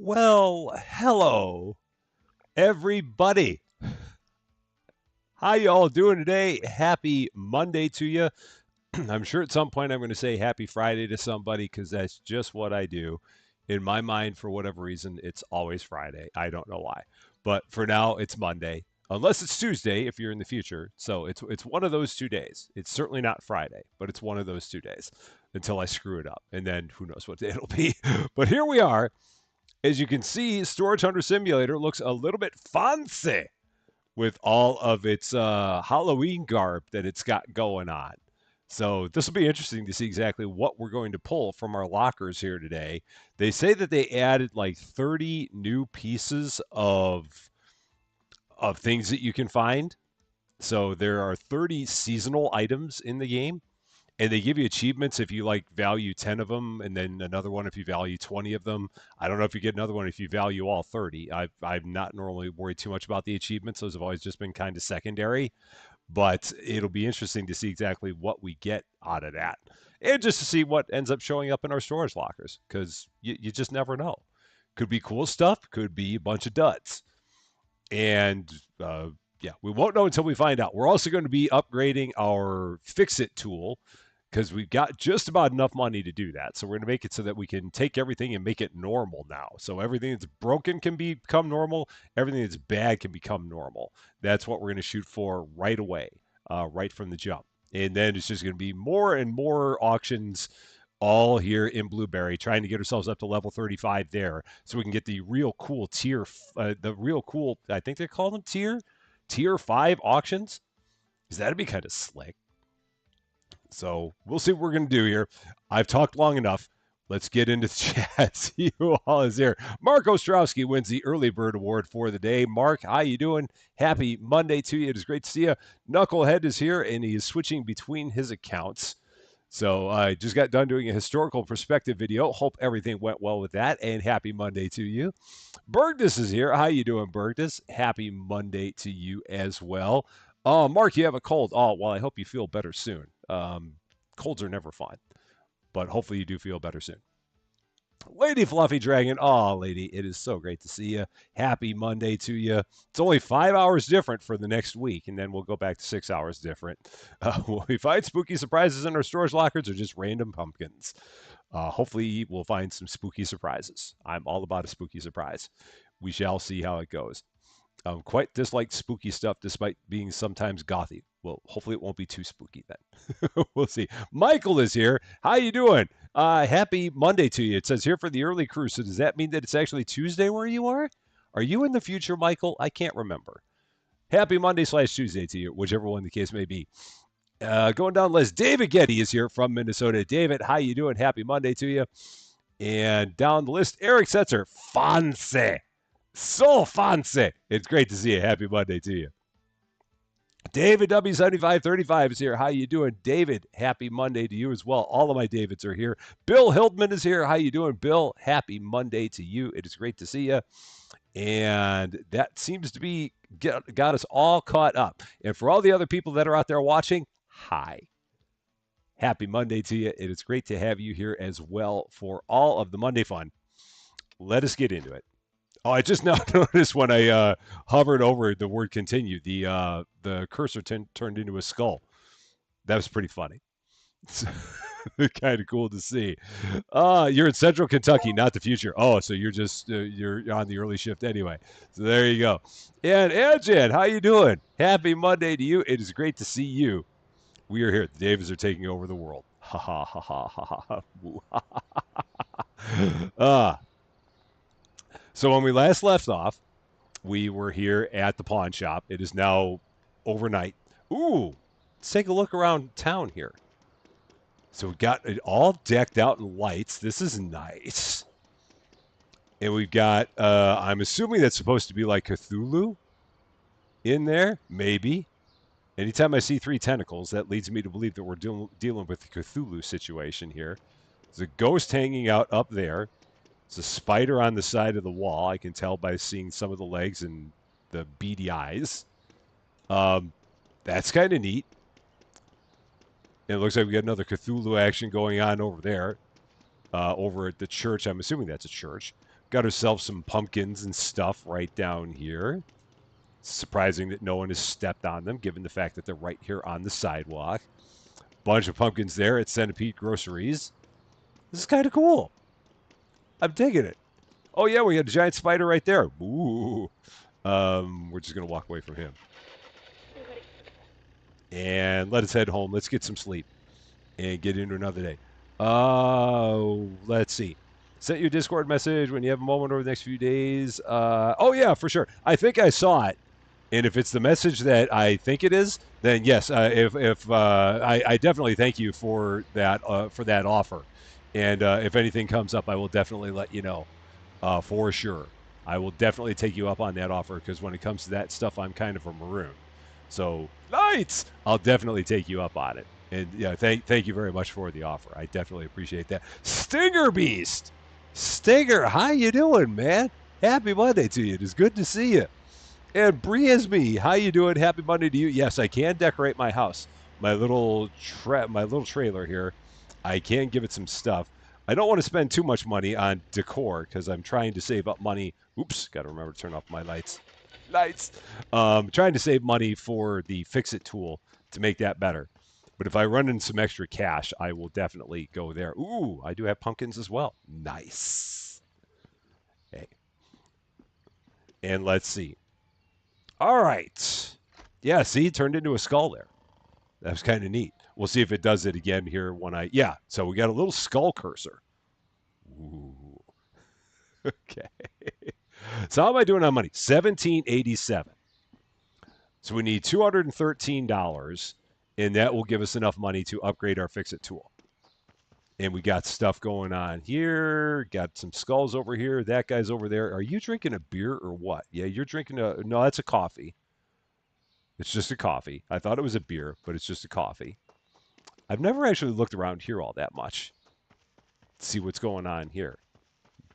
Well, hello, everybody. How you all doing today? Happy Monday to you. I'm sure at some point I'm going to say happy Friday to somebody because that's just what I do. In my mind, for whatever reason, it's always Friday. I don't know why. But for now, it's Monday. Unless it's Tuesday if you're in the future. So it's one of those 2 days. It's certainly not Friday, but it's one of those 2 days until I screw it up. And then who knows what day it'll be. But here we are. As you can see, Storage Hunter Simulator looks a little bit fancy with all of its Halloween garb that it's got going on. So this will be interesting to see exactly what we're going to pull from our lockers here today. They say that they added like 30 new pieces of things that you can find. So there are 30 seasonal items in the game, and they give you achievements if you like value 10 of them, and then another one if you value 20 of them. I don't know if you get another one if you value all 30. I'm not normally worried too much about the achievements. Those have always just been kind of secondary, but it'll be interesting to see exactly what we get out of that, and just to see what ends up showing up in our storage lockers, because you just never know. Could be cool stuff, could be a bunch of duds. And yeah, we won't know until we find out. We're also going to be upgrading our Fix It tool because we've got just about enough money to do that. So we're going to make it so that we can take everything and make it normal now. So everything that's broken can become normal. Everything that's bad can become normal. That's what we're going to shoot for right away, right from the jump. And then it's just going to be more and more auctions all here in Blueberry, trying to get ourselves up to level 35 there so we can get the real cool the real cool, I think they call them tier 5 auctions. Because that'd be kind of slick. So we'll see what we're going to do here. I've talked long enough. Let's get into the chat. See who all is here. Mark Ostrowski wins the Early Bird Award for the day. Mark, how you doing? Happy Monday to you. It is great to see you. Knucklehead is here, and he is switching between his accounts. So I just got done doing a historical perspective video. Hope everything went well with that, and happy Monday to you. Bergdus is here. How you doing, Bergdus? Happy Monday to you as well. Mark, you have a cold. Oh, well, I hope you feel better soon. Colds are never fun, but hopefully you do feel better soon. Lady Fluffy Dragon. Oh, lady, it is so great to see you. Happy Monday to you. It's only 5 hours different for the next week, and then we'll go back to 6 hours different. Will we find spooky surprises in our storage lockers or just random pumpkins? Hopefully, we'll find some spooky surprises. I'm all about a spooky surprise. We shall see how it goes. Quite dislike spooky stuff despite being sometimes gothy. Well, hopefully it won't be too spooky then. We'll see. Michael is here. How you doing? Happy Monday to you. It says here for the early crew. So does that mean that it's actually Tuesday where you are? Are you in the future, Michael? I can't remember. Happy Monday/Tuesday to you, whichever one the case may be. Going down the list, David Getty is here from Minnesota. David, how you doing? Happy Monday to you. And down the list, Eric Setzer, fancy. So fancy. It's great to see you. Happy Monday to you. David W7535 is here. How you doing, David? Happy Monday to you as well. All of my Davids are here. Bill Hildman is here. How you doing, Bill? Happy Monday to you. It is great to see you. And that seems to be got us all caught up. And for all the other people that are out there watching, hi. Happy Monday to you. It is great to have you here as well for all of the Monday fun. Let us get into it. Oh, I just now noticed when I hovered over the word continue, the cursor turned into a skull. That was pretty funny. Kind of cool to see. You're in Central Kentucky, not the future. Oh, so you're just you're on the early shift anyway. So there you go. And Anjan, how you doing? Happy Monday to you. It is great to see you. We are here. The Davids are taking over the world. Ha ha ha ha ha ha. So when we last left off, we were here at the pawn shop. It is now overnight. Ooh, let's take a look around town here. So we've got it all decked out in lights. This is nice. And we've got, I'm assuming that's supposed to be like Cthulhu in there. Maybe. Anytime I see 3 tentacles, that leads me to believe that we're dealing with the Cthulhu situation here. There's a ghost hanging out up there. It's a spider on the side of the wall. I can tell by seeing some of the legs and the beady eyes. That's kind of neat. And it looks like we got another Cthulhu action going on over there. Over at the church. I'm assuming that's a church. Got ourselves some pumpkins and stuff right down here. Surprising that no one has stepped on them, given the fact that they're right here on the sidewalk. Bunch of pumpkins there at Centipede Groceries. This is kind of cool. I'm digging it. Oh yeah, we got a giant spider right there. Ooh. We're just gonna walk away from him. And let us head home. Let's get some sleep and get into another day. Let's see. Sent you a Discord message when you have a moment over the next few days. Oh yeah, for sure. I think I saw it. And if it's the message that I think it is, then yes. If I definitely thank you for that offer. And if anything comes up, I will definitely let you know. For sure. I will definitely take you up on that offer because when it comes to that stuff, I'm kind of a maroon. So lights, I'll definitely take you up on it. And yeah, thank you very much for the offer. I definitely appreciate that. Stinger Beast, Stinger, how you doing, man? Happy Monday to you. It is good to see you. And Briasme, how you doing? Happy Monday to you. Yes, I can decorate my house. My little trailer here. I can give it some stuff. I don't want to spend too much money on decor because I'm trying to save up money. Oops, got to remember to turn off my lights. Lights. Trying to save money for the Fix-It tool to make that better. But if I run in some extra cash, I will definitely go there. Ooh, I do have pumpkins as well. Nice. Okay. And let's see. All right. Yeah, see, it turned into a skull there. That was kind of neat. We'll see if it does it again here when I. Yeah, so we got a little skull cursor. Ooh. Okay. So how am I doing on money? $17.87. So we need $213, and that will give us enough money to upgrade our Fix-It tool. And we got stuff going on here. Got some skulls over here. That guy's over there. Are you drinking a beer or what? Yeah, you're drinking a. No, that's a coffee. It's just a coffee. I thought it was a beer, but it's just a coffee. I've never actually looked around here all that much to see what's going on here.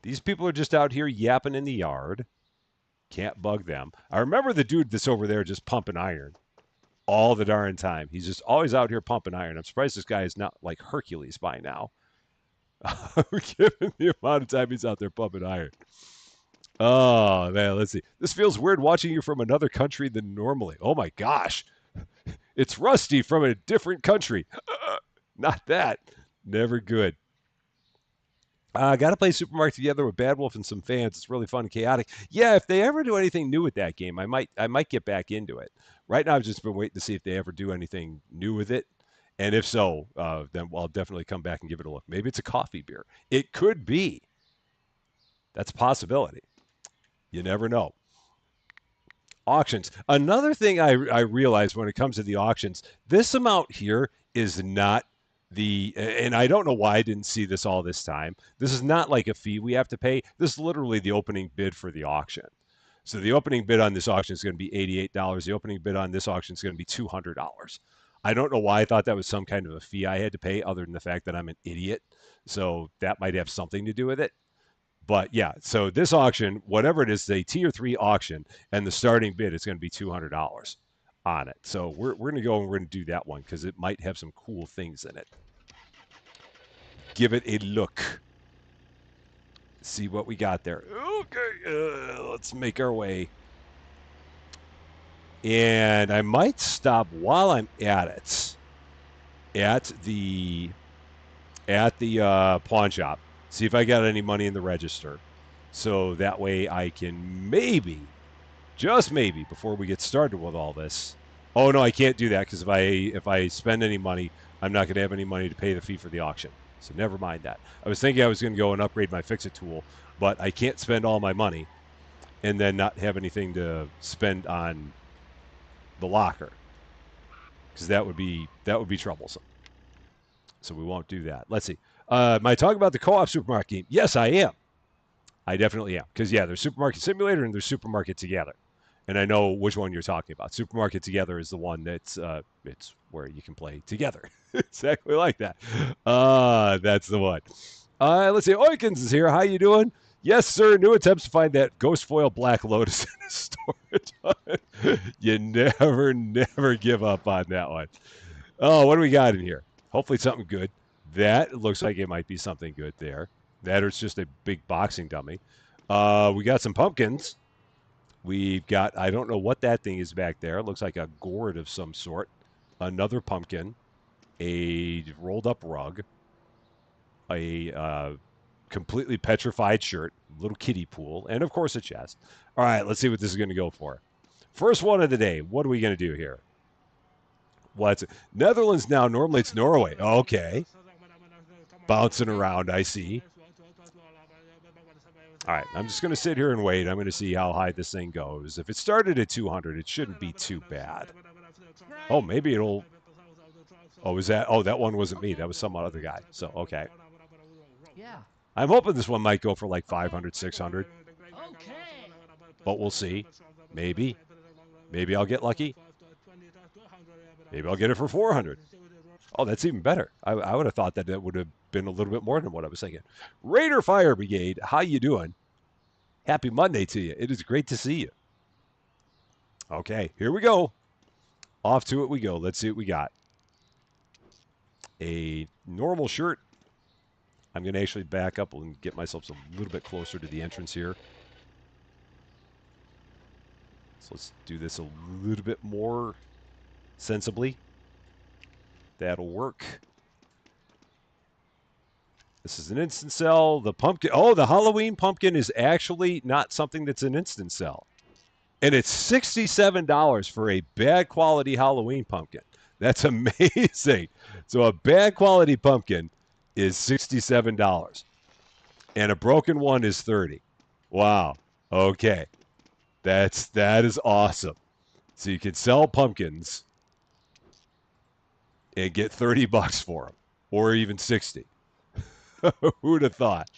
These people are just out here yapping in the yard. Can't bug them. I remember the dude that's over there just pumping iron all the darn time. He's just always out here pumping iron. I'm surprised this guy is not like Hercules by now. Given the amount of time he's out there pumping iron. Oh, man, let's see. This feels weird watching you from another country than normally. Oh, my gosh. It's Rusty from a different country. Not that. Never good. Got to play Supermarket Together with Bad Wolf and some fans. It's really fun and chaotic. Yeah, if they ever do anything new with that game, I might get back into it. Right now, I've just been waiting to see if they ever do anything new with it. And if so, then I'll definitely come back and give it a look. Maybe it's a coffee beer. It could be. That's a possibility. You never know. Auctions. Another thing I realized when it comes to the auctions, this amount here is not and I don't know why I didn't see this all this time. This is not like a fee we have to pay. This is literally the opening bid for the auction. So the opening bid on this auction is going to be $88. The opening bid on this auction is going to be $200. I don't know why I thought that was some kind of a fee I had to pay other than the fact that I'm an idiot. So that might have something to do with it. But yeah, so this auction, whatever it is, a tier 3 auction, and the starting bid is going to be $200 on it. So we're going to go and we're going to do that one because it might have some cool things in it. Give it a look. See what we got there. Okay, let's make our way. And I might stop while I'm at it at the pawn shop. See if I got any money in the register. So that way I can maybe, just maybe, before we get started with all this. Oh no, I can't do that because if I spend any money, I'm not going to have any money to pay the fee for the auction. So never mind that. I was thinking I was going to go and upgrade my Fix-It tool, but I can't spend all my money and then not have anything to spend on the locker because that would be troublesome. So we won't do that. Let's see. Am I talking about the co-op supermarket game? Yes, I am. I definitely am. Because, yeah, there's Supermarket Simulator and there's Supermarket Together. And I know which one you're talking about. Supermarket Together is the one that's it's where you can play together. Exactly like that. That's the one. Let's see. Oikens is here. How you doing? Yes, sir. New attempts to find that ghost foil Black Lotus in the storage. You never give up on that one. Oh, what do we got in here? Hopefully something good. That looks like it might be something good there. That or it's just a big boxing dummy. We got some pumpkins. We've got, I don't know what that thing is back there. It looks like a gourd of some sort. Another pumpkin, a rolled up rug, a completely petrified shirt, little kiddie pool, and of course a chest. All right, let's see what this is going to go for. First one of the day. What are we going to do here? What's it? Netherlands now? Normally it's Norway. Okay. Bouncing around, I see. All right, I'm just going to sit here and wait. I'm going to see how high this thing goes. If it started at 200, it shouldn't be too bad. Oh, maybe it'll... Oh, is that... Oh, that one wasn't me. That was some other guy. So, okay. Yeah. I'm hoping this one might go for like 500, 600. Okay. But we'll see. Maybe. Maybe I'll get lucky. Maybe I'll get it for 400. Oh, that's even better. I would have thought that it would have been a little bit more than what I was thinking. Raider Fire Brigade, how you doing? Happy Monday to you. It is great to see you. Okay, here we go. Off to it we go. Let's see what we got. A normal shirt. I'm going to actually back up and get myself a little bit closer to the entrance here. So let's do this a little bit more sensibly. That'll work. This is an instant sell. The pumpkin. Oh, the Halloween pumpkin is actually not something that's an instant sell. And it's $67 for a bad quality Halloween pumpkin. That's amazing. So a bad quality pumpkin is $67. And a broken one is 30. Wow. Okay. That is awesome. So you can sell pumpkins and get 30 bucks for them, or even 60. Who'd have thought?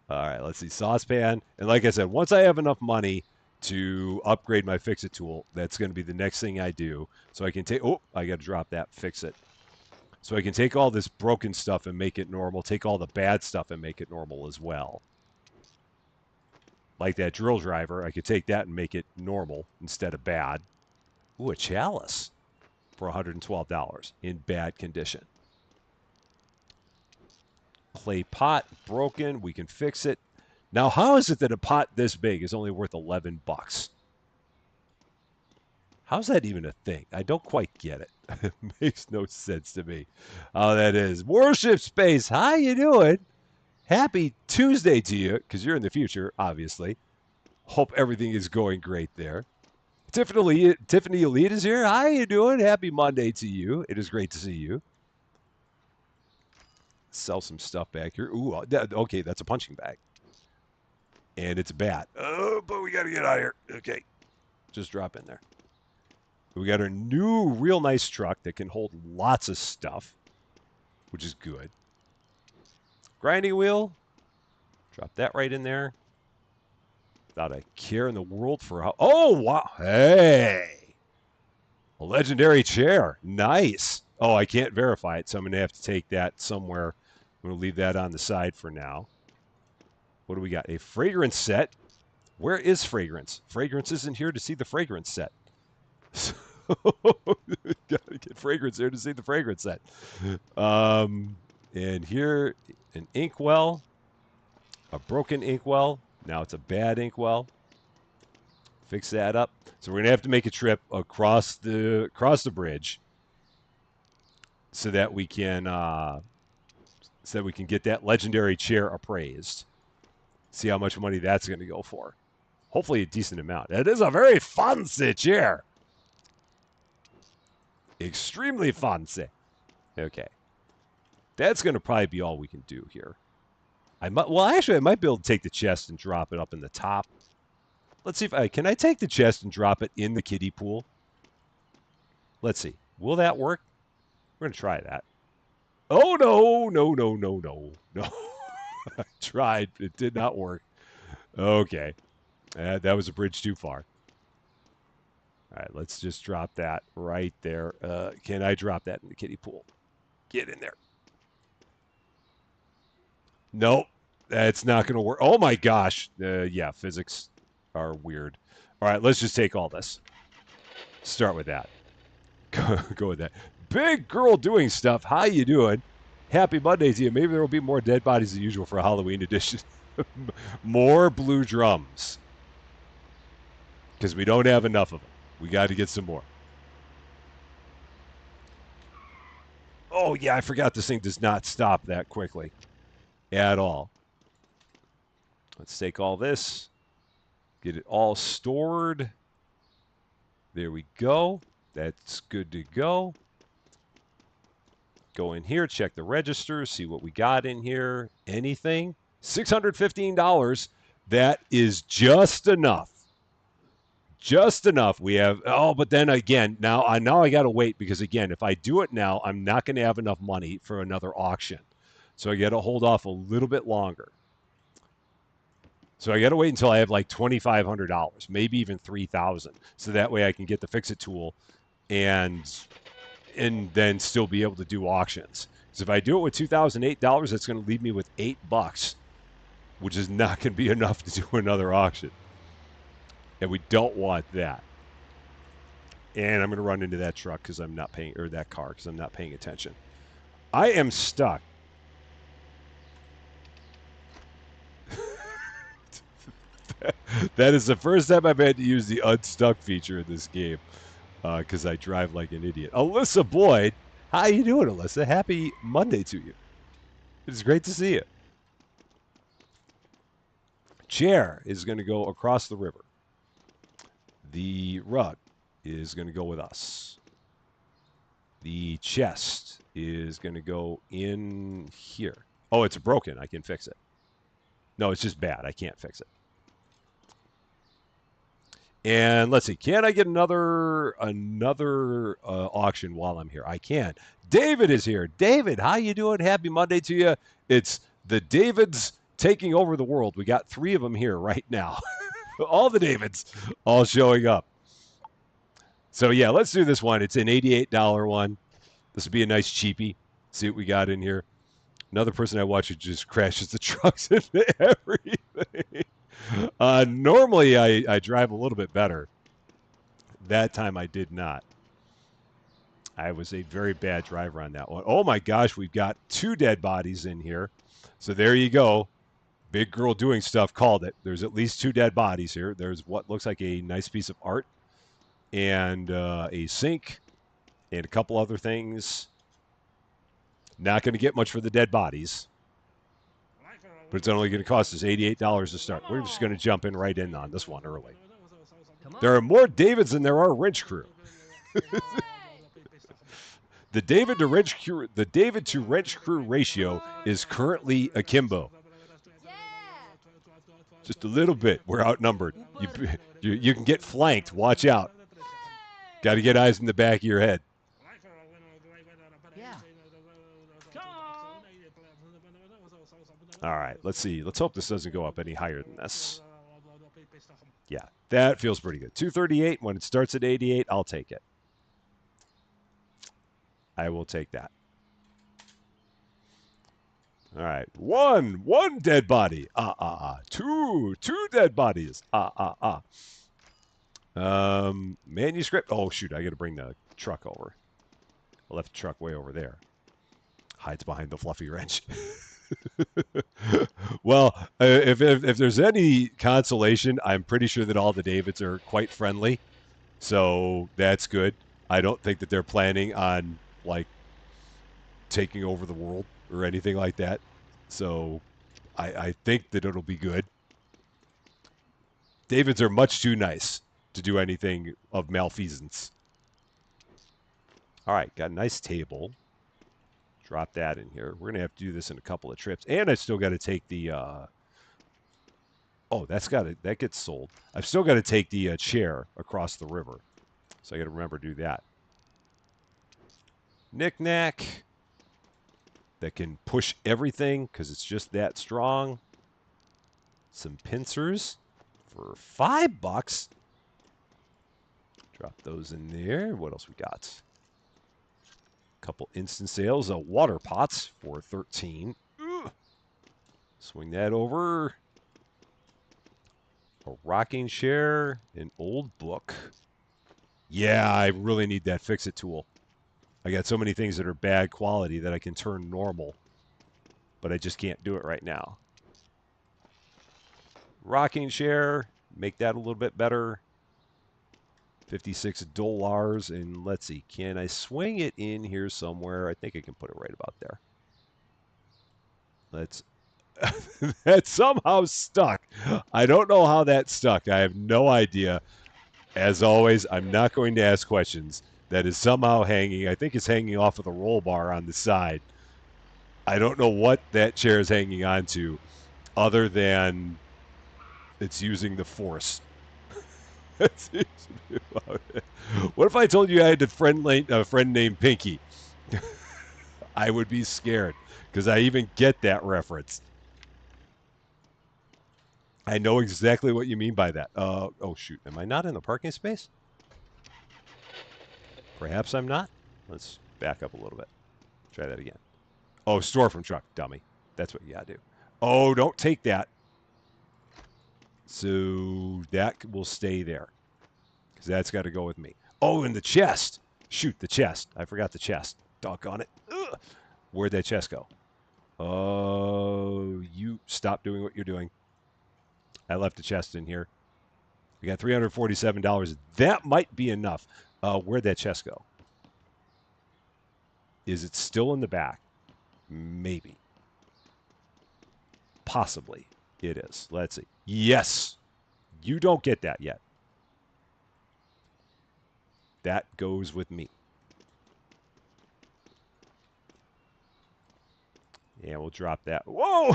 All right, let's see. Saucepan. And like I said, once I have enough money to upgrade my fix-it tool, that's going to be the next thing I do. So I can take... Oh, I got to drop that fix-it. So I can take all this broken stuff and make it normal. Take all the bad stuff and make it normal as well. Like that drill driver, I could take that and make it normal instead of bad. Ooh, a chalice for $112 in bad condition. Clay pot, broken. We can fix it. Now, how is it that a pot this big is only worth 11 bucks? How's that even a thing? I don't quite get it. It makes no sense to me. Oh, that is. Worship Space, how you doing? Happy Tuesday to you, because you're in the future, obviously. Hope everything is going great there. Tiffany Elite is here. How you doing? Happy Monday to you. It is great to see you. Sell some stuff back here. Ooh, okay, that's a punching bag. And it's a bat. Oh, but we got to get out of here. Okay, just drop in there. We got our new real nice truck that can hold lots of stuff, which is good. Grinding wheel. Drop that right in there. Without a care in the world for how... Oh, wow. Hey. A legendary chair. Nice. Oh, I can't verify it, so I'm going to have to take that somewhere. I'm going to leave that on the side for now. What do we got? A fragrance set. Where is fragrance? Fragrance isn't here to see the fragrance set. So, gotta get fragrance there to see the fragrance set. And here, an inkwell. A broken inkwell. Now it's a bad inkwell. Fix that up. So we're gonna have to make a trip across the bridge so that we can get that legendary chair appraised. See how much money that's gonna go for. Hopefully a decent amount. It is a very fancy chair. Extremely fancy. Okay. That's gonna probably be all we can do here. I might be able to take the chest and drop it up in the top. Let's see if can I take the chest and drop it in the kiddie pool? Let's see. Will that work? We're going to try that. Oh, no. I tried. It did not work. Okay. That was a bridge too far. All right, let's just drop that right there. Can I drop that in the kiddie pool? Get in there. Nope. That's not going to work. Oh, my gosh. Yeah, physics are weird. All right, let's just take all this. Start with that. Go with that. Big girl doing stuff. How you doing? Happy Monday to you. Maybe there will be more dead bodies than usual for a Halloween edition. More blue drums. Because we don't have enough of them. We got to get some more. Oh, yeah, I forgot this thing does not stop that quickly at all. Let's take all this, get it all stored. There we go. That's good to go. Go in here, check the register, see what we got in here. Anything? $615. That is just enough. Just enough. We have, oh, but then again, now I got to wait because, again, if I do it now, I'm not going to have enough money for another auction. So I got to hold off a little bit longer. So I got to wait until I have like $2,500, maybe even $3,000. So that way I can get the fix-it tool and then still be able to do auctions. Because if I do it with $2,008, that's going to leave me with $8, which is not going to be enough to do another auction. And we don't want that. And I'm going to run into that truck because I'm not paying, or that car because I'm not paying attention. I am stuck. That is the first time I've had to use the unstuck feature in this game because I drive like an idiot. Alyssa Boyd, how you doing, Alyssa? Happy Monday to you. It's great to see you. Chair is going to go across the river. The rug is going to go with us. The chest is going to go in here. Oh, it's broken. I can fix it. No, it's just bad. I can't fix it. And let's see. Can I get another auction while I'm here? I can. David is here. David, how you doing? Happy Monday to you. It's the Davids taking over the world. We got 3 of them here right now. All the Davids all showing up. So yeah, let's do this one. It's an $88 one. This would be a nice cheapie. See what we got in here. Another person I watch who just crashes the trucks into everything. Normally, I drive a little bit better. That time I did not. I was a very bad driver on that one. Oh my gosh, we've got 2 dead bodies in here. So there you go. Big girl doing stuff called it. There's at least 2 dead bodies here. There's what looks like a nice piece of art and a sink and a couple other things. Not going to get much for the dead bodies. But it's only going to cost us $88 to start. We're just going to jump in right in on this one early. There are more Davids than there are wrench crew. The David to wrench crew ratio is currently akimbo. Just a little bit. We're outnumbered. You can get flanked. Watch out. Got to get eyes in the back of your head. All right, let's see. Let's hope this doesn't go up any higher than this. Yeah, that feels pretty good. 238. When it starts at 88, I'll take it. I will take that. All right, one dead body. Two dead bodies. Manuscript. Oh shoot, I got to bring the truck over. I left the truck way over there. Hides behind the fluffy wrench. Well, if there's any consolation, I'm pretty sure that all the Davids are quite friendly, so that's good. I don't think that they're planning on like taking over the world or anything like that. So I think that it'll be good. Davids are much too nice to do anything of malfeasance. All right, got a nice table. Drop that in here. We're going to have to do this in a couple of trips. And I still got to take the... oh, that gets sold. I've still got to take the chair across the river. So I got to remember to do that. Knick-knack. That can push everything because it's just that strong. Some pincers for $5. Drop those in there. What else we got? Couple instant sales of water pots for $13. Ugh. Swing that over. A rocking chair, an old book. Yeah, I really need that fix-it tool. I got so many things that are bad quality that I can turn normal, but I just can't do it right now. Rocking chair, make that a little bit better. $56, and let's see, can I swing it in here somewhere? I think I can put it right about there. Let's. That's somehow stuck. I don't know how that stuck. I have no idea. As always, I'm not going to ask questions. That is somehow hanging. I think it's hanging off of the roll bar on the side. I don't know what that chair is hanging on to, other than it's using the force. What if I told you I had a friend named Pinky? I would be scared because I even get that reference. I know exactly what you mean by that. Oh shoot, am I not in the parking space? Perhaps I'm not. Let's back up a little bit. Try that again. Oh, store from truck, dummy. That's what you gotta do. Oh, don't take that. So that will stay there because that's got to go with me. Oh, and the chest. Shoot, the chest. I forgot the chest. Doggone it. Ugh. Where'd that chest go? Oh, you stop doing what you're doing. I left the chest in here. We got $347. That might be enough. Where'd that chest go? Is it still in the back? Maybe. Possibly. It is. Let's see. Yes. You don't get that yet. That goes with me. Yeah, we'll drop that. Whoa!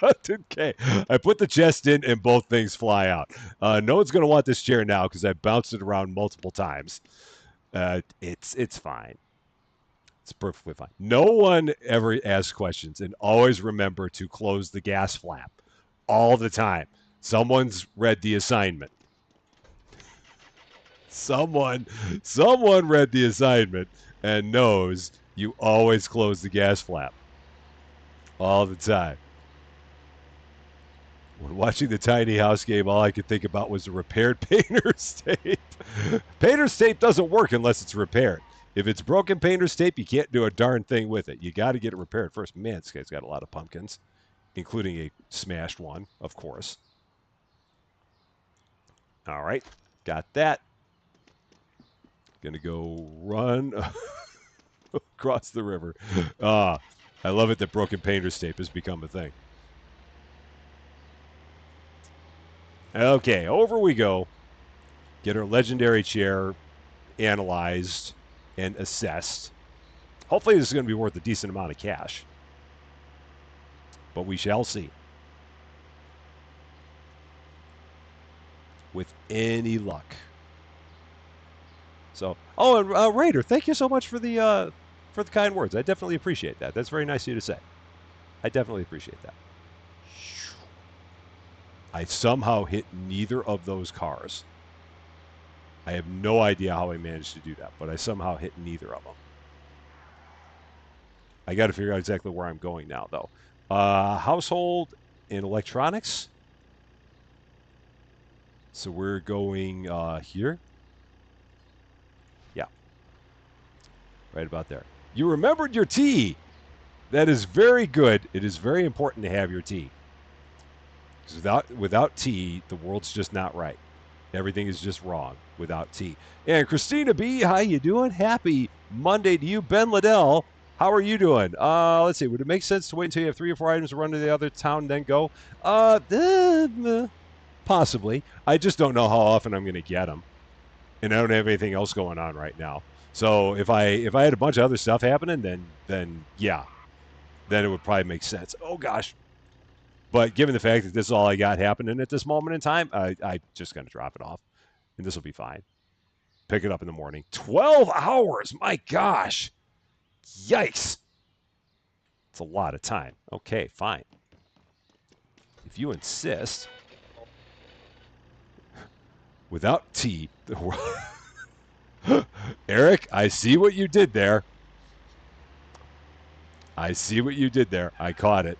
Okay. I put the chest in and both things fly out. No one's going to want this chair now because I bounced it around multiple times. It's fine. It's perfectly fine. No one ever asks questions, and always remember to close the gas flap all the time. Someone's read the assignment. Someone read the assignment and knows you always close the gas flap all the time. When watching the tiny house game, all I could think about was the repaired painter's tape. Painter's tape doesn't work unless it's repaired. If it's broken painter's tape, you can't do a darn thing with it. You got to get it repaired first. Man, this guy's got a lot of pumpkins, including a smashed one, of course. All right, got that. Gonna go run across the river. I love it that broken painter's tape has become a thing. Okay, over we go. Get our legendary chair analyzed and assessed. Hopefully, this is going to be worth a decent amount of cash, but we shall see. With any luck. So, oh, and Raider, thank you so much for the kind words. I definitely appreciate that. That's very nice of you to say. I definitely appreciate that. I somehow hit neither of those cars. I have no idea how I managed to do that, but I somehow hit neither of them. I got to figure out exactly where I'm going now, though. Household and electronics. So we're going here. Yeah, right about there. You remembered your tea. That is very good. It is very important to have your tea. Because without tea, the world's just not right. Everything is just wrong without tea. And Christina B, how you doing? Happy Monday to you. Ben Liddell, how are you doing? Let's see. Would it make sense to wait until you have 3 or 4 items to run to the other town and then go? Possibly. I just don't know how often I'm going to get them, and I don't have anything else going on right now. So if I had a bunch of other stuff happening, then yeah, then it would probably make sense. Oh gosh. But given the fact that this is all I got happening at this moment in time, I just going to drop it off, and this will be fine. Pick it up in the morning. 12 hours. My gosh. Yikes. It's a lot of time. Okay, fine. If you insist. Without tea, the world. Eric, I see what you did there. I see what you did there. I caught it.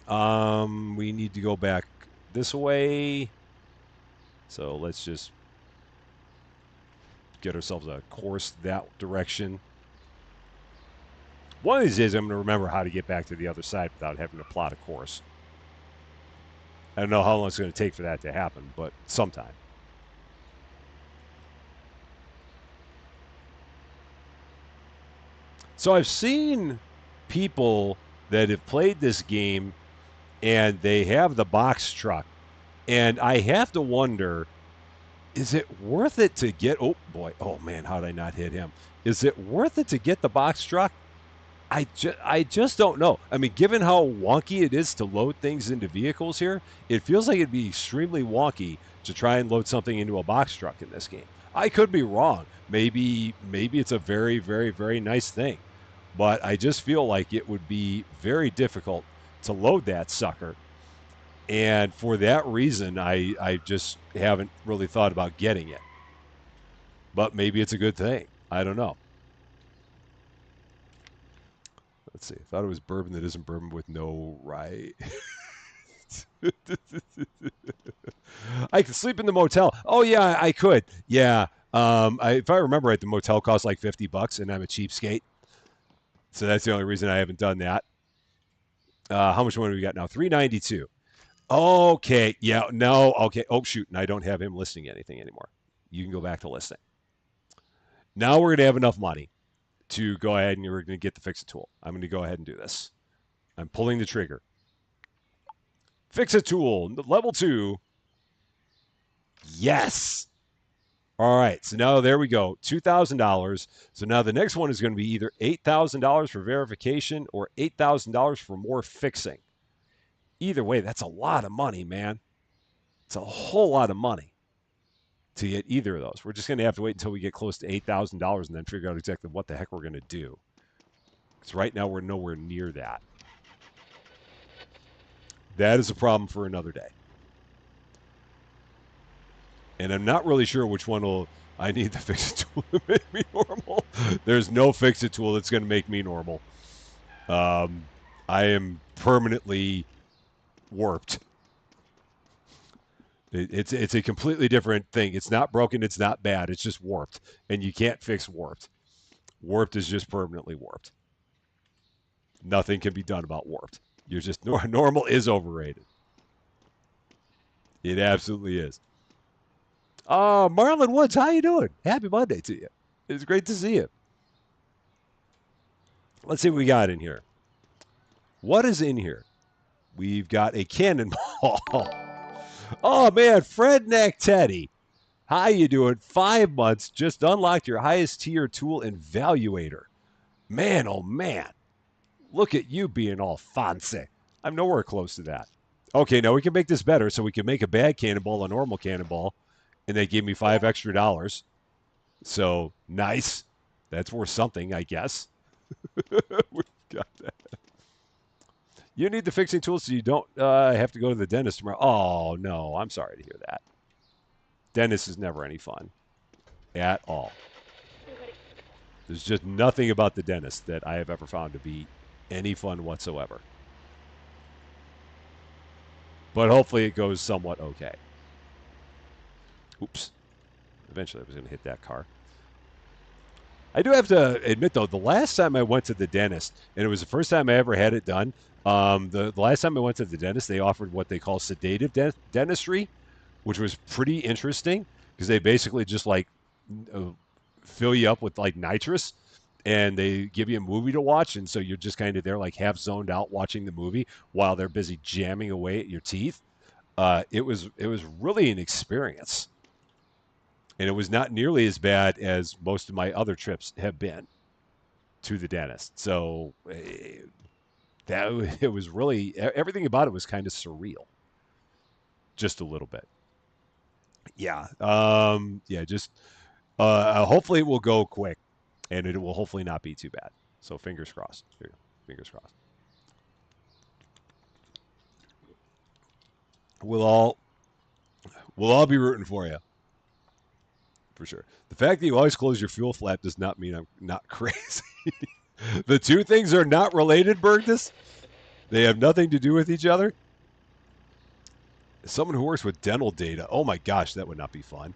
We need to go back this way. So let's just get ourselves a course that direction. One of these days, I'm going to remember how to get back to the other side without having to plot a course. I don't know how long it's going to take for that to happen, but sometime. So I've seen people that have played this game and they have the box truck. And I have to wonder, is it worth it to get, oh boy, oh man, how did I not hit him? Is it worth it to get the box truck? I just don't know. I mean, given how wonky it is to load things into vehicles here, it feels like it'd be extremely wonky to try and load something into a box truck in this game. I could be wrong. Maybe it's a very, very, very nice thing. But I just feel like it would be very difficult to load that sucker. And for that reason, I just haven't really thought about getting it. But maybe it's a good thing. I don't know. Let's see. I thought it was bourbon that isn't bourbon with no rye. I could sleep in the motel. Oh yeah, I could. Yeah. If I remember right, the motel costs like $50, and I'm a cheapskate, so that's the only reason I haven't done that. How much money we got now? $392. Okay. Yeah. No. Okay. Oh shoot, and I don't have him listing anything anymore. You can go back to listing. Now we're gonna have enough money to go ahead and you're gonna get the fix it tool. I'm gonna go ahead and do this. I'm pulling the trigger. Fix it tool, level 2. Yes. All right. So now there we go. $2,000. So now the next one is going to be either $8,000 for verification or $8,000 for more fixing. Either way, that's a lot of money, man. It's a whole lot of money to get either of those. We're just going to have to wait until we get close to $8,000 and then figure out exactly what the heck we're going to do. Because right now we're nowhere near that. That is a problem for another day. And I'm not really sure which one will. I need the fix it tool to make me normal. There's no fix it tool that's going to make me normal. I am permanently warped. It's a completely different thing. It's not broken. It's not bad. It's just warped, and you can't fix warped. Warped is just permanently warped. Nothing can be done about warped. You're just normal is overrated. It absolutely is. Marlon Woods, how you doing? Happy Monday to you. It's great to see you. Let's see what we got in here. What is in here? We've got a cannonball. Oh man, Fred Neck Teddy. How you doing? 5 months, just unlocked your highest tier tool and valuator. Man, oh man. Look at you being all fancy. I'm nowhere close to that. Okay, now we can make this better. So we can make a bad cannonball a normal cannonball. And they gave me $5 extra. So nice. That's worth something, I guess. We've got that. You need the fixing tools so you don't have to go to the dentist tomorrow. Oh, no. I'm sorry to hear that. Dentist is never any fun at all. There's just nothing about the dentist that I have ever found to be any fun whatsoever. But hopefully it goes somewhat okay. Oops. Eventually I was going to hit that car. I do have to admit, though, the last time I went to the dentist, and it was the first time I ever had it done, the last time I went to the dentist, they offered what they call sedative dentistry, which was pretty interesting because they basically just like fill you up with like nitrous and they give you a movie to watch. And so you're just kind of there like half zoned out watching the movie while they're busy jamming away at your teeth. It was really an experience. And it was not nearly as bad as most of my other trips have been to the dentist. So it was really, everything about it was kind of surreal. Just a little bit. Yeah. Just hopefully it will go quick and it will hopefully not be too bad. So fingers crossed. Fingers crossed. We'll all be rooting for you. For sure. The fact that you always close your fuel flap does not mean I'm not crazy. The two things are not related, Bergdus. They have nothing to do with each other. Someone who works with dental data. Oh my gosh, that would not be fun.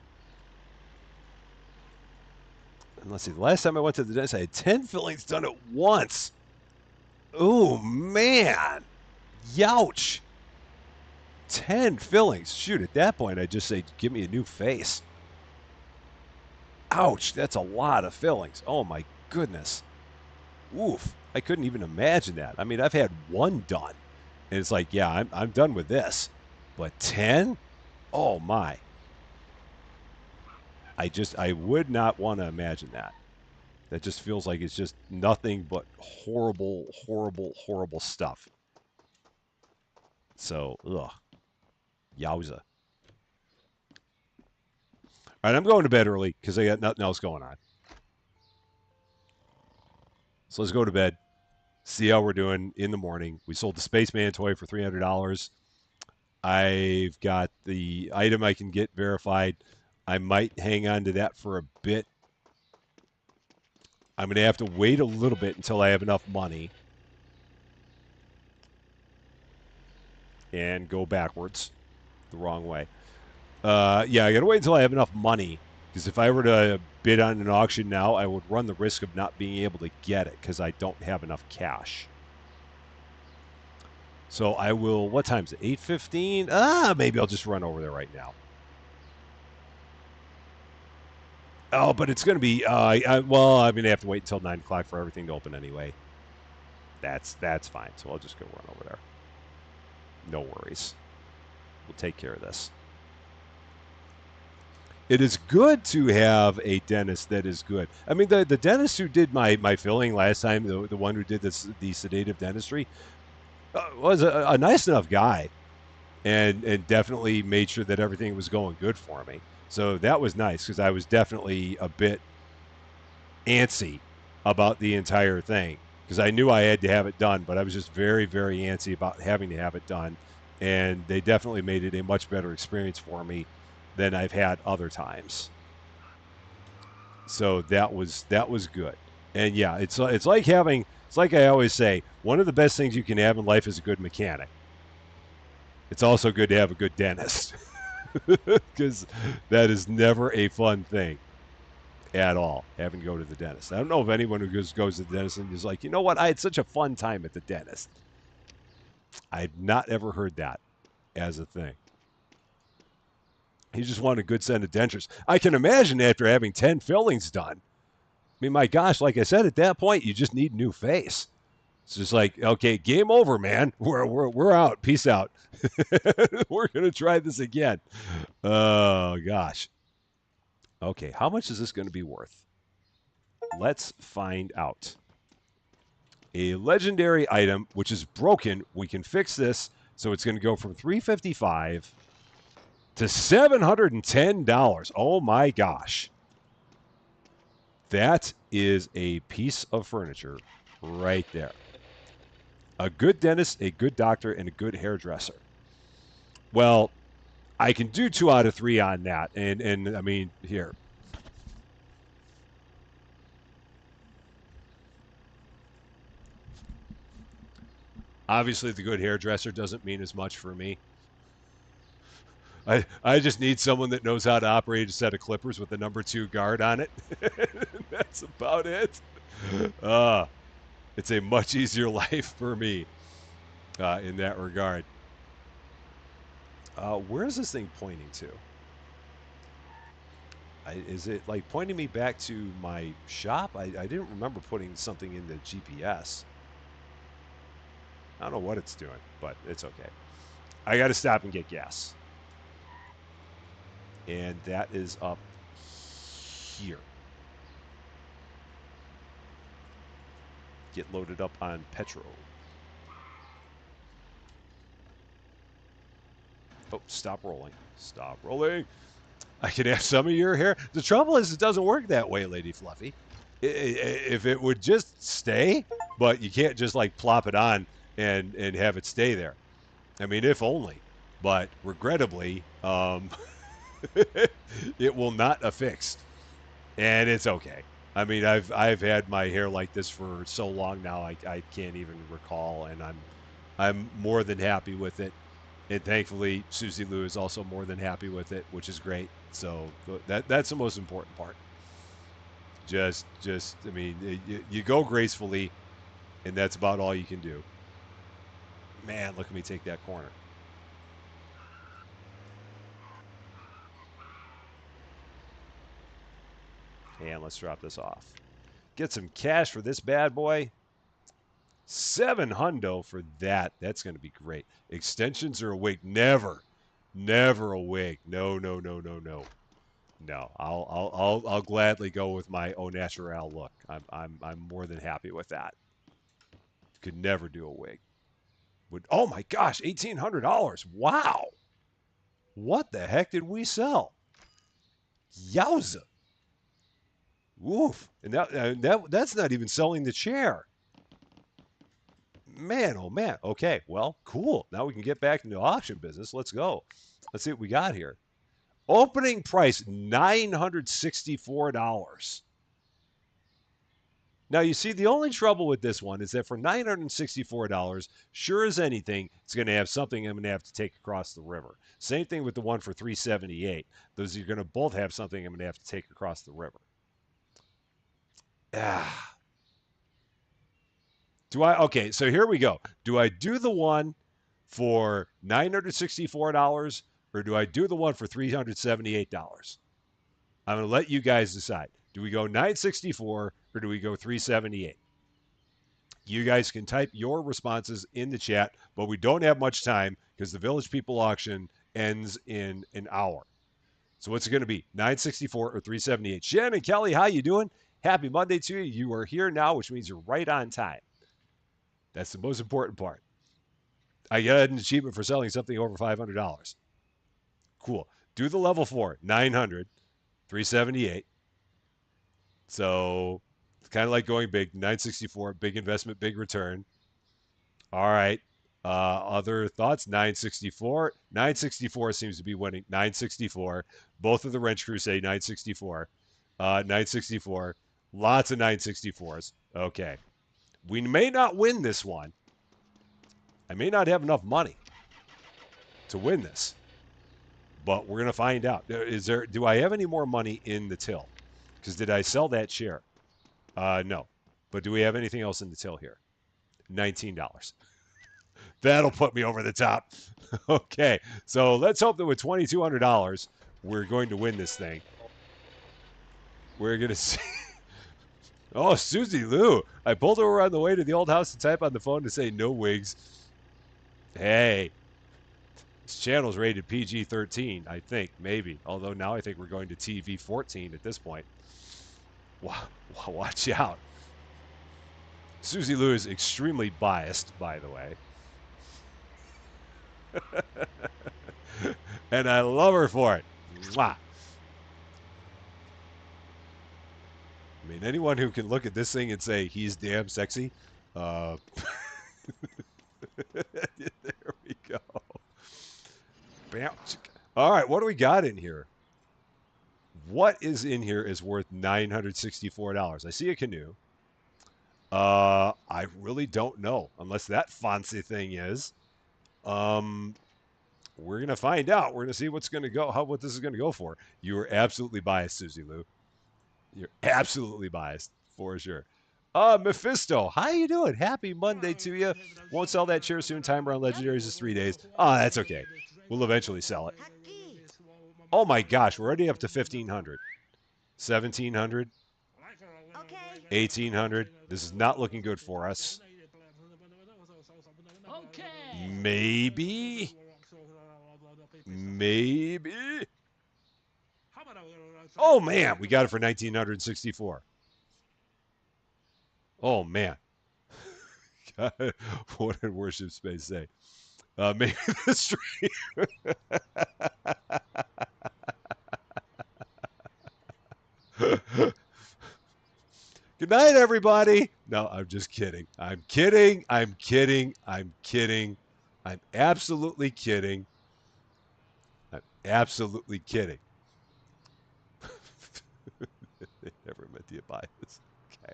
And let's see, the last time I went to the dentist, I had 10 fillings done at once. Oh, man. Youch. 10 fillings. Shoot, at that point, I'd just say, give me a new face. Ouch, that's a lot of fillings. Oh, my goodness. Oof. I couldn't even imagine that. I mean, I've had one done, and it's like, yeah, I'm done with this. But 10? Oh, my. I would not want to imagine that. That just feels like it's just nothing but horrible, horrible, horrible stuff. So, ugh, yowza. All right, I'm going to bed early because I got nothing else going on. So let's go to bed. See how we're doing in the morning. We sold the Spaceman toy for $300. I've got the item I can get verified. I might hang on to that for a bit. I'm going to have to wait a little bit until I have enough money and go backwards the wrong way. Yeah, I got to wait until I have enough money because if I were to bid on an auction now, I would run the risk of not being able to get it because I don't have enough cash. So I will. What time is it? 8:15. Maybe I'll just run over there right now. Oh, but it's going to be. Well, I'm going to have to wait until 9 o'clock for everything to open anyway. That's fine. So I'll just go run over there. No worries. We'll take care of this. It is good to have a dentist that is good. I mean, the dentist who did my filling last time, the one who did the sedative dentistry, was a nice enough guy, and definitely made sure that everything was going good for me. So that was nice because I was definitely a bit antsy about the entire thing because I knew I had to have it done, but I was just very, very antsy about having to have it done. And they definitely made it a much better experience for me than I've had other times. So that was good. And yeah, it's like having it's like I always say, one of the best things you can have in life is a good mechanic. It's also good to have a good dentist because that is never a fun thing at all, having to go to the dentist. I don't know if anyone who goes to the dentist and is like, you know what, I had such a fun time at the dentist. I've not ever heard that as a thing. He just wanted a good set of dentures. I can imagine after having 10 fillings done. I mean, my gosh, like I said, at that point, you just need a new face. It's just like, okay, game over, man. We're out. Peace out. We're going to try this again. Oh, gosh. Okay, how much is this going to be worth? Let's find out. A legendary item, which is broken. We can fix this. So it's going to go from $355 to $710. Oh, my gosh. That is a piece of furniture right there. A good dentist, a good doctor, and a good hairdresser. Well, I can do 2 out of 3 on that. And I mean, here. Obviously, the good hairdresser doesn't mean as much for me. I just need someone that knows how to operate a set of clippers with the number 2 guard on it. That's about it. Uh, it's a much easier life for me in that regard. Where is this thing pointing to? Is it like pointing me back to my shop? I didn't remember putting something in the GPS. I don't know what it's doing, but it's okay. I got to stop and get gas. And that is up here. Get loaded up on petrol. Oh, stop rolling. Stop rolling. I can have some of your hair. The trouble is, it doesn't work that way, Lady Fluffy. If it would just stay, but you can't just like plop it on and have it stay there. I mean, if only. But regrettably, it will not affix, and it's okay. I mean, I've had my hair like this for so long now, I can't even recall, and I'm more than happy with it. And thankfully, Susie Lou is also more than happy with it, which is great. So that's the most important part. I mean, you go gracefully, and that's about all you can do. Man, look at me take that corner. And let's drop this off. Get some cash for this bad boy. 7 hundo for that. That's going to be great. Extensions are a wig. Never, never a wig. No, no, no, no, no. No, I'll gladly go with my au naturel look. I'm more than happy with that. Could never do a wig. Would oh my gosh, $1,800. Wow. What the heck did we sell? Yowza. Woof. And that's not even selling the chair. Man, oh man. Okay, well, cool. Now we can get back into auction business. Let's go. Let's see what we got here. Opening price $964. Now, you see, the only trouble with this one is that for $964, sure as anything, it's going to have something I'm going to have to take across the river. Same thing with the one for $378. Those are going to both have something I'm going to have to take across the river. Ah. Okay, so here we go. Do I do the one for $964 or do I do the one for $378? I'm going to let you guys decide. Do we go 964 or do we go 378? You guys can type your responses in the chat, but we don't have much time because the Village People auction ends in an hour. So what's it going to be? 964 or 378? Shannon Kelly, how you doing? Happy Monday to you. You are here now, which means you're right on time. That's the most important part. I got an achievement for selling something over $500. Cool. Do the level 4, 900, 378. So it's kind of like going big. 964, big investment, big return. All right. Other thoughts? 964. 964 seems to be winning. 964. Both of the wrench crews say 964. 964. Lots of 964s. Okay. We may not win this one. I may not have enough money to win this, but we're gonna find out. Do I have any more money in the till? Because did I sell that share? No. But do we have anything else in the till here? $19. That'll put me over the top. Okay, so let's hope that with $2,200, we're going to win this thing. We're going to see. Oh, Susie Lou. I pulled over on the way to the old house to type on the phone to say no wigs. Hey, this channel's rated PG 13, I think, maybe. Although now I think we're going to TV 14 at this point. Wow, watch out. Susie Lou is extremely biased, by the way. And I love her for it. Mwah. I mean, anyone who can look at this thing and say he's damn sexy, there we go. All right, what do we got in here? What is in here is worth $964? I see a canoe. I really don't know, unless that fancy thing is. We're gonna find out. We're gonna see what's gonna go, what this is gonna go for. You are absolutely biased, Susie Lou. You're absolutely biased for sure. Mephisto, how you doing? Happy Monday to you. Won't sell that chair soon. Timer on legendaries is 3 days. Oh, that's okay. We'll eventually sell it. Oh my gosh, we're already up to 1,500, 1,700, 1,800. This is not looking good for us. Okay. Maybe. Maybe. Oh man, we got it for 1,964. Oh man. What did Worship Space say? Maybe the stream. Good night, everybody. No, I'm just kidding. I'm kidding. I'm kidding. I'm kidding. I'm absolutely kidding. I'm absolutely kidding. They never meant to buy this. Okay.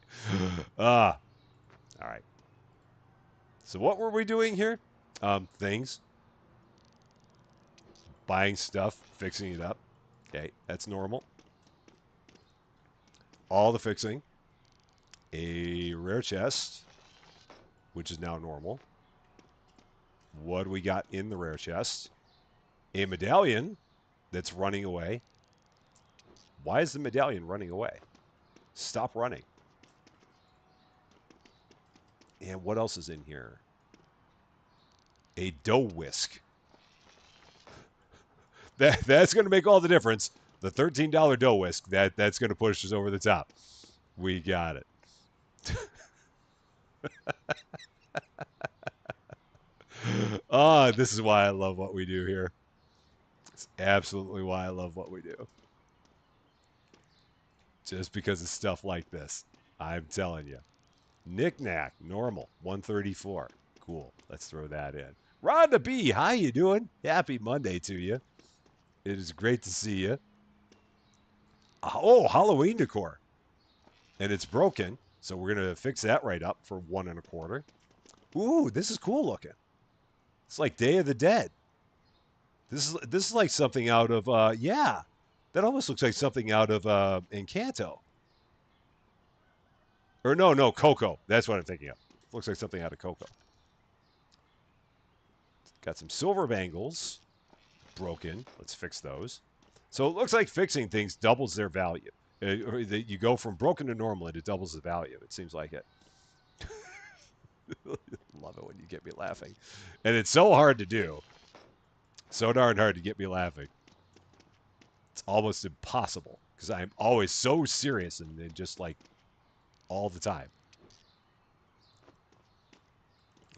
All right. So what were we doing here? Things. Buying stuff, fixing it up. Okay, that's normal. all the fixing, a rare chest, which is now normal. What do we got in the rare chest? A medallion that's running away. Why is the medallion running away? Stop running. And what else is in here? A dough whisk. That's going to make all the difference. The $13 dough whisk, that's going to push us over the top. We got it. Ah, this is why I love what we do here. It's absolutely why I love what we do. Just because of stuff like this. I'm telling you. Knick-knack, normal, 134. Cool. Let's throw that in. Rhonda B, how you doing? Happy Monday to you. It is great to see you. Oh, Halloween decor. And it's broken, so we're going to fix that right up for 1.25. Ooh, this is cool looking. It's like Day of the Dead. This is like something out of yeah. That almost looks like something out of Encanto. Or no, Coco. That's what I'm thinking of. Looks like something out of Coco. Got some silver bangles broken. Let's fix those. So it looks like fixing things doubles their value. You go from broken to normal and it doubles the value. It seems like it. Love it when you get me laughing. And it's so hard to do. So darn hard to get me laughing. It's almost impossible because I'm always so serious and just like all the time.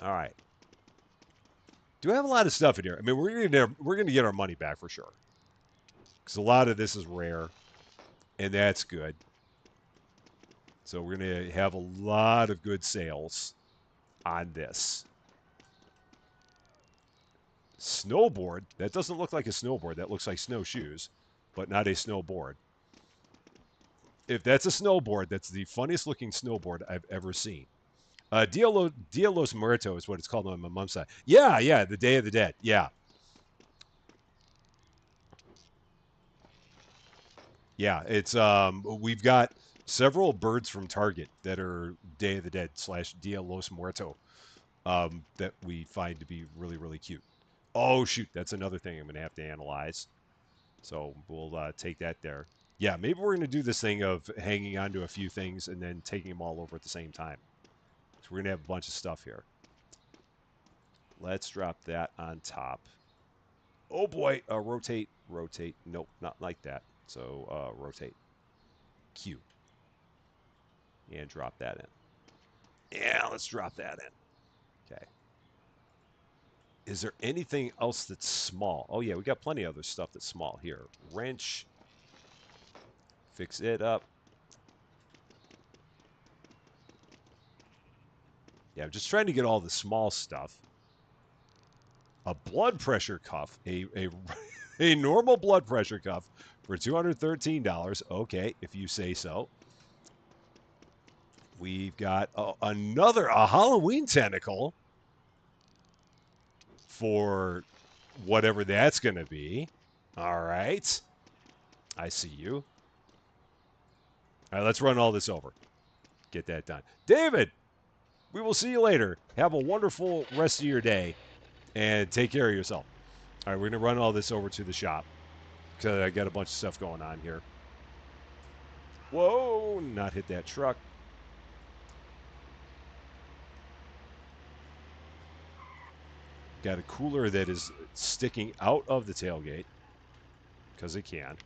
All right. Do I have a lot of stuff in here? I mean, we're gonna get our money back for sure because a lot of this is rare, and that's good. So we're gonna have a lot of good sales on this. Snowboard. That doesn't look like a snowboard. That looks like snowshoes, but not a snowboard. If that's a snowboard, that's the funniest looking snowboard I've ever seen. Dia los Muertos is what it's called on my mom's side. Yeah, the Day of the Dead. Yeah, it's we've got several birds from Target that are Day of the Dead slash Dia los Muertos that we find to be really really cute. Oh shoot, that's another thing I'm gonna have to analyze. So we'll take that there. Yeah, maybe we're gonna do this thing of hanging on to a few things and then taking them all over at the same time. So we're gonna have a bunch of stuff here. Let's drop that on top. Oh boy, rotate, rotate. Nope, not like that. So rotate. Q. And drop that in. Yeah, let's drop that in. Okay. Is there anything else that's small? Oh yeah, we got plenty of other stuff that's small. Here, wrench. Fix it up. Yeah, I'm just trying to get all the small stuff. A blood pressure cuff. A normal blood pressure cuff for $213. Okay, if you say so. We've got a Halloween tentacle for whatever that's going to be. All right. I see you. All right, let's run all this over. Get that done. David, we will see you later. Have a wonderful rest of your day and take care of yourself. All right, we're going to run all this over to the shop because I got a bunch of stuff going on here. Whoa, not hit that truck. Got a cooler that is sticking out of the tailgate because it can.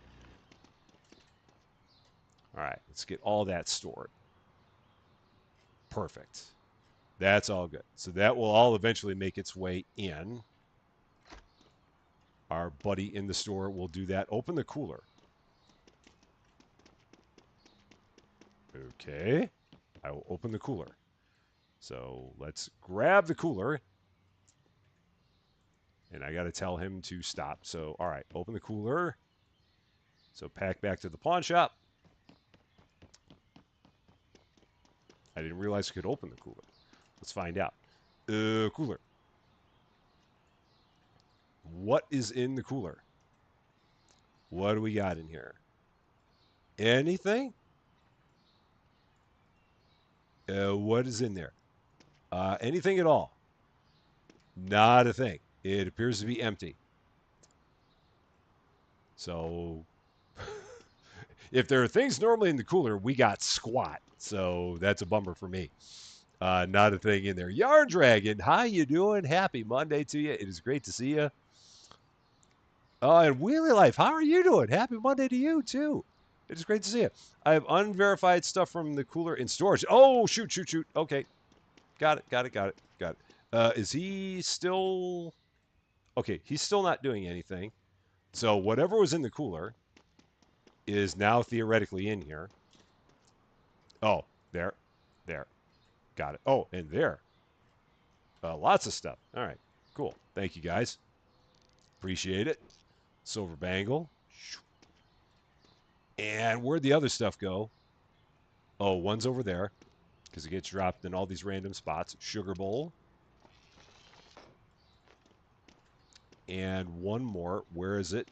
All right, let's get all that stored. Perfect. That's all good. So that will all eventually make its way in. Our buddy in the store will do that. Open the cooler. Okay. I will open the cooler. So let's grab the cooler. And I got to tell him to stop. So, all right, open the cooler. So pack back to the pawn shop. I didn't realize I could open the cooler. Let's find out. Cooler. What is in the cooler? What do we got in here? Anything? What is in there? Anything at all? Not a thing. It appears to be empty. So if there are things normally in the cooler, we got squat. So that's a bummer for me. Not a thing in there. Yarn Dragon, how you doing? Happy Monday to you. It is great to see you. And Wheelie Life, how are you doing? Happy Monday to you too. It is great to see you. I have unverified stuff from the cooler in storage. Oh, shoot, shoot, shoot. Okay, got it, got it, got it, got it. Is he still? Okay, he's still not doing anything. So whatever was in the cooler is now theoretically in here. Oh, there, there, got it. Oh, and there, lots of stuff. All right, cool. Thank you guys. Appreciate it. Silver bangle. And where'd the other stuff go? Oh, one's over there because it gets dropped in all these random spots. Sugar bowl. And one more. Where is it?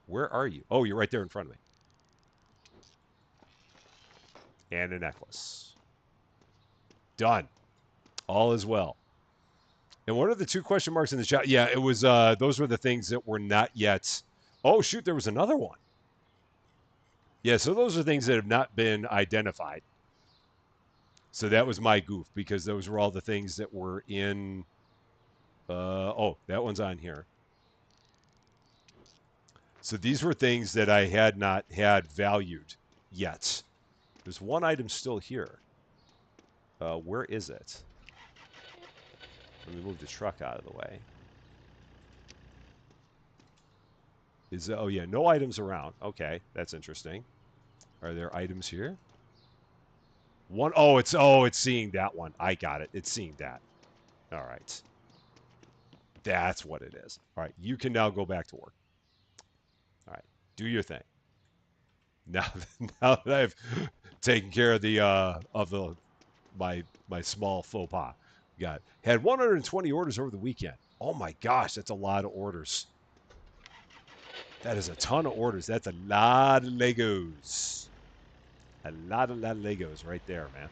Where are you? Oh, you're right there in front of me. And a necklace. Done. All is well. And what are the two question marks in the chat? Yeah, it was those were the things that were not yet. Oh shoot, there was another one. Yeah, so those are things that have not been identified. So that was my goof because those were all the things that were in oh, that one's on here. So these were things that I had not had valued yet. There's one item still here. Where is it? Let me move the truck out of the way. Is oh yeah, no items around. Okay, that's interesting. Are there items here? One it's seeing that one. I got it. It's seeing that. All right. That's what it is. All right, you can now go back to work. All right, do your thing. Now, now that I've taken care of the my small faux pas, got had 120 orders over the weekend. Oh my gosh, that's a lot of orders. That is a ton of orders. That's a lot of Legos. A lot of Legos right there, man.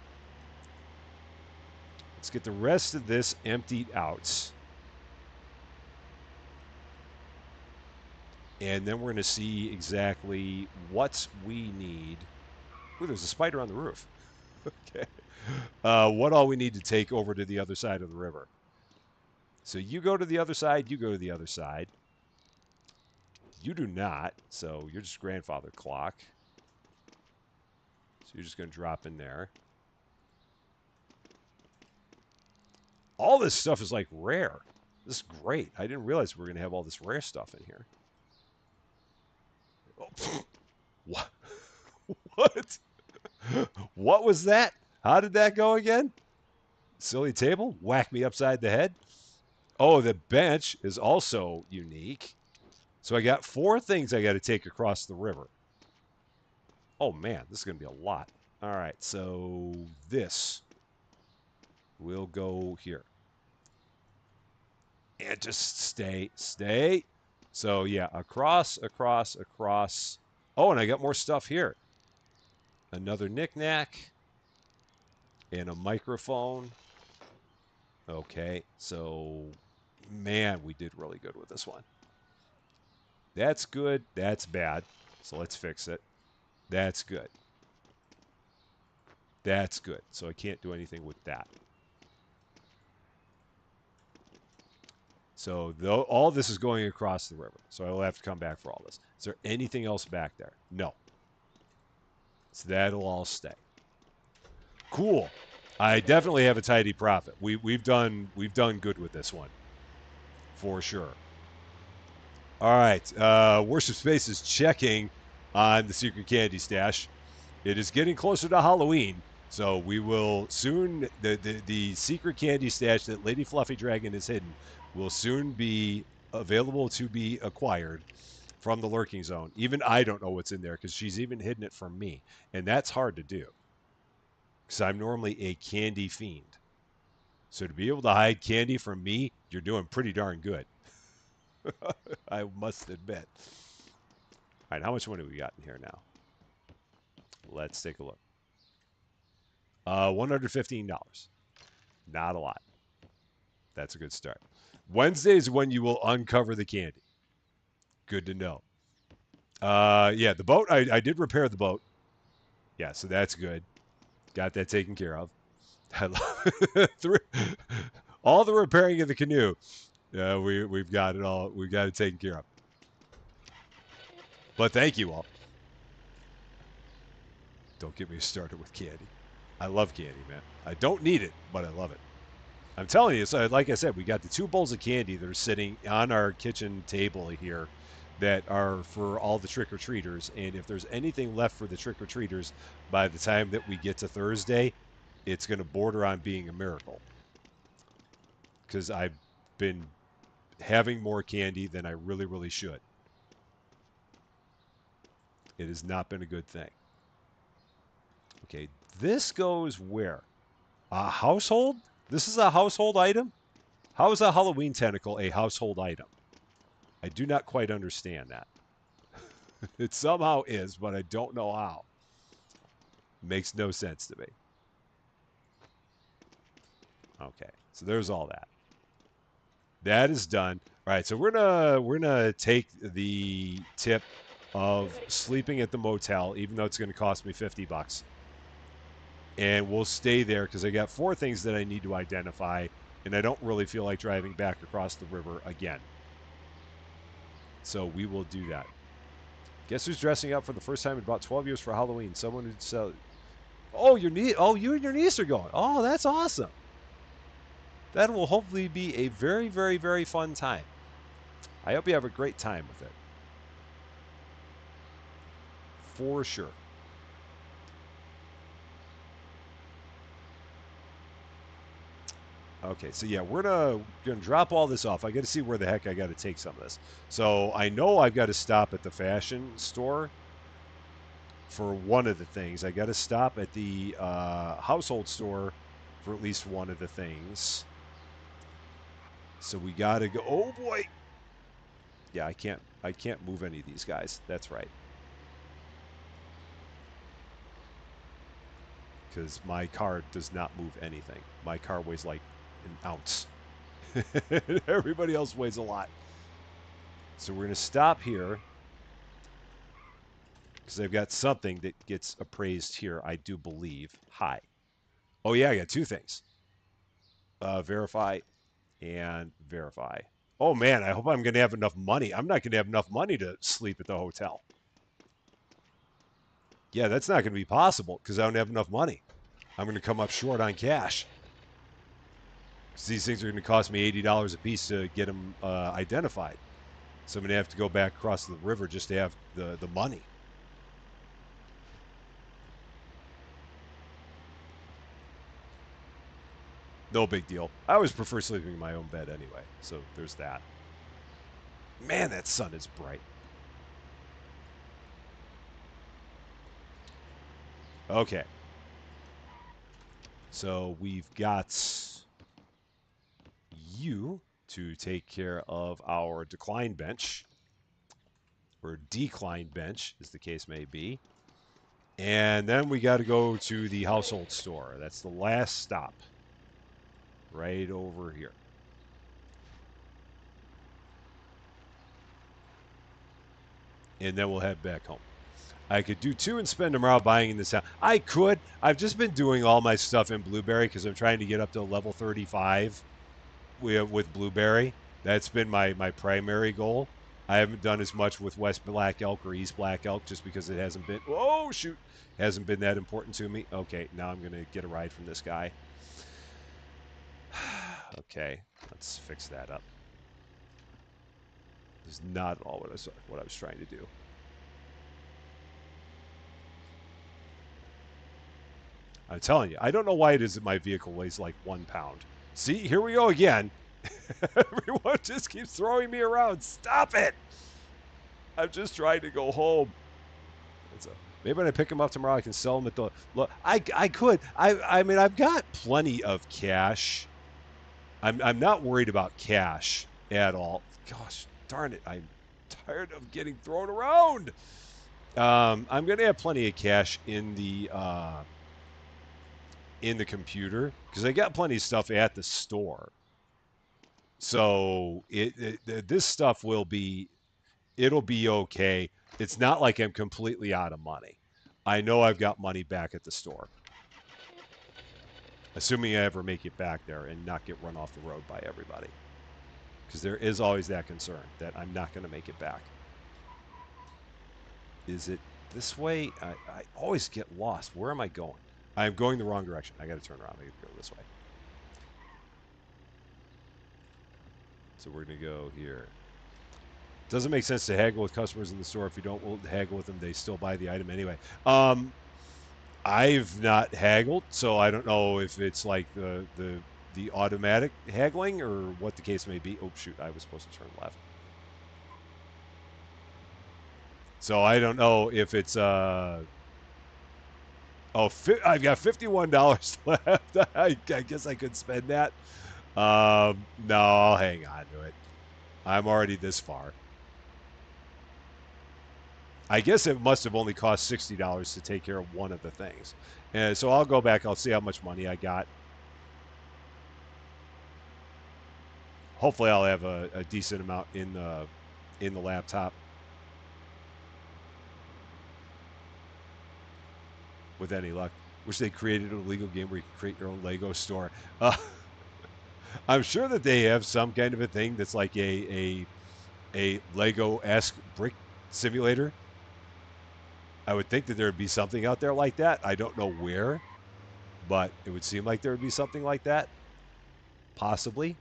Let's get the rest of this emptied out. And then we're going to see exactly what we need. Ooh, there's a spider on the roof. Okay. What all we need to take over to the other side of the river. So you go to the other side, you go to the other side. You do not, so you're just grandfather clock. So you're just going to drop in there. All this stuff is like rare. This is great. I didn't realize we were going to have all this rare stuff in here. Oh, what? What? What was that? How did that go again? Silly table? Whack me upside the head? Oh, the bench is also unique. So I got 4 things I got to take across the river. Oh man, this is going to be a lot. All right, so this will go here. And just stay. So yeah, across, across, across. Oh, and I got more stuff here. Another knickknack and a microphone. Okay, so man, we did really good with this one. That's good. That's bad. So let's fix it. That's good. That's good. So I can't do anything with that. So all this is going across the river. So I will have to come back for all this. Is there anything else back there? No. So that'll all stay. Cool. I definitely have a tidy profit. We've done good with this one. For sure. All right. Worship Space is checking on the secret candy stash. It is getting closer to Halloween, so we will soon the secret candy stash that Lady Fluffy Dragon has hidden will soon be available to be acquired from the lurking zone. Even I don't know what's in there because she's even hidden it from me, and that's hard to do because I'm normally a candy fiend. So to be able to hide candy from me, you're doing pretty darn good. I must admit. All right, how much money we got in here now? Let's take a look. $115. Not a lot. That's a good start. Wednesday is when you will uncover the candy. Good to know. Yeah, the boat. I did repair the boat. Yeah, so that's good. Got that taken care of. I love all the repairing of the canoe. We've got it all. We've got it taken care of. But thank you all. Don't get me started with candy. I love candy, man. I don't need it, but I love it. I'm telling you, so like I said, we got the 2 bowls of candy that are sitting on our kitchen table here that are for all the trick or treaters. And if there's anything left for the trick or treaters by the time that we get to Thursday, it's going to border on being a miracle because I've been having more candy than I really, really should. It has not been a good thing. Okay, this goes where? A household? This is a household item? How is a Halloween tentacle a household item? I do not quite understand that. It somehow is, but I don't know how. Makes no sense to me. Okay, so there's all that. That is done. All right, so we're gonna take the tip of sleeping at the motel, even though it's gonna cost me $50, and we'll stay there because I got 4 things that I need to identify, and I don't really feel like driving back across the river again. So we will do that. Guess who's dressing up for the first time in about 12 years for Halloween? Someone who'd sell. Oh, your niece. Oh, you and your niece are going. Oh, that's awesome. That will hopefully be a very, very, very fun time. I hope you have a great time with it. For sure. Okay, so yeah, we're gonna drop all this off. I got to see where the heck I got to take some of this. So I know I've got to stop at the fashion store for one of the things. I got to stop at the household store for at least one of the things. So we got to go. Oh boy. Yeah, I can't move any of these guys. That's right. Cuz my car does not move anything. My car weighs like an ounce. Everybody else weighs a lot. So we're going to stop here cuz I've got something that gets appraised here, I do believe. Hi. Oh yeah, I got 2 things. Verify and verify. Oh man, I hope I'm going to have enough money. I'm not going to have enough money to sleep at the hotel. Yeah, that's not going to be possible because I don't have enough money. I'm going to come up short on cash. Because these things are going to cost me $80 a piece to get them identified. So I'm going to have to go back across the river just to have the money. No big deal. I always prefer sleeping in my own bed anyway. So there's that. Man, that sun is bright. Okay. So we've got you to take care of our decline bench, or decline bench, as the case may be. And then we got to go to the household store. That's the last stop. Right over here. And then we'll head back home. I could do 2 and spend tomorrow buying in this house. I could. I've just been doing all my stuff in Blueberry because I'm trying to get up to level 35 with Blueberry. That's been my primary goal. I haven't done as much with West Black Elk or East Black Elk just because it hasn't been. Oh shoot, hasn't been that important to me. Okay, now I'm gonna get a ride from this guy. Okay, let's fix that up. This is not at all what I was trying to do. I'm telling you, I don't know why it is that my vehicle weighs like 1 pound. See, here we go again. Everyone just keeps throwing me around. Stop it! I'm just trying to go home. Maybe when I pick them up tomorrow, I can sell them at the. Look, I could. I mean, I've got plenty of cash. I'm not worried about cash at all. Gosh darn it! I'm tired of getting thrown around. I'm gonna have plenty of cash in in the computer because I got plenty of stuff at the store. So this stuff will be it'll be okay. It's not like I'm completely out of money. I know I've got money back at the store, assuming I ever make it back there and not get run off the road by everybody. Because there is always that concern that I'm not going to make it back. Is it this way? I always get lost. Where am I going? I'm going the wrong direction. I got to turn around. I got to go this way. So we're going to go here. Doesn't make sense to haggle with customers in the store. If you don't haggle with them, they still buy the item anyway. I've not haggled, so I don't know if it's like the automatic haggling or what the case may be. Oh shoot, I was supposed to turn left. So I don't know if it's I've got $51 left. I guess I could spend that. No, I'll hang on to it. I'm already this far. I guess it must have only cost $60 to take care of one of the things. And so I'll go back. I'll see how much money I got. Hopefully, I'll have a decent amount in the laptop. With any luck, wish they created a legal game where you can create your own Lego store. Uh, I'm sure that they have some kind of a thing that's like a Lego-esque brick simulator. I would think that there would be something out there like that. I don't know where, but it would seem like there would be something like that. Possibly.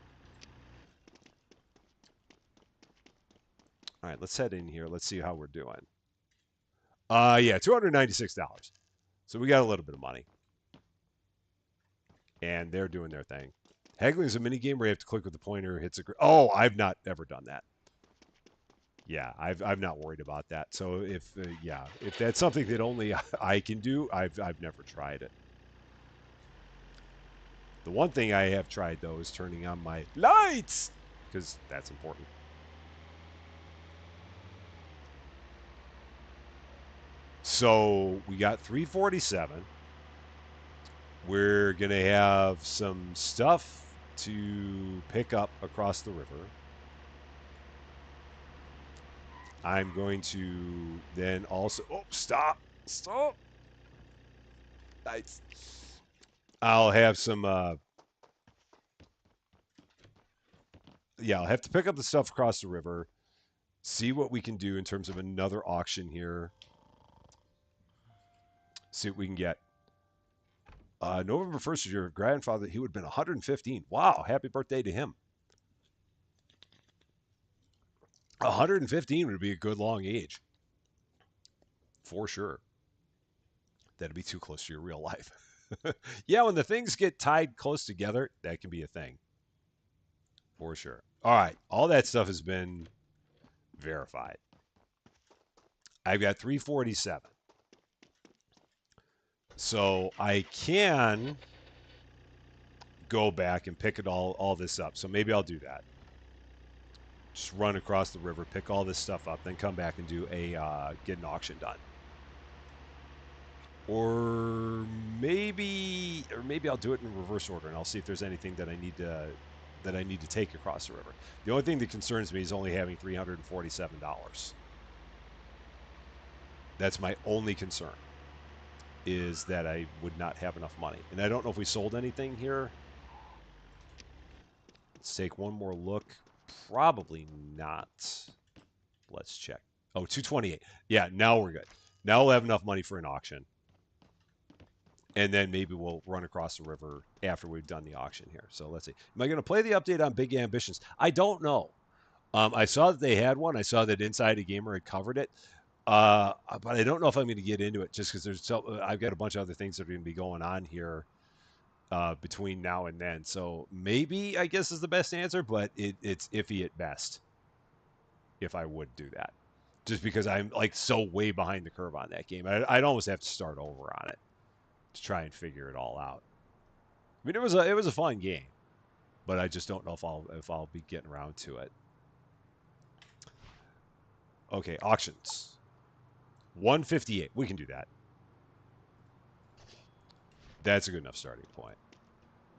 All right, let's head in here. Let's see how we're doing. Yeah, $296. So we got a little bit of money. And they're doing their thing. Haggling is a mini game where you have to click with the pointer, hits a. Oh, I've not ever done that. Yeah, I've not worried about that. So if that's something that only I can do, I've never tried it. The one thing I have tried though is turning on my lights because that's important. So we got 347. We're gonna have some stuff to pick up across the river. I'm going to then also. Oh, stop! Stop! Nice. I'll have some. Yeah, I'll have to pick up the stuff across the river. See what we can do in terms of another auction here. See what we can get. November 1st was your grandfather. He would have been 115. Wow, happy birthday to him. 115 would be a good long age. For sure. That'd be too close to your real life. Yeah, when the things get tied close together, that can be a thing. For sure. All right. All that stuff has been verified. I've got 347. So I can go back and pick it all this up. So maybe I'll do that. Just run across the river, pick all this stuff up, then come back and do get an auction done. Or maybe I'll do it in reverse order and I'll see if there's anything that I need to take across the river. The only thing that concerns me is only having $347. That's my only concern. Is that I would not have enough money. And I don't know if we sold anything here. Let's take one more look. Probably not. Let's check. Oh, 228. Yeah, now we're good. Now we'll have enough money for an auction. And then maybe we'll run across the river after we've done the auction here. So let's see. Am I going to play the update on Big Ambitions? I don't know. I saw that they had one. I saw that Inside a Gamer had covered it. But I don't know if I'm going to get into it just because I've got a bunch of other things that are going to be going on here between now and then. So maybe I guess is the best answer, but it's iffy at best if I would do that. Just because I'm like so way behind the curve on that game. I'd almost have to start over on it to try and figure it all out. I mean, it was a fun game, but I just don't know if I'll be getting around to it. Okay, auctions. 158. We can do that. That's a good enough starting point.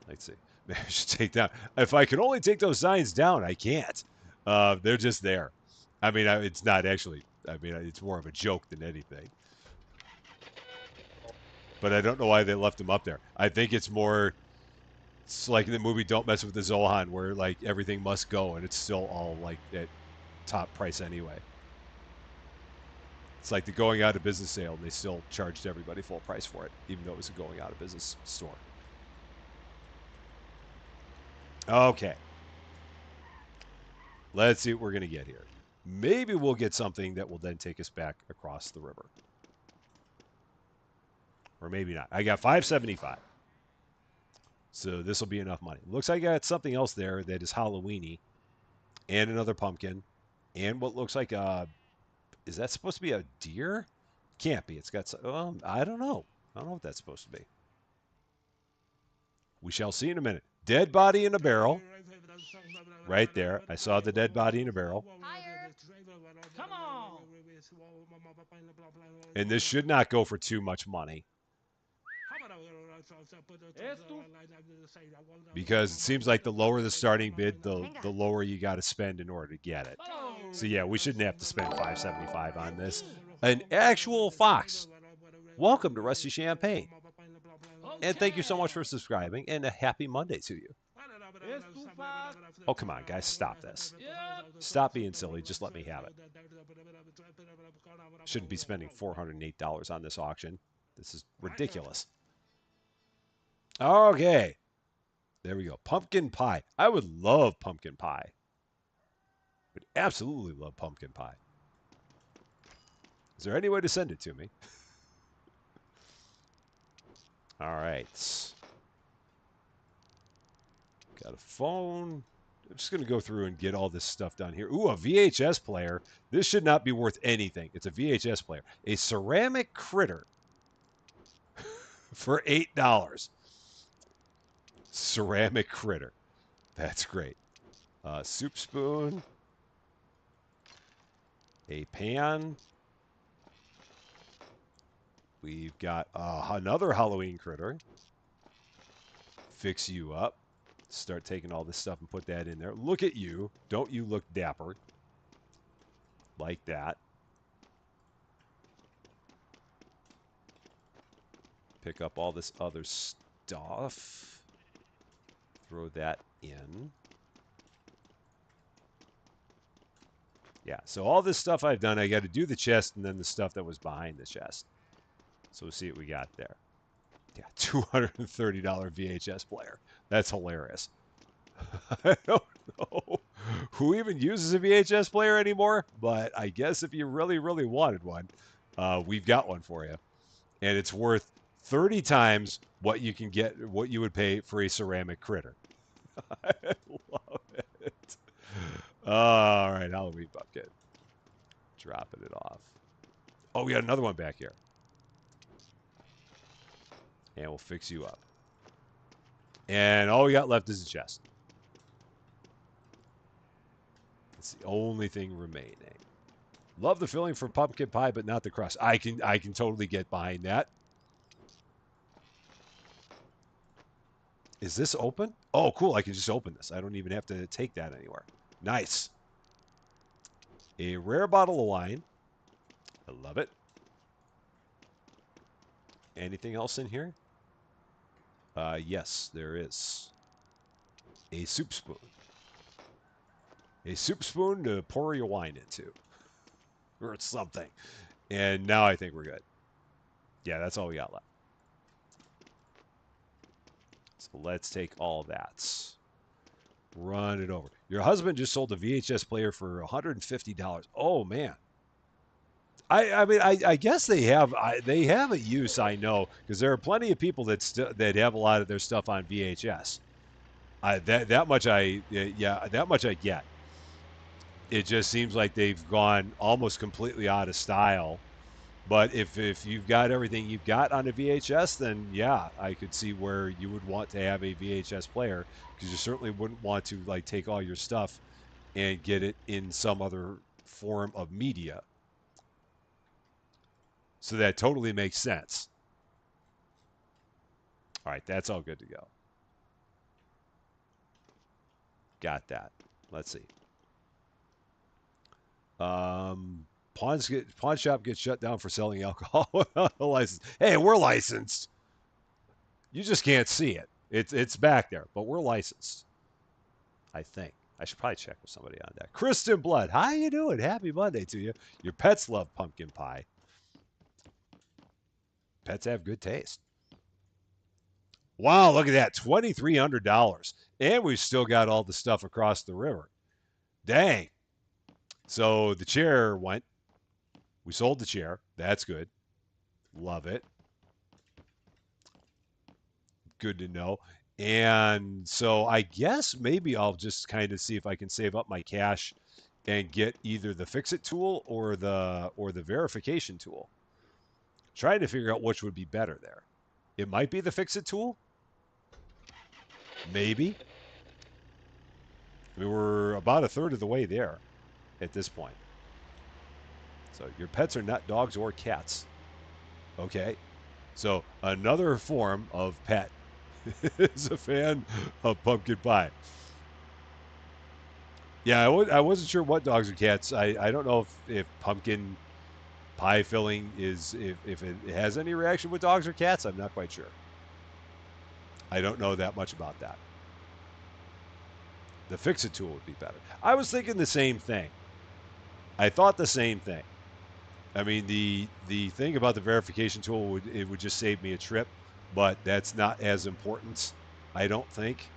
Let's see. Maybe I should take down. If I could only take those signs down, I can't. They're just there. I mean, it's not actually. I mean, it's more of a joke than anything. But I don't know why they left them up there. I think it's more. It's like in the movie "Don't Mess with the Zohan," where like everything must go, and it's still all like at top price anyway. It's like the going out of business sale, and they still charged everybody full price for it, even though it was a going out of business store. Okay. Let's see what we're going to get here. Maybe we'll get something that will then take us back across the river. Or maybe not. I got 575. So this will be enough money. Looks like I got something else there that is Halloweeny. And another pumpkin. And what looks like a... Is that supposed to be a deer? Can't be. It's got... I don't know. I don't know what that's supposed to be. We shall see in a minute. Dead body in a barrel. Right there. I saw the dead body in a barrel. Higher. Come on. And this should not go for too much money. Because it seems like the lower the starting bid, the lower you got to spend in order to get it. So yeah, we shouldn't have to spend 575 on this. An actual fox. Welcome to Rusty Champagne. And thank you so much for subscribing, and a happy Monday to you. Oh, come on, guys, stop this. Stop being silly. Just let me have it. Shouldn't be spending $408 on this auction. This is ridiculous. Okay. There we go. Pumpkin pie. I would love pumpkin pie. Would absolutely love pumpkin pie. Is there any way to send it to me? All right. Got a phone. I'm just going to go through and get all this stuff done here. Ooh, a VHS player. This should not be worth anything. It's a VHS player. A ceramic critter for $8. Ceramic critter. That's great. Soup spoon. A pan. We've got another Halloween critter. Fix you up. Start taking all this stuff and put that in there. Look at you. Don't you look dapper? Like that. Pick up all this other stuff. Throw that in. Yeah, so all this stuff I've done, I got to do the chest and then the stuff that was behind the chest. So we'll see what we got there. Yeah, $230 VHS player. That's hilarious. I don't know who even uses a VHS player anymore, but I guess if you really, really wanted one, we've got one for you. And it's worth 30 times what you can get, what you would pay for a ceramic critter. I love it. All right, Halloween bucket. Dropping it off. Oh, we got another one back here. And we'll fix you up. And all we got left is the chest. It's the only thing remaining. Love the filling for pumpkin pie, but not the crust. I can totally get behind that. Is this open? Oh, cool. I can just open this. I don't even have to take that anywhere. Nice. A rare bottle of wine. I love it. Anything else in here? Yes, there is. A soup spoon. A soup spoon to pour your wine into. Or something. And now I think we're good. Yeah, that's all we got left. So let's take all that. Run it over. Your husband just sold a VHS player for $150. Oh, man. I mean, I guess they have a use, I know, because there are plenty of people that have a lot of their stuff on VHS. That much I get. It just seems like they've gone almost completely out of style. But if you've got everything you've got on a VHS, then yeah, I could see where you would want to have a VHS player, because you certainly wouldn't want to like take all your stuff and get it in some other form of media. So that totally makes sense. All right, that's all good to go. Got that. Let's see. Pawn shop gets shut down for selling alcohol without a license. Hey, we're licensed. You just can't see it. It's back there, but we're licensed. I think. I should probably check with somebody on that. Kristen Blood, how you doing? Happy Monday to you. Your pets love pumpkin pie. Pets have good taste. Wow, look at that. $2,300. And we've still got all the stuff across the river. Dang. So the chair went. We sold the chair. That's good. Love it. Good to know. And so I guess maybe I'll just kind of see if I can save up my cash and get either the fix it tool or the verification tool. Trying to figure out which would be better there. It might be the fix it tool. Maybe. We were about a third of the way there at this point. So your pets are not dogs or cats. Okay. So another form of pet is a fan of pumpkin pie. Yeah, I wasn't sure what dogs or cats. I don't know if pumpkin pie filling is if it has any reaction with dogs or cats. I'm not quite sure. I don't know that much about that. The fix it tool would be better. I was thinking the same thing. I thought the same thing. I mean, the thing about the verification tool would just save me a trip, but that's not as important, I don't think.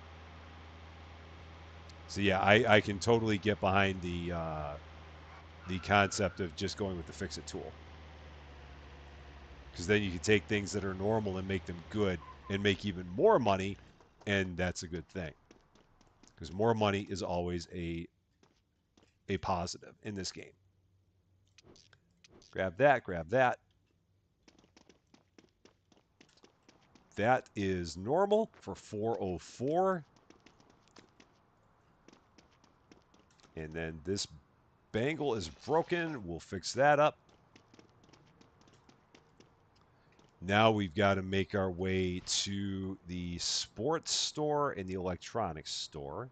So yeah, I can totally get behind the concept of just going with the fix it tool, because then you can take things that are normal and make them good and make even more money, and that's a good thing because more money is always a positive in this game. Grab that, grab that. That is normal for 404. And then this bangle is broken. We'll fix that up. Now we've got to make our way to the sports store and the electronics store.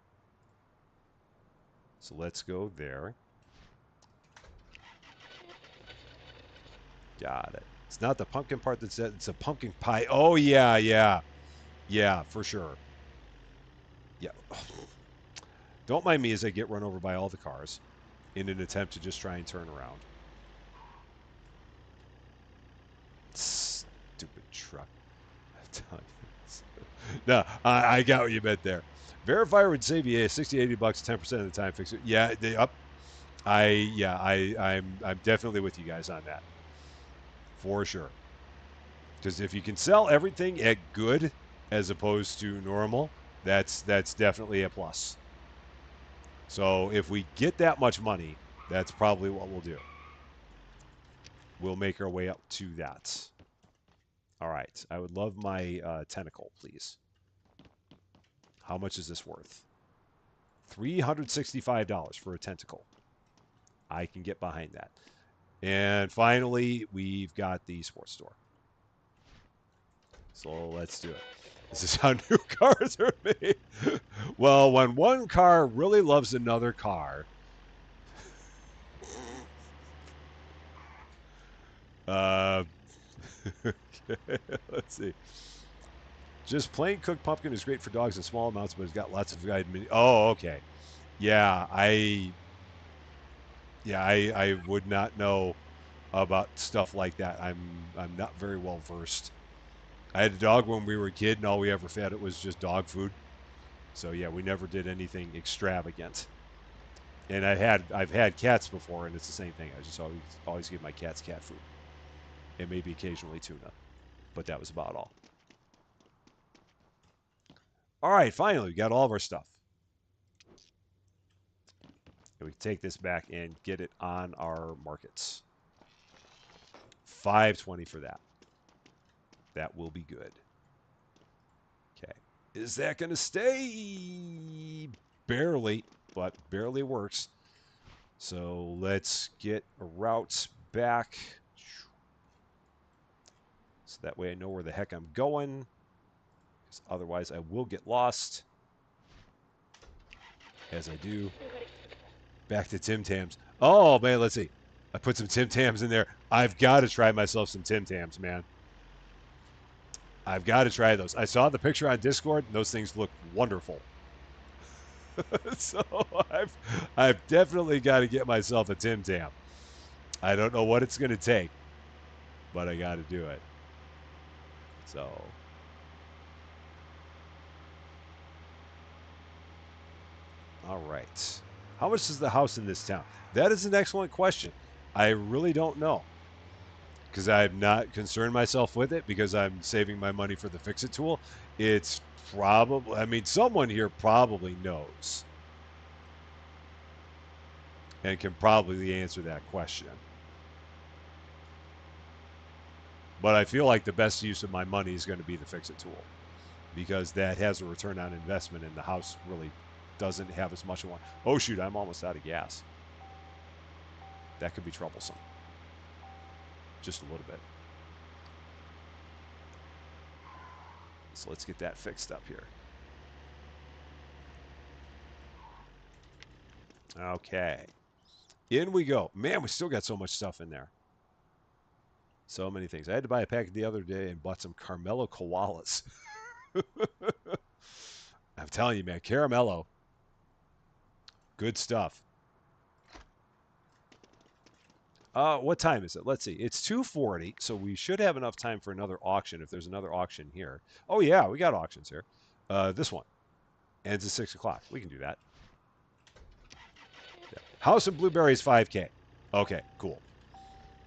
So let's go there. Got it. It's not the pumpkin part that's it. It's a pumpkin pie. Oh, yeah, yeah. Yeah, for sure. Yeah. Don't mind me as I get run over by all the cars in an attempt to just try and turn around. Stupid truck. No, I got what you meant there. Verifier would save you 60, 80 bucks 10% of the time. Fix it. Yeah, they up. I'm definitely with you guys on that. For sure. Because if you can sell everything at good as opposed to normal, that's definitely a plus. So if we get that much money, that's probably what we'll do. We'll make our way up to that. All right. I would love my tentacle, please. How much is this worth? $365 for a tentacle. I can get behind that. And finally, we've got the sports store. So let's do it. This is how new cars are made. Well, when one car really loves another car, uh, okay, let's see. Just plain cooked pumpkin is great for dogs in small amounts, but it's got lots of vitamin. Oh, okay. Yeah, I would not know about stuff like that. I'm not very well versed. I had a dog when we were a kid, and all we ever fed it was just dog food. So yeah, we never did anything extravagant. And I've had cats before, and it's the same thing. I just always give my cats cat food, and maybe occasionally tuna, but that was about all. All right, finally, we got all of our stuff. And we can take this back and get it on our markets. 520 for that. That will be good. Okay. Is that going to stay? Barely, but barely works. So let's get a route back. So that way I know where the heck I'm going. Otherwise, I will get lost, as I do. Back to Tim Tams. Oh, man, let's see. I put some Tim Tams in there. I've got to try myself some Tim Tams, man. I've got to try those. I saw the picture on Discord. And those things look wonderful. So I've definitely got to get myself a Tim Tam. I don't know what it's going to take, but I got to do it. So, all right. How much is the house in this town? That is an excellent question. I really don't know because I'm not concerned myself with it because I'm saving my money for the fix it tool. It's probably, I mean, someone here probably knows and can probably answer that question. But I feel like the best use of my money is going to be the fix it tool because that has a return on investment and the house really doesn't have as much of one. Oh, shoot, I'm almost out of gas. That could be troublesome. Just a little bit. So let's get that fixed up here. Okay. In we go. Man, we still got so much stuff in there. So many things. I had to buy a packet the other day and bought some Carmelo koalas. I'm telling you, man, Caramello. Good stuff. What time is it? Let's see. It's 2:40, so we should have enough time for another auction if there's another auction here. Oh, yeah, we got auctions here. This one ends at 6 o'clock. We can do that. Yeah. House of Blueberries 5K. Okay, cool.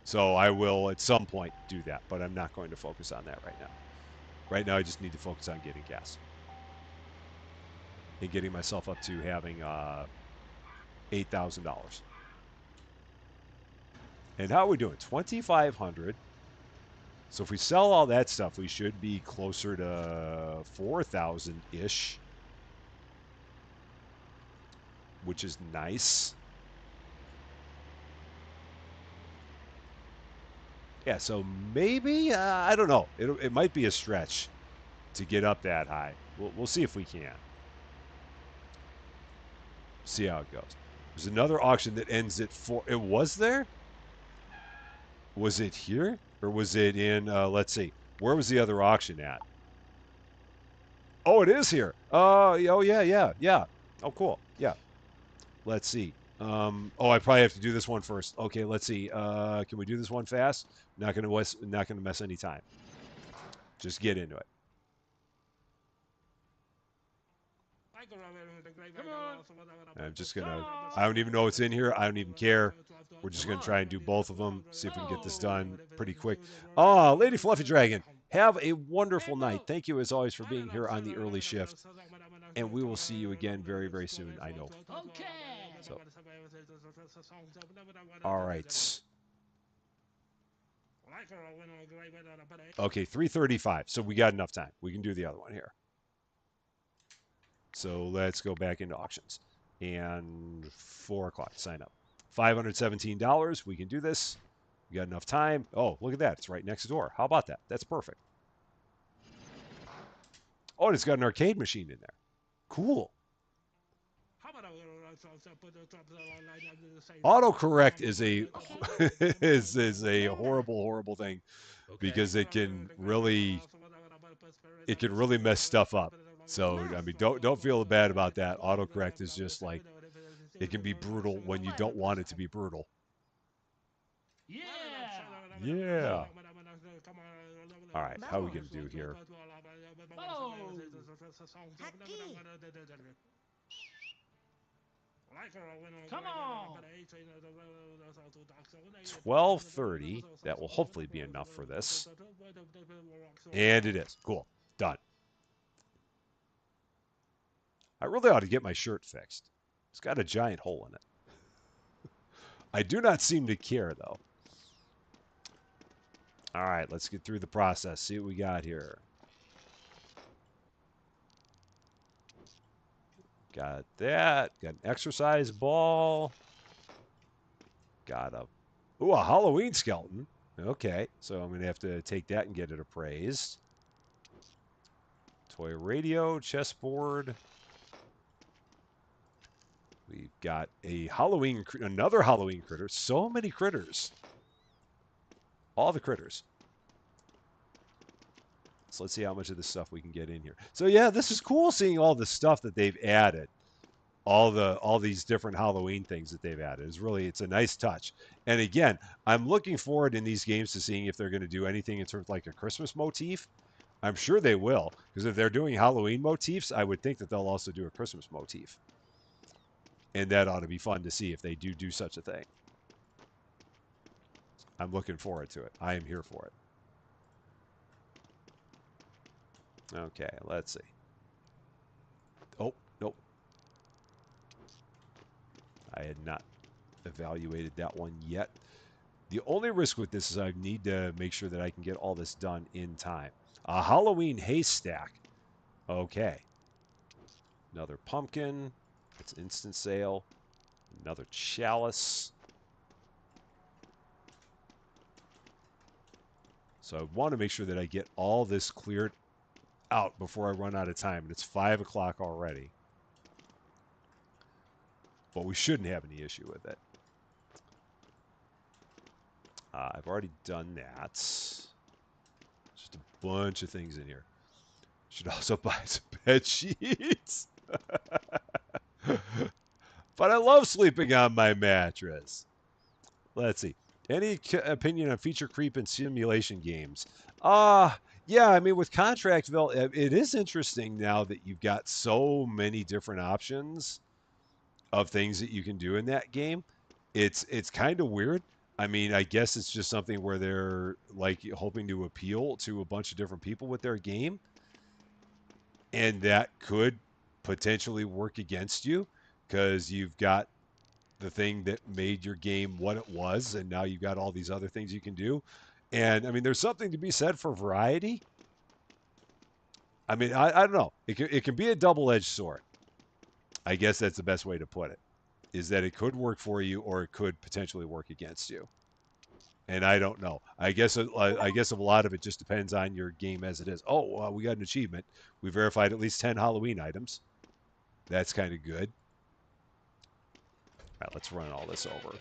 So I will at some point do that, but I'm not going to focus on that right now. Right now, I just need to focus on getting gas and getting myself up to having $8,000. And how are we doing? 2,500. So if we sell all that stuff, we should be closer to 4,000-ish, which is nice. Yeah, so maybe, I don't know. It might be a stretch to get up that high. We'll see if we can. See how it goes. There's another auction that ends at 4. It was there? Was it here? Or was it in, let's see. Where was the other auction at? Oh, it is here. Oh, yeah. Oh, cool. Yeah. Let's see. Oh, I probably have to do this one first. Okay, let's see. Can we do this one fast? Not gonna mess any time. Just get into it. I'm just gonna. I don't even know what's in here. I don't even care. We're just gonna try and do both of them. See if we can get this done pretty quick. Oh, Lady Fluffy Dragon, have a wonderful night. Thank you as always for being here on the early shift, and we will see you again very, very soon. I know. Okay. So, all right. Okay, 3:35. So we got enough time. We can do the other one here. So let's go back into auctions. And 4 o'clock, sign up. $517. We can do this. We got enough time. Oh, look at that. It's right next door. How about that? That's perfect. Oh, and it's got an arcade machine in there. Cool. Autocorrect is a is a horrible thing because it can really mess stuff up. So I mean, don't feel bad about that. Autocorrect is just like it can be brutal when you don't want it to be brutal. Yeah. Yeah. All right, how are we gonna do here? Oh. 12:30. That will hopefully be enough for this. And it is. Cool. Done. I really ought to get my shirt fixed. It's got a giant hole in it. I do not seem to care, though. All right, let's get through the process. See what we got here. Got that. Got an exercise ball. Got a Halloween skeleton. Okay, so I'm going to have to take that and get it appraised. Toy radio, chessboard. We've got a Halloween, another Halloween critter. So many critters. All the critters. So let's see how much of this stuff we can get in here. So yeah, this is cool seeing all the stuff that they've added. All these different Halloween things that they've added. It's a nice touch. And again, I'm looking forward in these games to seeing if they're going to do anything in terms of like a Christmas motif. I'm sure they will, because if they're doing Halloween motifs, I would think that they'll also do a Christmas motif. And that ought to be fun to see if they do such a thing. I'm looking forward to it. I am here for it. Okay, let's see. Oh, nope. I had not evaluated that one yet. The only risk with this is I need to make sure that I can get all this done in time. A Halloween haystack. Okay. Another pumpkin. It's instant sale. Another chalice. So I want to make sure that I get all this cleared out before I run out of time. And it's 5 o'clock already. But we shouldn't have any issue with it. I've already done that. Just a bunch of things in here. Should also buy some bed sheets. But I love sleeping on my mattress. Let's see. Any opinion on feature creep in simulation games? Yeah, I mean, with Contractville, it is interesting now that you've got so many different options of things that you can do in that game. It's kind of weird. I mean, I guess it's just something where they're like hoping to appeal to a bunch of different people with their game, and that could potentially work against you because you've got the thing that made your game what it was, and now you've got all these other things you can do. And I mean, there's something to be said for variety. I mean, I don't know. It can be a double-edged sword. I guess that's the best way to put it. Is that it could work for you, or it could potentially work against you. And I don't know. I guess a lot of it just depends on your game as it is. Oh, we got an achievement. We verified at least 10 Halloween items. That's kind of good. All right, let's run all this over.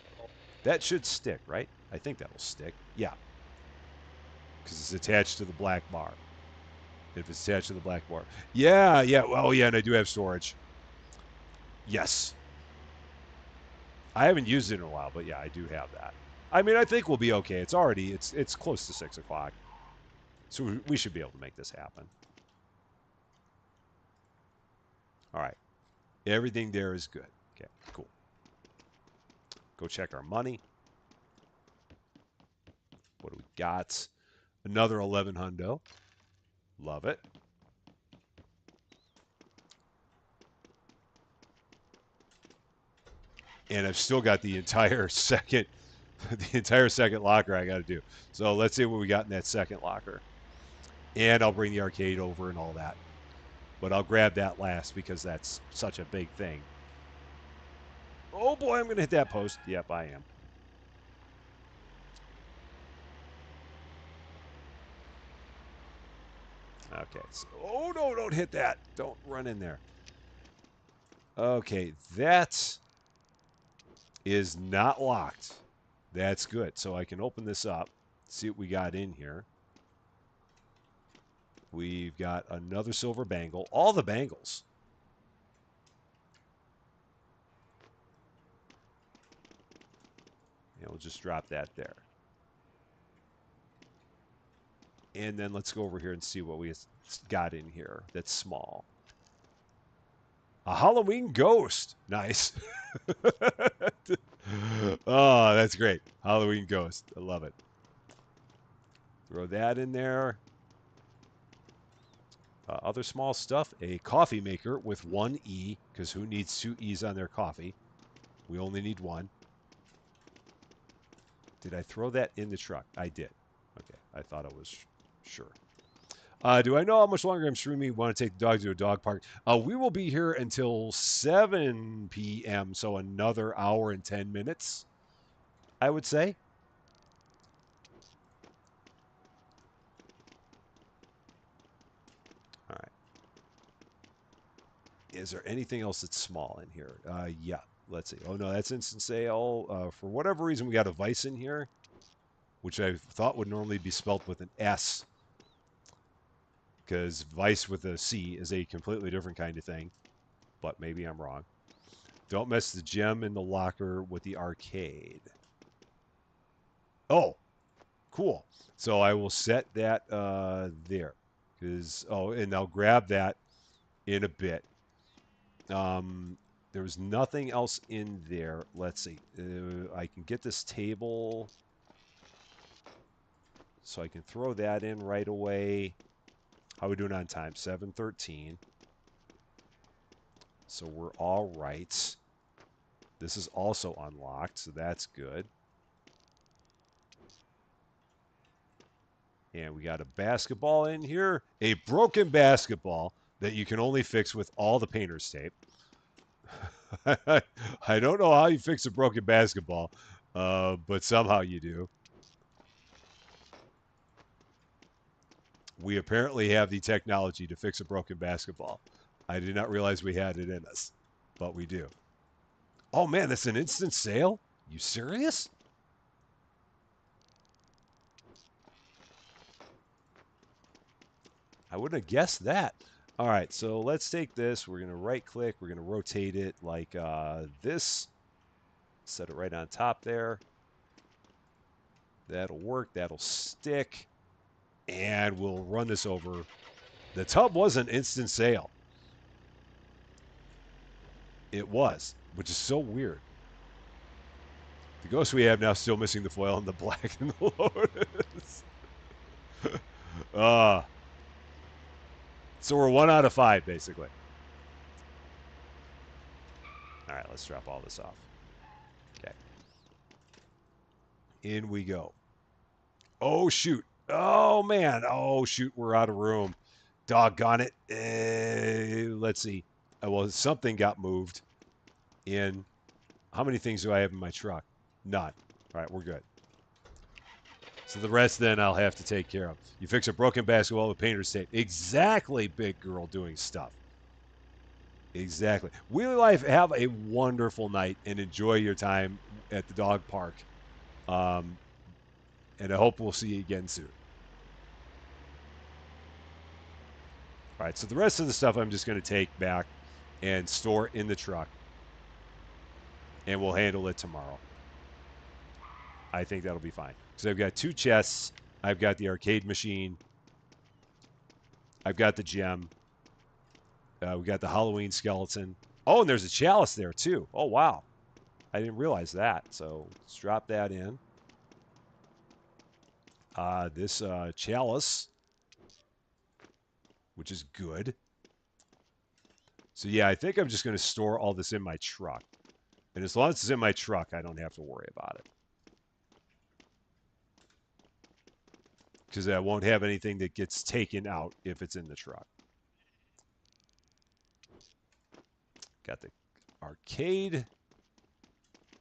That should stick, right? I think that will stick. Yeah, because it's attached to the black bar. If it's attached to the black bar. Yeah, yeah. Oh, yeah, and I do have storage. Yes. I haven't used it in a while, but yeah, I do have that. I mean, I think we'll be okay. It's close to 6 o'clock. So we should be able to make this happen. All right. Everything there is good. Okay, cool. Go check our money. What do we got? Another 11 hundo. Love it. And I've still got the entire second locker I got to do. So let's see what we got in that second locker. And I'll bring the arcade over and all that. But I'll grab that last because that's such a big thing. Oh boy, I'm going to hit that post. Yep, I am. Okay. So, oh no, don't hit that. Don't run in there. Okay, that is not locked. That's good. So I can open this up, see what we got in here. We've got another silver bangle. All the bangles. And we'll just drop that there. And then let's go over here and see what we got in here that's small. A Halloween ghost. Nice. Oh, that's great. Halloween ghost. I love it. Throw that in there. Other small stuff. A coffee maker with one E, because who needs two E's on their coffee? We only need one. Did I throw that in the truck? I did. Okay, I thought I was sure. Do I know how much longer I'm streaming? Want to take the dog to a dog park? We will be here until 7 p.m., so another hour and 10 minutes, I would say. All right. Is there anything else that's small in here? Yeah. Let's see. Oh no, that's instant sale. For whatever reason, we got a Vice in here, which I thought would normally be spelt with an S, because Vice with a C is a completely different kind of thing. But maybe I'm wrong. Don't mess the gem in the locker with the arcade. Oh, cool. So I will set that there, because and I'll grab that in a bit. There was nothing else in there. Let's see. I can get this table, so I can throw that in right away. How are we doing on time? 7:13. So we're all right. This is also unlocked, so that's good. And we got a basketball in here. A broken basketball that you can only fix with all the painter's tape. I don't know how you fix a broken basketball, but somehow you do. We apparently have the technology to fix a broken basketball. I did not realize we had it in us, but we do. Oh man, that's an instant sale? You serious? I wouldn't have guessed that. All right, so let's take this. We're going to right click. We're going to rotate it like this. Set it right on top there. That'll work. That'll stick. And we'll run this over. The tub was an instant sale. It was, which is so weird. The ghost we have now still missing the foil and the black and the lotus. uh, so we're 1 out of 5, basically. All right, let's drop all this off. Okay. In we go. Oh, shoot. Oh, man. Oh, shoot. We're out of room. Doggone it. Let's see. Well, something got moved in. How many things do I have in my truck? None. All right, we're good. So the rest then I'll have to take care of. You fix a broken basketball with painter's tape. Exactly, big girl doing stuff. Exactly. Wheelie Life, have a wonderful night and enjoy your time at the dog park. And I hope we'll see you again soon. All right, so the rest of the stuff I'm just going to take back and store in the truck, and we'll handle it tomorrow. I think that'll be fine. Because I've got 2 chests. I've got the arcade machine. I've got the gem. We got the Halloween skeleton. Oh, and there's a chalice there, too. Oh, wow. I didn't realize that. So let's drop that in. This chalice, which is good. So, yeah, I think I'm just going to store all this in my truck. And as long as it's in my truck, I don't have to worry about it. Because I won't have anything that gets taken out if it's in the truck. Got the arcade. I'm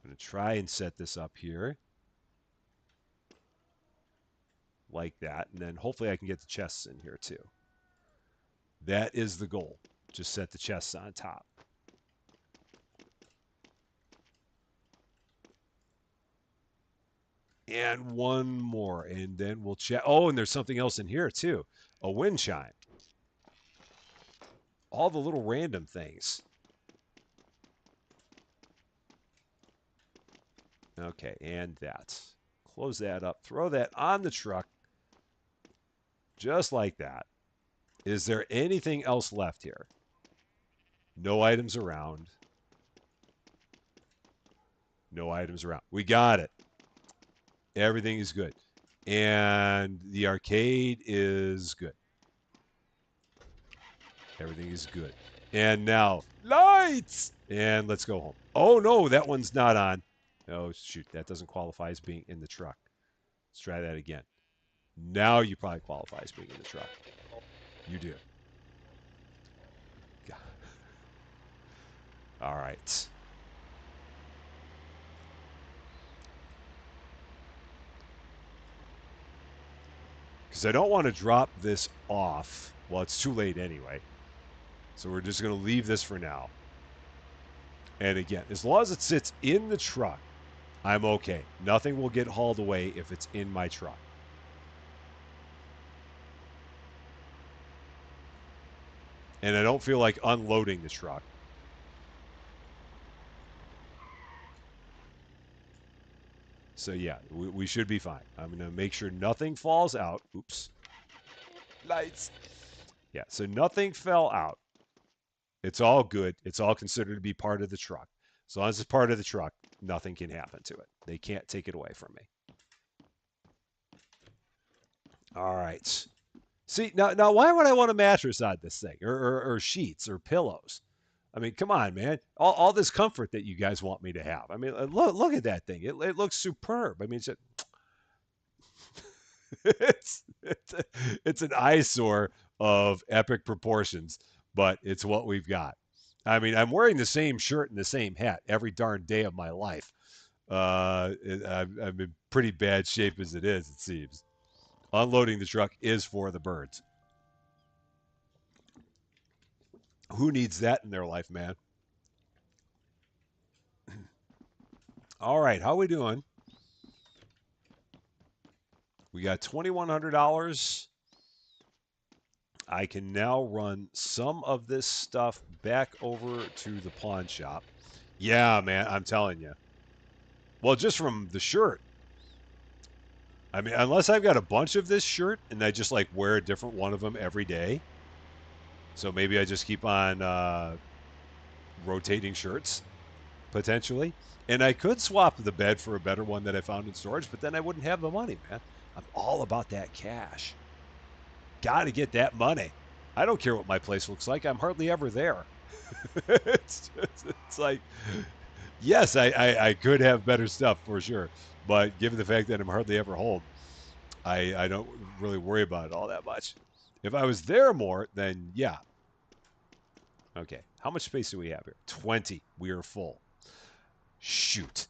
going to try and set this up here. Like that. And then hopefully I can get the chests in here too. That is the goal. Just set the chests on top. And one more. And then we'll check. Oh, and there's something else in here too. A wind chime. All the little random things. Okay, and that. Close that up. Throw that on the truck. Just like that. Is there anything else left here? No items around. No items around. We got it. Everything is good. And the arcade is good. Everything is good. And now, lights! And let's go home. Oh, no, that one's not on. Oh, shoot. That doesn't qualify as being in the truck. Let's try that again. Now you probably qualify as being in the truck. You do. All right. Because I don't want to drop this off. Well, it's too late anyway. So we're just going to leave this for now. And again, as long as it sits in the truck, I'm okay. Nothing will get hauled away if it's in my truck. And I don't feel like unloading the truck. So yeah, we should be fine. I'm going to make sure nothing falls out. Oops. Lights. Yeah, so nothing fell out. It's all good. It's all considered to be part of the truck. As long as it's part of the truck, nothing can happen to it. They can't take it away from me. All right. See, now why would I want a mattress on this thing or sheets or pillows? I mean, come on, man. All this comfort that you guys want me to have. I mean, look at that thing. It looks superb. I mean, it's an eyesore of epic proportions, but it's what we've got. I mean, I'm wearing the same shirt and the same hat every darn day of my life. I'm in pretty bad shape as it is, it seems. Unloading the truck is for the birds. Who needs that in their life, man? All right, how we doing? We got $2,100. I can now run some of this stuff back over to the pawn shop. Yeah, man, I'm telling you. Well, just from the shirt. I mean, unless I've got a bunch of this shirt and I just like wear a different one of them every day. So maybe I just keep on rotating shirts potentially. And I could swap the bed for a better one that I found in storage, but then I wouldn't have the money, man. I'm all about that cash. Got to get that money. I don't care what my place looks like. I'm hardly ever there. It's like, yes, I could have better stuff for sure. But given the fact that I'm hardly ever home, I don't really worry about it all that much. If I was there more, then yeah. Okay. How much space do we have here? 20. We are full. Shoot.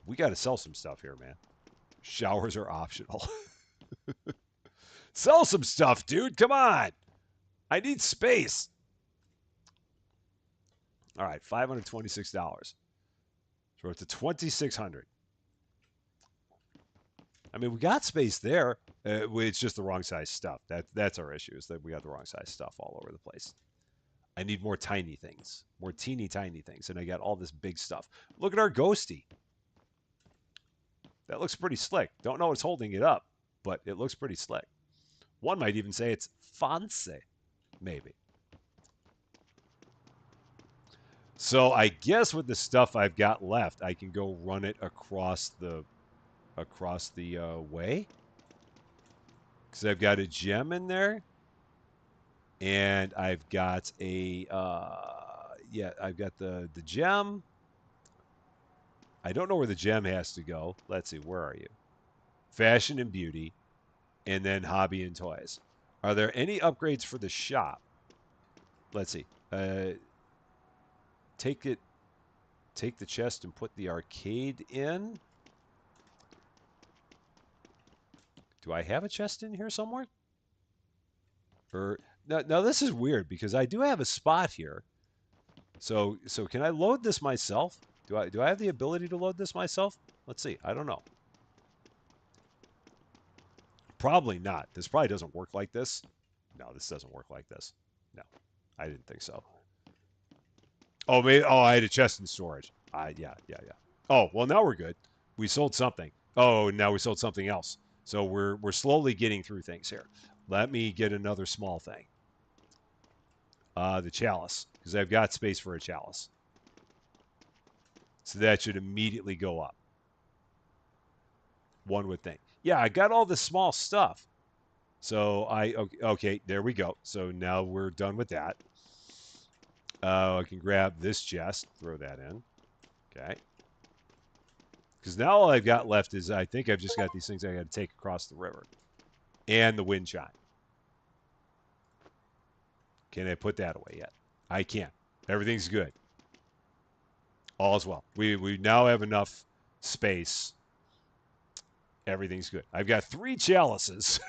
We got to sell some stuff here, man. Showers are optional. Sell some stuff, dude. Come on. I need space. All right, $526. So we're up to 2,600. I mean, we got space there. It's just the wrong size stuff. That's our issue, is that we got the wrong size stuff all over the place. I need more tiny things, more teeny tiny things, and I got all this big stuff. Look at our ghosty. That looks pretty slick. Don't know what's holding it up, but it looks pretty slick. One might even say it's fancy, maybe. So I guess with the stuff I've got left, I can go run it across the way, because I've got a gem in there, and I've got a yeah, I've got the gem. I don't know where the gem has to go. Let's see, where are you? Fashion and beauty, and then hobby and toys. Are there any upgrades for the shop? Let's see. Take it. Take the chest and put the arcade in. Do I have a chest in here somewhere? Or now this is weird because I do have a spot here. So can I load this myself? Do I have the ability to load this myself? Let's see. I don't know. Probably not. This probably doesn't work like this. No, this doesn't work like this. No, I didn't think so. Oh, maybe. Oh, I had a chest in storage. Yeah. Oh, well, now we're good. We sold something. Oh, now we sold something else. So we're slowly getting through things here. Let me get another small thing. The chalice, because I've got space for a chalice. So that should immediately go up. One would think. Yeah, I got all this small stuff. So okay, there we go. So now we're done with that. I can grab this chest, throw that in. Okay. Because now all I've got left is I think I've just got these things I got to take across the river. And the wind chime. Can I put that away yet? I can't. Everything's good. All's well. We now have enough space. Everything's good. I've got 3 chalices.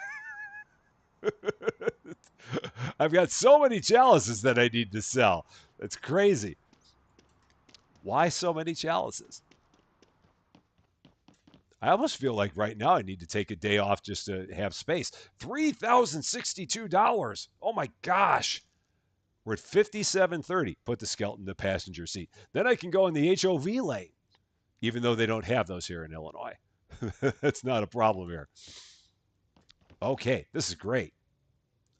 I've got so many chalices that I need to sell. That's crazy. Why so many chalices? I almost feel like right now I need to take a day off just to have space. $3,062. Oh my gosh. We're at 5730. Put the skeleton in the passenger seat. Then I can go in the HOV lane, even though they don't have those here in Illinois. That's not a problem here. Okay, this is great.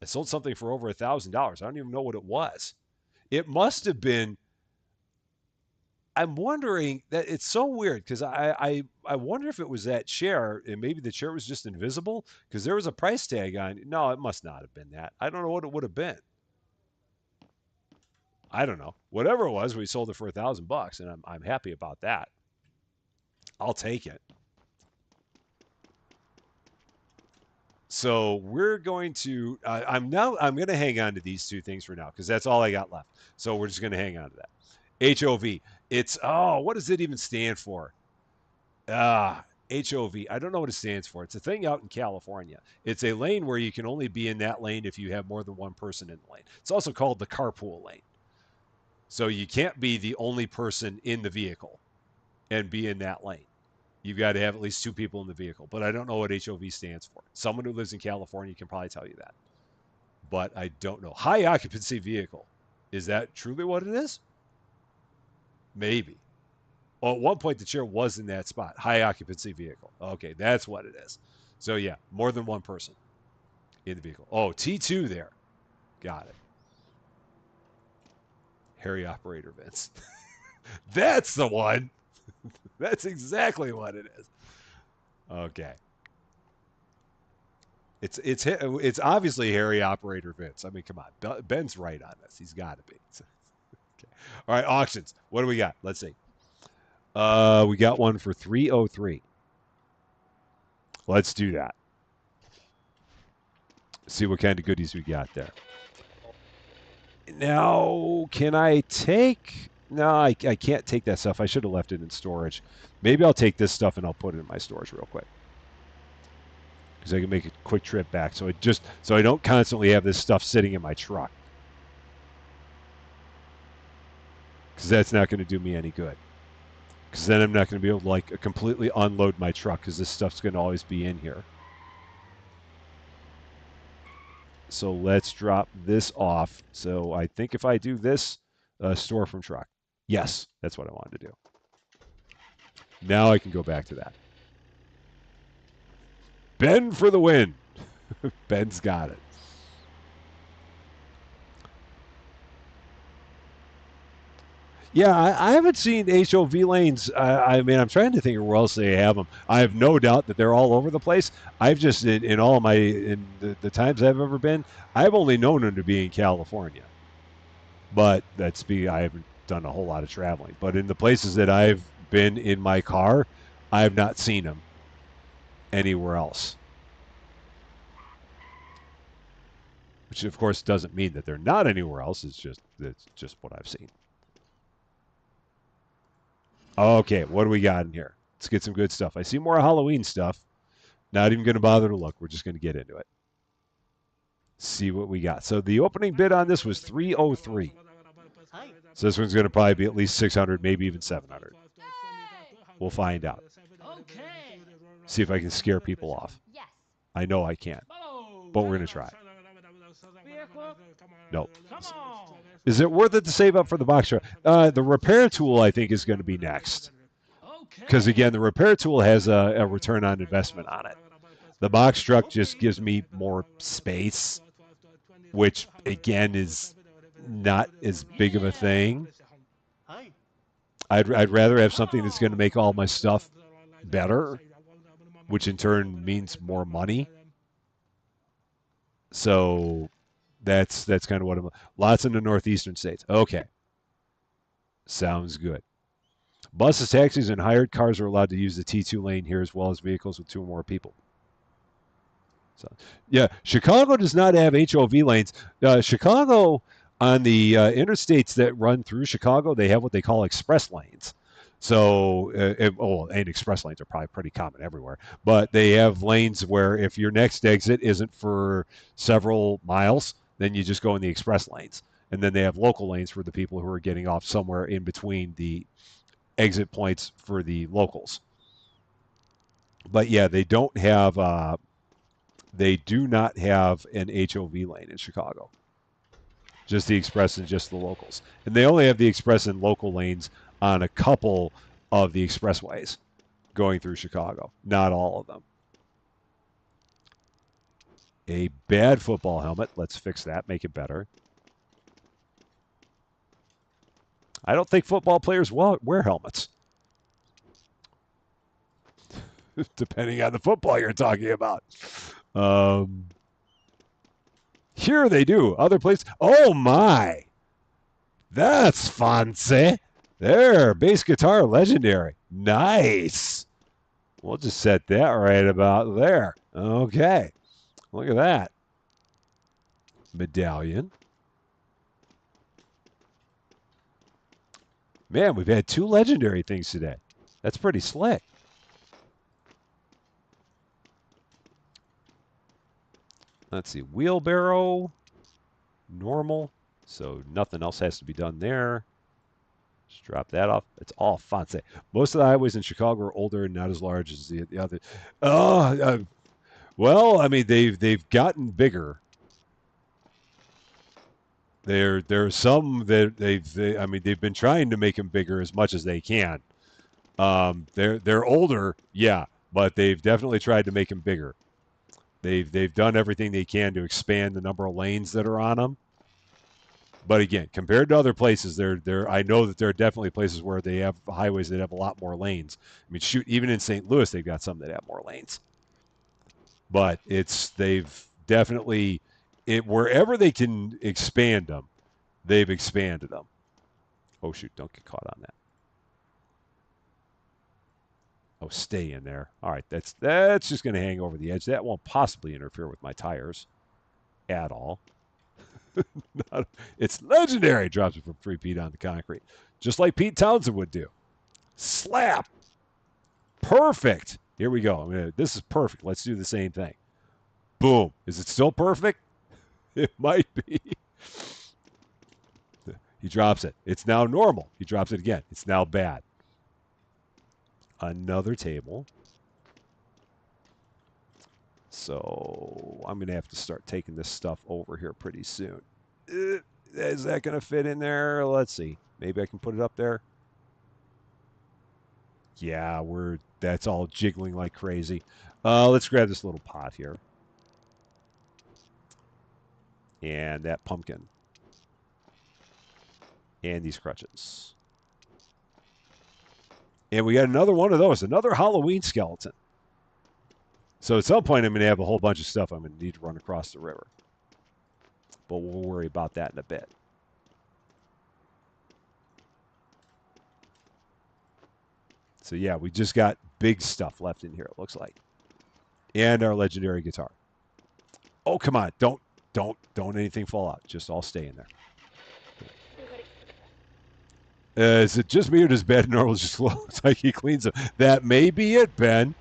I sold something for over $1,000. I don't even know what it was. It must have been. I'm wondering that it's so weird because I wonder if it was that chair and maybe the chair was just invisible because there was a price tag on. No, it must not have been that. I don't know what it would have been. I don't know. Whatever it was, we sold it for $1,000, and I'm happy about that. I'll take it. So we're going to. I'm going to hang on to these two things for now because that's all I got left. So we're just going to hang on to that. HOV. It's what does it even stand for? HOV. I don't know what it stands for. It's a thing out in California. It's a lane where you can only be in that lane if you have more than one person in the lane. It's also called the carpool lane. So you can't be the only person in the vehicle and be in that lane. You've got to have at least two people in the vehicle. But I don't know what HOV stands for. Someone who lives in California can probably tell you that. But I don't know. High occupancy vehicle. Is that truly what it is? Maybe. Well, at one point, the chair was in that spot. High occupancy vehicle. Okay, that's what it is. So, yeah, more than one person in the vehicle. Oh, T2 there. Got it. Harry operator Vince. That's the one. That's exactly what it is. Okay. It's obviously Harry operator Vince. I mean, come on. Ben's right on this. He's got to be. Okay. All right, auctions. What do we got? Let's see. We got one for 303. Let's do that. See what kind of goodies we got there. Now, can I take? No, I can't take that stuff. I should have left it in storage. Maybe I'll take this stuff and I'll put it in my storage real quick because I can make a quick trip back. So I don't constantly have this stuff sitting in my truck because that's not going to do me any good. Because then I'm not going to be able to like completely unload my truck because this stuff's going to always be in here. So let's drop this off. So I think if I do this, store from truck. Yes, that's what I wanted to do. Now I can go back to that. Ben for the win. Ben's got it. Yeah, I haven't seen HOV lanes. I mean, I'm trying to think of where else they have them. I have no doubt that they're all over the place. I've just in all my in the times I've ever been, I've only known them to be in California. But I haven't done a whole lot of traveling. But in the places that I've been in my car, I have not seen them anywhere else. Which of course doesn't mean that they're not anywhere else. It's just what I've seen. Okay, what do we got in here? Let's get some good stuff. I see more Halloween stuff. Not even going to bother to look. We're just going to get into it. See what we got. So the opening bid on this was 303. So this one's going to probably be at least 600, maybe even 700. We'll find out. Okay. See if I can scare people off. Yes. I know I can't, but we're going to try. No. Come on. Is it worth it to save up for the box truck? The repair tool, I think, is going to be next. Because, again, the repair tool has a return on investment on it. The box truck just gives me more space, which, again, is not as big of a thing. I'd rather have something that's going to make all my stuff better, which in turn means more money. So that's kind of what I'm. Lots in the northeastern states. Okay. Sounds good. Buses, taxis, and hired cars are allowed to use the T2 lane here as well as vehicles with two or more people. So, yeah, Chicago does not have HOV lanes. Chicago, on the interstates that run through Chicago, they have what they call express lanes. So, and express lanes are probably pretty common everywhere. But they have lanes where if your next exit isn't for several miles, Then you just go in the express lanes. And then they have local lanes for the people who are getting off somewhere in between the exit points for the locals. But yeah, they do not have an HOV lane in Chicago. Just the express and just the locals. And they only have the express and local lanes on a couple of the expressways going through Chicago, not all of them. A bad football helmet. Let's fix that, make it better. I don't think football players wear helmets, depending on the football you're talking about. Here they do. Other places. Oh my, that's fancy. There, bass guitar legendary. Nice. We'll just set that right about there. Okay. Look at that. Medallion. Man, we've had 2 legendary things today. That's pretty slick. Let's see. Wheelbarrow. Normal. So nothing else has to be done there. Just drop that off. It's all fancy. Most of the highways in Chicago are older and not as large as the other. Well, I mean they've gotten bigger. There are some that they've been trying to make them bigger as much as they can. They're older, yeah, but they've definitely tried to make them bigger. They've done everything they can to expand the number of lanes that are on them. But again, compared to other places, I know that there are definitely places where they have highways that have a lot more lanes. I mean, shoot, even in St. Louis, they've got some that have more lanes. But they've definitely wherever they can expand them, they've expanded them. Oh shoot, don't get caught on that. Oh, stay in there. All right, that's just going to hang over the edge. That won't possibly interfere with my tires at all. It's legendary. Drops it from 3 feet on the concrete, just like Pete Townsend would do. Slap. Perfect. Here we go. This is perfect. Let's do the same thing. Boom. Is it still perfect? It might be. He drops it. It's now normal. He drops it again. It's now bad. Another table. So I'm going to have to start taking this stuff over here pretty soon. Is that going to fit in there? Let's see. Maybe I can put it up there. Yeah, that's all jiggling like crazy. Let's grab this little pot here. And that pumpkin. And these crutches. And we got another one of those, another Halloween skeleton. So at some point, I'm going to have a whole bunch of stuff I'm going to need to run across the river. But we'll worry about that in a bit. So yeah, we just got big stuff left in here, it looks like. And our legendary guitar. Oh, come on. Don't anything fall out. Just all stay in there. Is it just me or does Ben normal just looks like he cleans them? That may be it, Ben.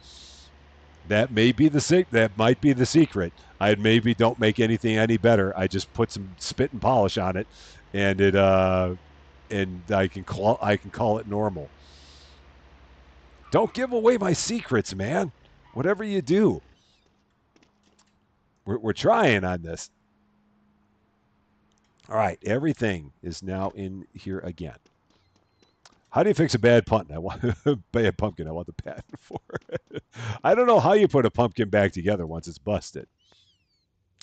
That may be that might be the secret. I maybe don't make anything any better. I just put some spit and polish on it, and I can call it normal. Don't give away my secrets, man. Whatever you do, we're trying on this. All right, everything is now in here again. How do you fix a bad pumpkin? I want bad pumpkin. I want the patent for it. I don't know how you put a pumpkin back together once it's busted.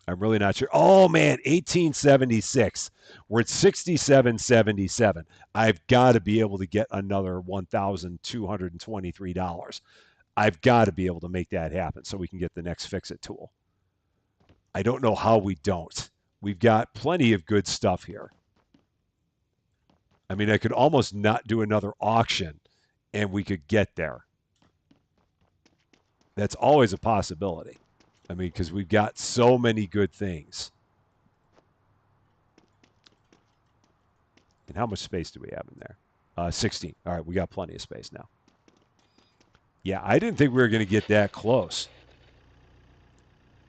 I'm really not sure. Oh man, 1876. We're at 67.77. I've got to be able to get another $1,223. I've got to be able to make that happen so we can get the next fix-it tool. I don't know how we don't. We've got plenty of good stuff here. I mean, I could almost not do another auction and we could get there. That's always a possibility. I mean, because we've got so many good things. And how much space do we have in there? 16. All right, we got plenty of space now. Yeah, I didn't think we were going to get that close.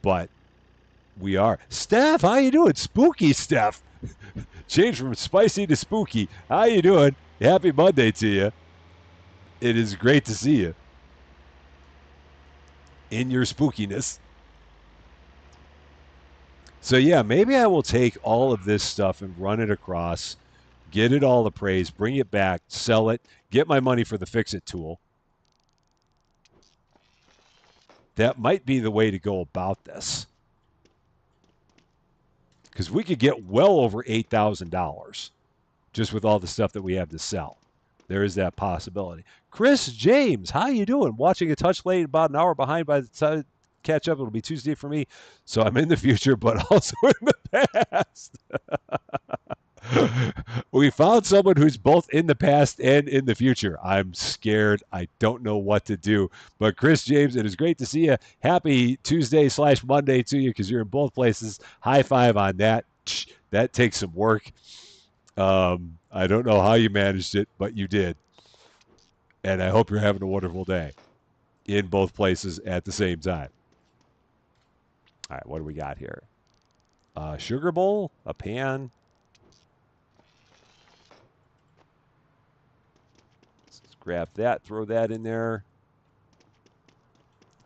But We are. Steph, how you doing? Spooky Steph. Change from spicy to spooky. How you doing? Happy Monday to you. It is great to see you in your spookiness. So yeah, maybe I will take all of this stuff and run it across, get it all appraised, bring it back, sell it, get my money for the fix it tool. That might be the way to go about this. Because we could get well over $8,000 just with all the stuff that we have to sell. There is that possibility. Chris James, how you doing? Watching a touch late, about an hour behind. By the time catch up, it'll be Tuesday for me. So I'm in the future, but also in the past. We found someone who's both in the past and in the future. I'm scared. I don't know what to do. But Chris James, it is great to see you. Happy Tuesday/Monday to you because you're in both places. High five on that. That takes some work. I don't know how you managed it, but you did. And I hope you're having a wonderful day in both places at the same time. All right, what do we got here? Sugar bowl, a pan. Let's grab that, throw that in there.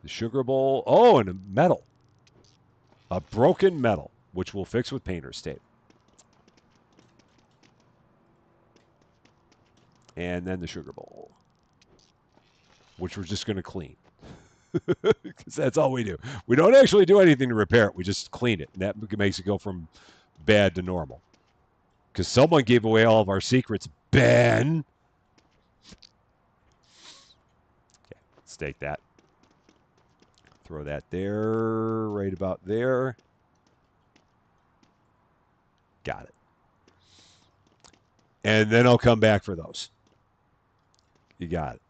The sugar bowl. Oh, and a metal. A broken metal, which we'll fix with painter's tape. And then the sugar bowl, which we're just going to clean. Because that's all we do. We don't actually do anything to repair it. We just clean it. And that makes it go from bad to normal. Because someone gave away all of our secrets. Ben. Okay, let's take that. Throw that there, right about there. Got it. And then I'll come back for those. You got it.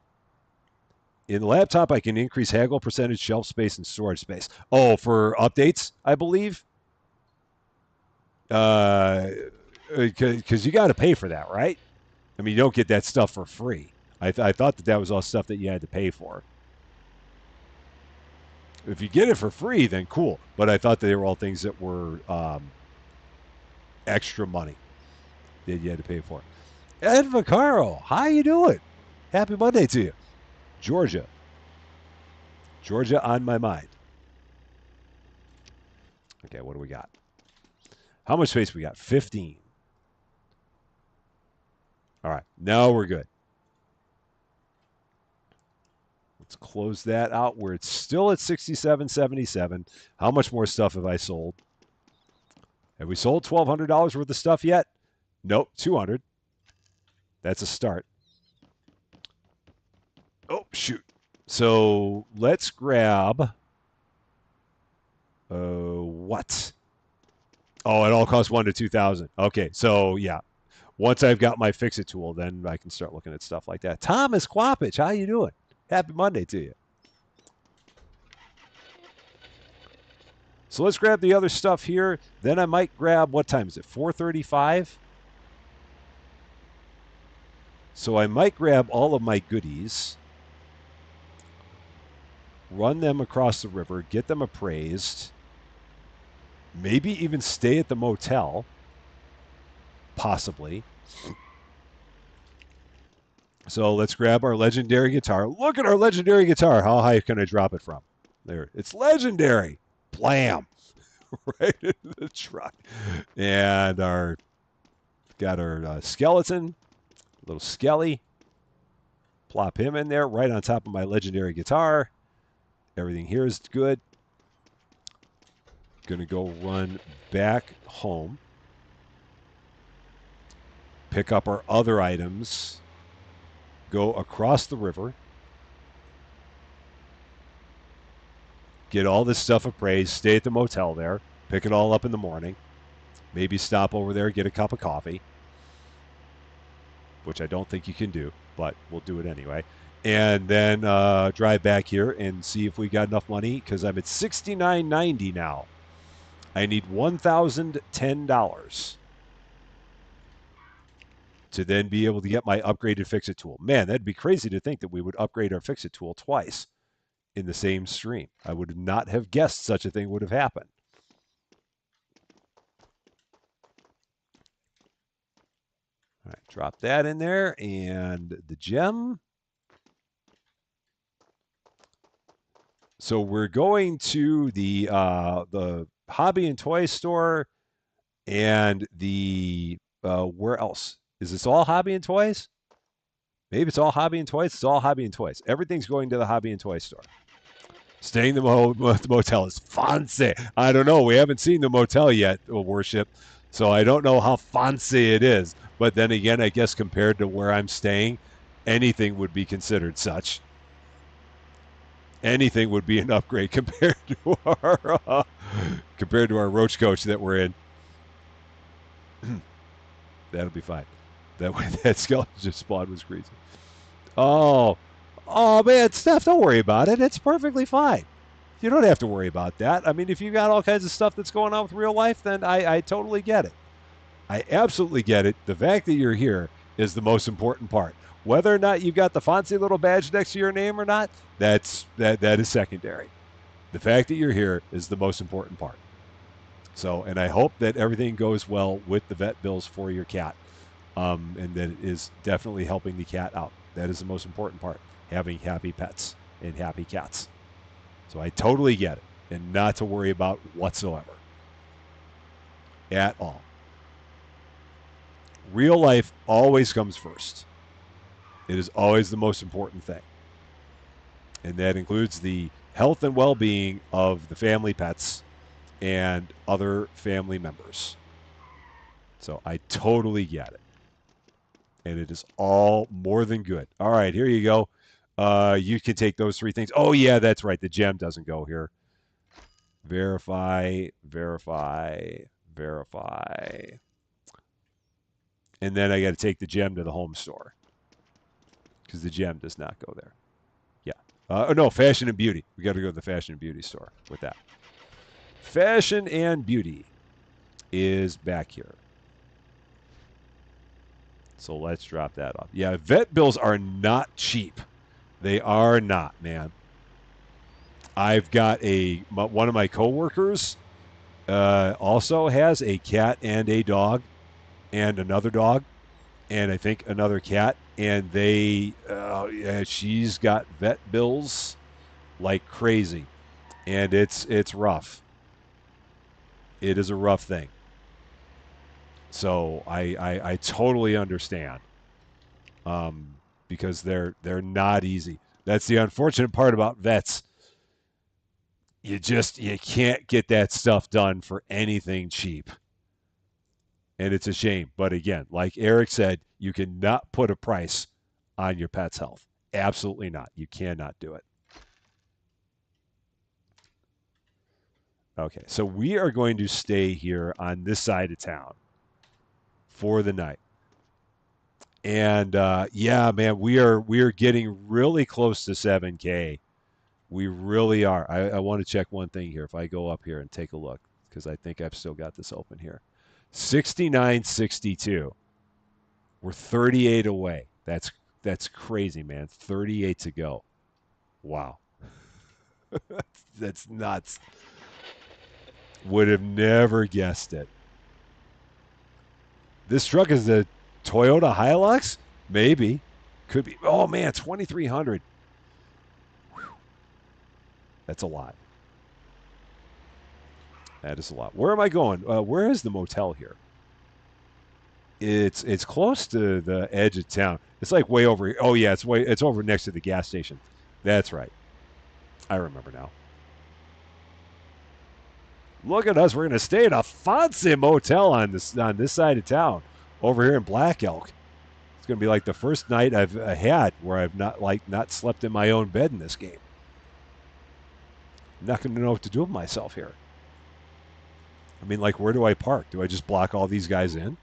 In the laptop, I can increase haggle percentage, shelf space, and storage space. Oh, for updates, I believe. Because you got to pay for that, right? I mean, you don't get that stuff for free. I thought that was all stuff that you had to pay for. If you get it for free, then cool. But I thought they were all things that were extra money that you had to pay for. Ed Vaccaro, how you doing? Happy Monday to you. Georgia. Georgia on my mind. Okay, what do we got? How much space we got? 15. All right, now we're good. Let's close that out where it's still at 67.77. How much more stuff have I sold? Have we sold $1,200 worth of stuff yet? Nope, 200. That's a start. Oh, shoot. So let's grab what? Oh, it all costs 1 to 2,000. Okay, so yeah. Once I've got my fix it tool, then I can start looking at stuff like that. Thomas Quapich, how you doing? Happy Monday to you. So let's grab the other stuff here. Then I might grab, what time is it? 4:35. So I might grab all of my goodies, run them across the river, get them appraised, maybe even stay at the motel, possibly. So let's grab our legendary guitar. Look at our legendary guitar. How high can I drop it from? There. It's legendary. Blam. Right in the truck. And got our skeleton, little skelly. Plop him in there right on top of my legendary guitar. Everything here is good. Going to go run back home. Pick up our other items. Go across the river. Get all this stuff appraised. Stay at the motel there. Pick it all up in the morning. Maybe stop over there, get a cup of coffee. Which I don't think you can do, but we'll do it anyway. And then drive back here and see if we got enough money because I'm at $69.90 now. I need $1,010 to then be able to get my upgraded fix-it tool. Man, that'd be crazy to think that we would upgrade our fix-it tool twice in the same stream. I would not have guessed such a thing would have happened. All right, drop that in there and the gem. So we're going to the hobby and toy store and the where else? Is this all hobby and toys? Maybe it's all hobby and toys. It's all hobby and toys. Everything's going to the hobby and toy store. Staying the motel is fancy. I don't know. We haven't seen the motel yet, worship. So I don't know how fancy it is. But then again, I guess compared to where I'm staying, anything would be considered such. Anything would be an upgrade compared to our roach coach that we're in. That'll be fine. That way, that skeleton just spawned was crazy. Oh, oh man, Steph, don't worry about it. It's perfectly fine. You don't have to worry about that. I mean, if you got all kinds of stuff that's going on with real life, then I totally get it. I absolutely get it. The fact that you're here is the most important part. Whether or not you've got the fancy little badge next to your name or not, that is secondary. The fact that you're here is the most important part. So, and I hope that everything goes well with the vet bills for your cat, and that it is definitely helping the cat out. That is the most important part, having happy pets and happy cats. So I totally get it, and not to worry about whatsoever at all. Real life always comes first. It is always the most important thing. And that includes the health and well being of the family pets and other family members. So I totally get it. And it is all more than good. All right, here you go. You can take those three things. Oh, yeah, that's right. The gem doesn't go here. Verify, verify, verify. And then I got to take the gem to the home store because the gem does not go there. Yeah. No, fashion and beauty. We got to go to the fashion and beauty store with that. Fashion and beauty is back here. So let's drop that off. Yeah, vet bills are not cheap. They are not, man. I've got one of my coworkers also has a cat and a dog and another dog and I think another cat, and she's got vet bills like crazy, and it's rough. It is a rough thing. So I totally understand, because they're not easy. That's the unfortunate part about vets. You can't get that stuff done for anything cheap. And it's a shame. But again, like Eric said, you cannot put a price on your pet's health. Absolutely not. You cannot do it. Okay, so we are going to stay here on this side of town for the night. And yeah, man, we are getting really close to 7K. We really are. I want to check one thing here. If I go up here and take a look, because I think I've still got this open here. 69.62. We're 38 away. That's crazy, man. 38 to go. Wow. That's nuts. Would have never guessed it. This truck is a Toyota Hilux? Maybe. Could be. Oh, man, 2,300. That's a lot. That is a lot. Where am I going? Where is the motel here? It's close to the edge of town. It's like way over here. Oh yeah, it's over next to the gas station. That's right. I remember now. Look at us. We're gonna stay at a fancy motel on this side of town, over here in Black Elk. It's gonna be like the first night I've had where I've not slept in my own bed in this game. I'm not gonna know what to do with myself here. I mean, like, where do I park? Do I just block all these guys in?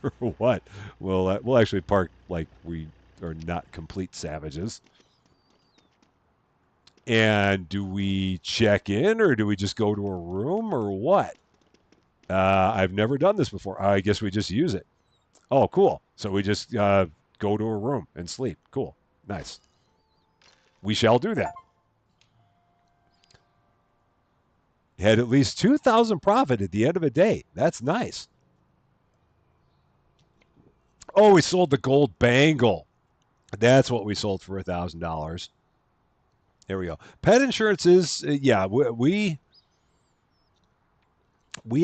Or what? We'll actually park like we are not complete savages. And do we check in or do we just go to a room or what? I've never done this before. I guess we just use it. Oh, cool. So we just go to a room and sleep. Cool. Nice. We shall do that. Had at least 2,000 profit at the end of a day. That's nice. Oh, we sold the gold bangle. That's what we sold for $1,000. There we go. Pet insurance is yeah. We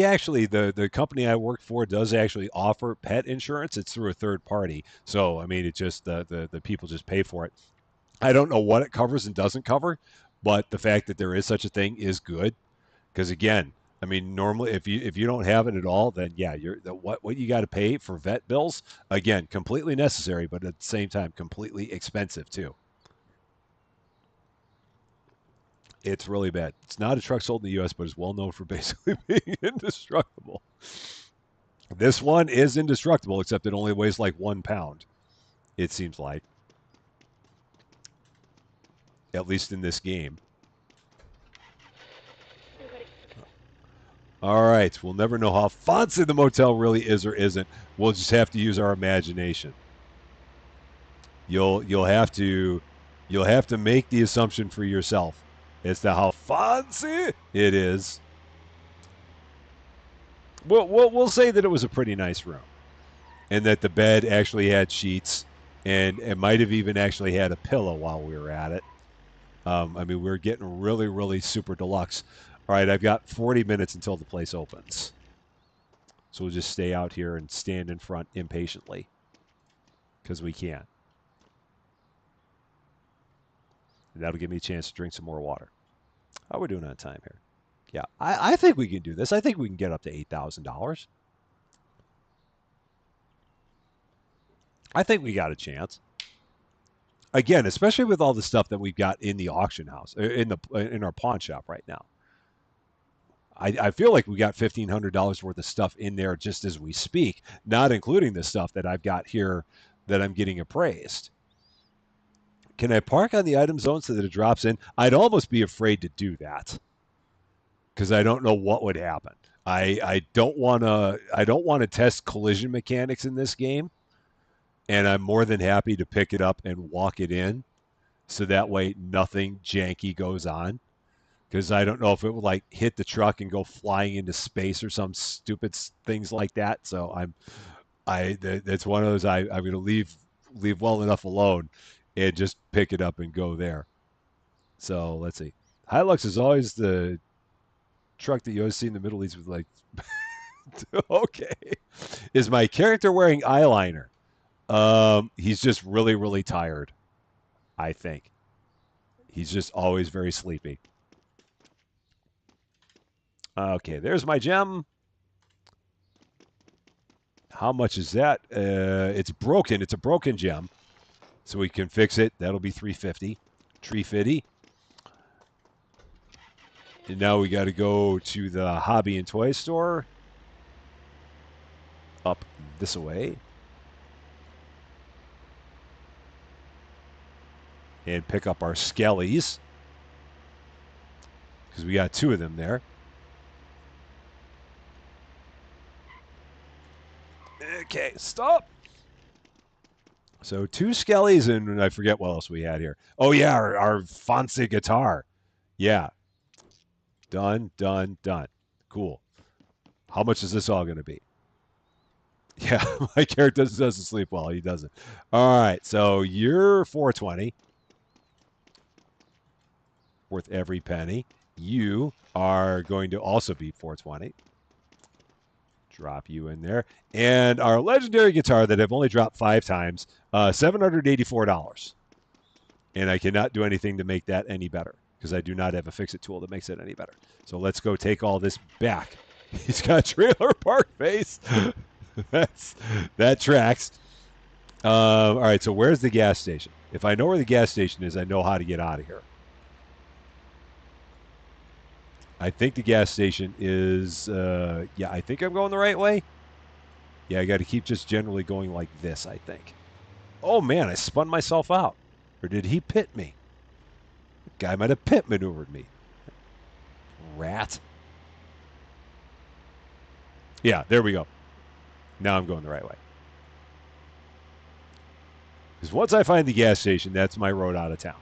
actually the company I work for does actually offer pet insurance. It's through a third party, so I mean it just the people just pay for it. I don't know what it covers and doesn't cover, but the fact that there is such a thing is good because again, I mean normally if you don't have it at all, then yeah, what you got to pay for vet bills again completely necessary, but at the same time completely expensive too. It's really bad. It's not a truck sold in the U.S., but it's well known for basically being indestructible. This one is indestructible, except it only weighs like 1 pound. It seems like, at least in this game. All right, we'll never know how fancy the motel really is or isn't. We'll just have to use our imagination. You'll have to make the assumption for yourself as to how fancy it is. We'll say that it was a pretty nice room, and that the bed actually had sheets, and it might have even actually had a pillow while we were at it. I mean, we were getting really, really super deluxe. All right, I've got 40 minutes until the place opens. So we'll just stay out here and stand in front impatiently because we can. And that'll give me a chance to drink some more water. How are we doing on time here? Yeah, I think we can do this. I think we can get up to $8,000. I think we got a chance. Again, especially with all the stuff that we've got in the auction house, in our pawn shop right now. I feel like we got $1,500 worth of stuff in there just as we speak, not including the stuff that I've got here that I'm getting appraised. Can I park on the item zone so that it drops in? I'd almost be afraid to do that because I don't know what would happen. I don't want to test collision mechanics in this game, and I'm more than happy to pick it up and walk it in so that way nothing janky goes on. Because I don't know if it would like hit the truck and go flying into space or some stupid things like that. So that's one of those I'm going to leave well enough alone and just pick it up and go there. So let's see. Hilux is always the truck that you always see in the Middle East with like, okay, is my character wearing eyeliner? He's just really, really tired. I think he's just always very sleepy. Okay, there's my gem. How much is that? It's broken. It's a broken gem. So we can fix it. That'll be 350. Tree fitty. And now we got to go to the hobby and toy store. Up this way. And pick up our skellies. Because we got 2 of them there. Okay, stop. So 2 skellies, and I forget what else we had here. Oh, yeah, our fancy guitar. Yeah. Done, done, done. Cool. How much is this all going to be? Yeah, my character doesn't sleep well. He doesn't. All right, so you're 420, worth every penny. You are going to also be 420. Drop you in there. And our legendary guitar that I've only dropped 5 times, $784. And I cannot do anything to make that any better because I do not have a fix-it tool that makes it any better. So let's go take all this back. He's got trailer park face. That tracks. All right, so where's the gas station? If I know where the gas station is, I know how to get out of here. I think the gas station is, yeah, I think I'm going the right way. Yeah, I got to keep just generally going like this, I think. Oh, man, I spun myself out. Or did he pit me? The guy might have pit maneuvered me. Rat. Yeah, there we go. Now I'm going the right way. Because once I find the gas station, that's my road out of town.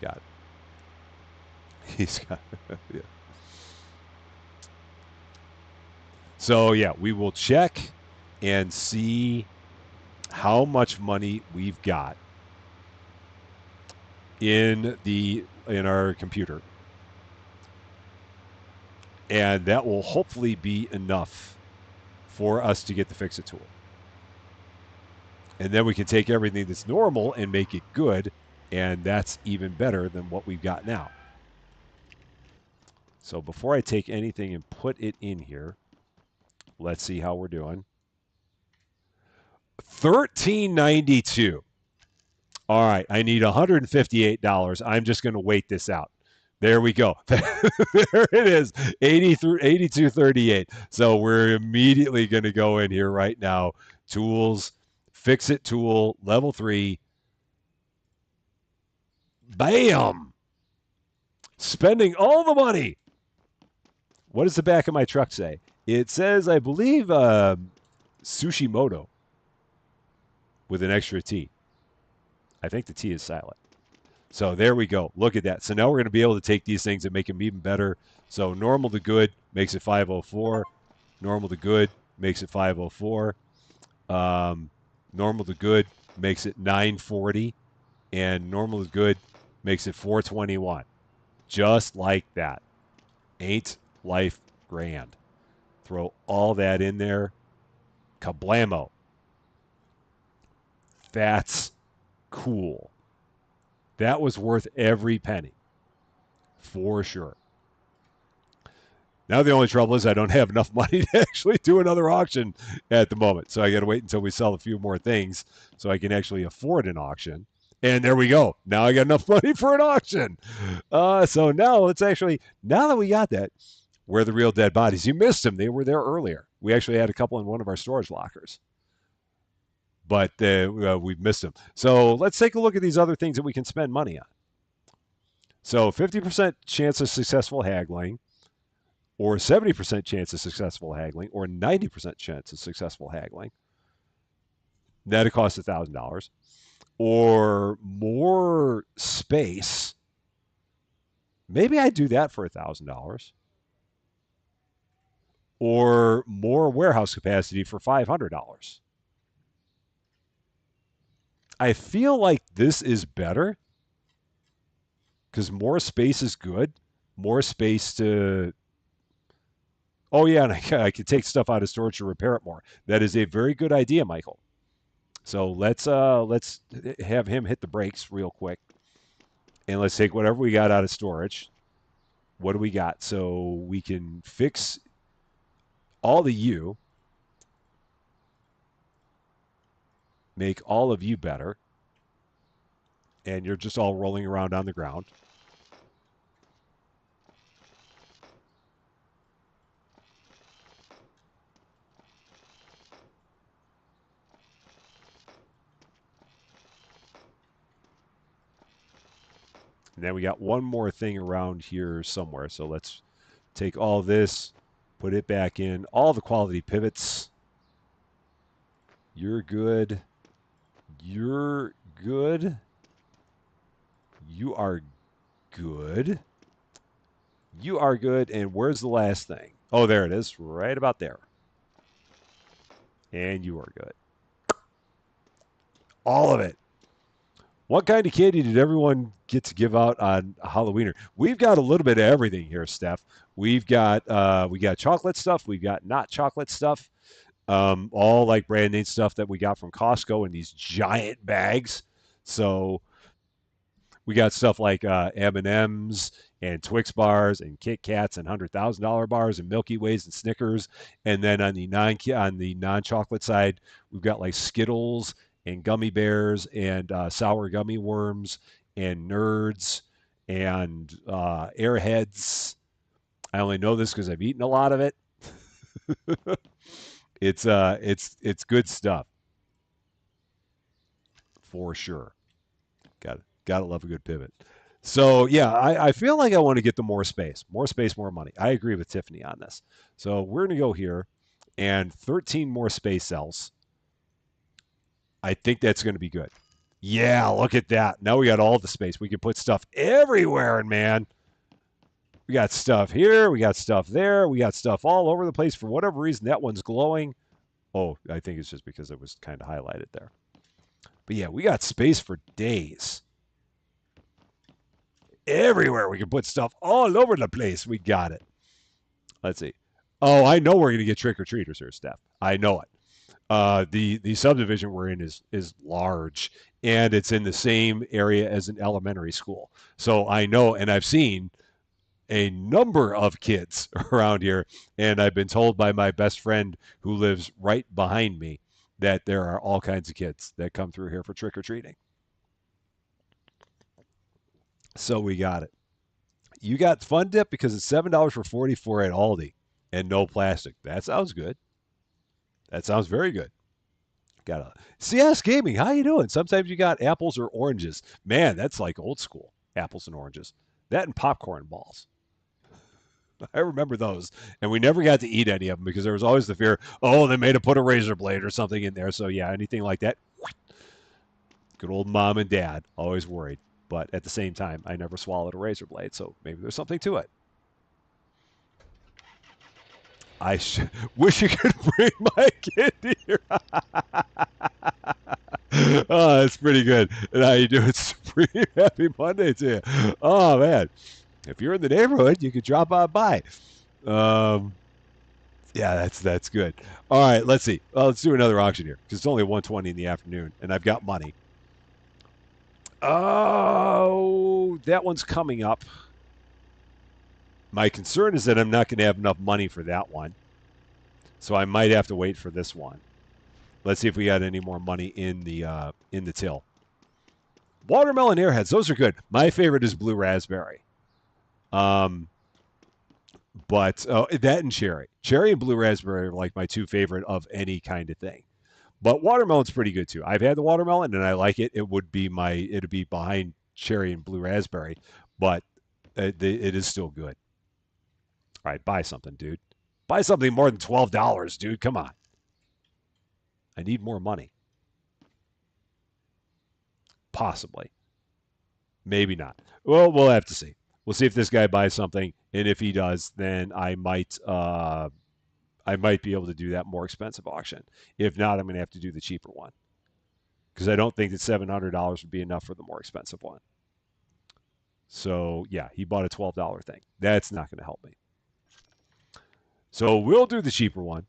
Got it. He's got yeah. So yeah, we will check and see how much money we've got in our computer, and that will hopefully be enough for us to get the fix it tool. And then we can take everything that's normal and make it good, and that's even better than what we've got now. So before I take anything and put it in here, let's see how we're doing. 1392. All right, I need $158. I'm just going to wait this out. There we go. There it is. 8238. So we're immediately going to go in here right now. Tools, fix it tool, level 3. Bam. Spending all the money. What does the back of my truck say? It says, I believe, Sushimoto with an extra T. I think the T is silent. So there we go. Look at that. So now we're going to be able to take these things and make them even better. So normal to good makes it 504. Normal to good makes it 504. Normal to good makes it 940. And normal to good makes it 421. Just like that. Ain't life grand? Throw all that in there. Kablamo. That's cool. That was worth every penny. For sure. Now the only trouble is I don't have enough money to actually do another auction at the moment. So I got to wait until we sell a few more things so I can actually afford an auction. And there we go. Now I got enough money for an auction. So now let's actually, now that we got that, where are the real dead bodies? You missed them. They were there earlier. We actually had a couple in one of our storage lockers. But we've missed them. So let's take a look at these other things that we can spend money on. So 50% chance of successful haggling, or 70% chance of successful haggling, or 90% chance of successful haggling. That'll cost $1,000. Or more space. Maybe I'd do that for $1,000. Or more warehouse capacity for $500. I feel like this is better because more space is good. More space to. Oh yeah, and I can take stuff out of storage to repair it more. That is a very good idea, Michael. So let's have him hit the brakes real quick, and let's take whatever we got out of storage. What do we got? So we can fix all of you, make all of you better, and you're just all rolling around on the ground. And then we got one more thing around here somewhere. So let's take all this, put it back in. All the quality pivots. You're good. You're good. You are good. You are good. And where's the last thing? Oh, there it is. Right about there. And you are good. All of it. What kind of candy did everyone get to give out on Halloween? We've got a little bit of everything here, Steph. We got chocolate stuff. We've got not chocolate stuff. All like brand name stuff that we got from Costco in these giant bags. So we got stuff like M&Ms and Twix bars and Kit Kats and $100,000 bars and Milky Ways and Snickers. And then on the non chocolate side, we've got like Skittles and gummy bears and sour gummy worms and nerds and airheads. I only know this because I've eaten a lot of it. It's good stuff for sure. Gotta love a good pivot. So yeah, I feel like I want to get the more space, more money. I agree with Tiffany on this. So we're gonna go here, and 13 more space cells. I think that's going to be good. Yeah, look at that. Now we got all the space. We can put stuff everywhere, man. We got stuff here. We got stuff there. We got stuff all over the place. For whatever reason, that one's glowing. Oh, I think it's just because it was kind of highlighted there. But yeah, we got space for days. Everywhere we can put stuff all over the place. We got it. Let's see. Oh, I know we're gonna get trick or treaters here, Steph. I know it. The subdivision we're in is large, and it's in the same area as an elementary school. So I know, and I've seen a number of kids around here, and I've been told by my best friend who lives right behind me that there are all kinds of kids that come through here for trick or treating. So we got it. You got Fun Dip because it's $7 for 44 at Aldi and no plastic. That sounds good. That sounds very good. Got a CS Gaming. How you doing? Sometimes you got apples or oranges. Man, that's like old school apples and oranges. That and popcorn balls. I remember those, and we never got to eat any of them because there was always the fear. Oh, they may have put a razor blade or something in there. So yeah, anything like that. Good old mom and dad. Always worried, but at the same time, I never swallowed a razor blade. So maybe there's something to it. I wish you could bring my kid here. Oh, that's pretty good. And how you doing, Supreme? Happy Monday to you. Oh man, if you're in the neighborhood, you could drop on by. Um, yeah, that's good. All right, let's see. Let's do another auction here because it's only 1:20 in the afternoon, and I've got money. Oh, that one's coming up. My concern is that I'm not going to have enough money for that one, so I might have to wait for this one. Let's see if we got any more money in the till. Watermelon airheads, those are good. My favorite is blue raspberry. Um, but that and cherry. Cherry and blue raspberry are like my two favorite of any kind of thing. But watermelon's pretty good too. I've had the watermelon and I like it. It'd be behind cherry and blue raspberry, but it is still good. All right, buy something, dude. Buy something more than $12, dude. Come on. I need more money. Possibly. Maybe not. Well, we'll have to see. We'll see if this guy buys something, and if he does, then I might be able to do that more expensive auction. If not, I'm going to have to do the cheaper one because I don't think that $700 would be enough for the more expensive one. So yeah, he bought a $12 thing. That's not going to help me. So we'll do the cheaper one.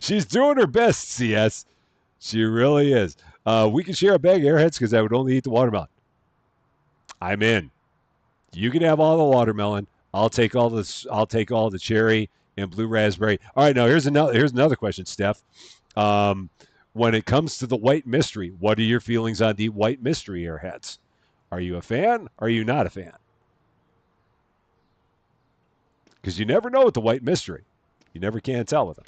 She's doing her best, CS. She really is. We can share a bag of airheads because I would only eat the watermelon. I'm in. You can have all the watermelon. I'll take all this. I'll take all the cherry and blue raspberry. All right, now here's another question, Steph. Um, when it comes to the white mystery, what are your feelings on the white mystery airheads? Are you a fan? Are you not a fan? Because you never know with the white mystery. You never can tell with them.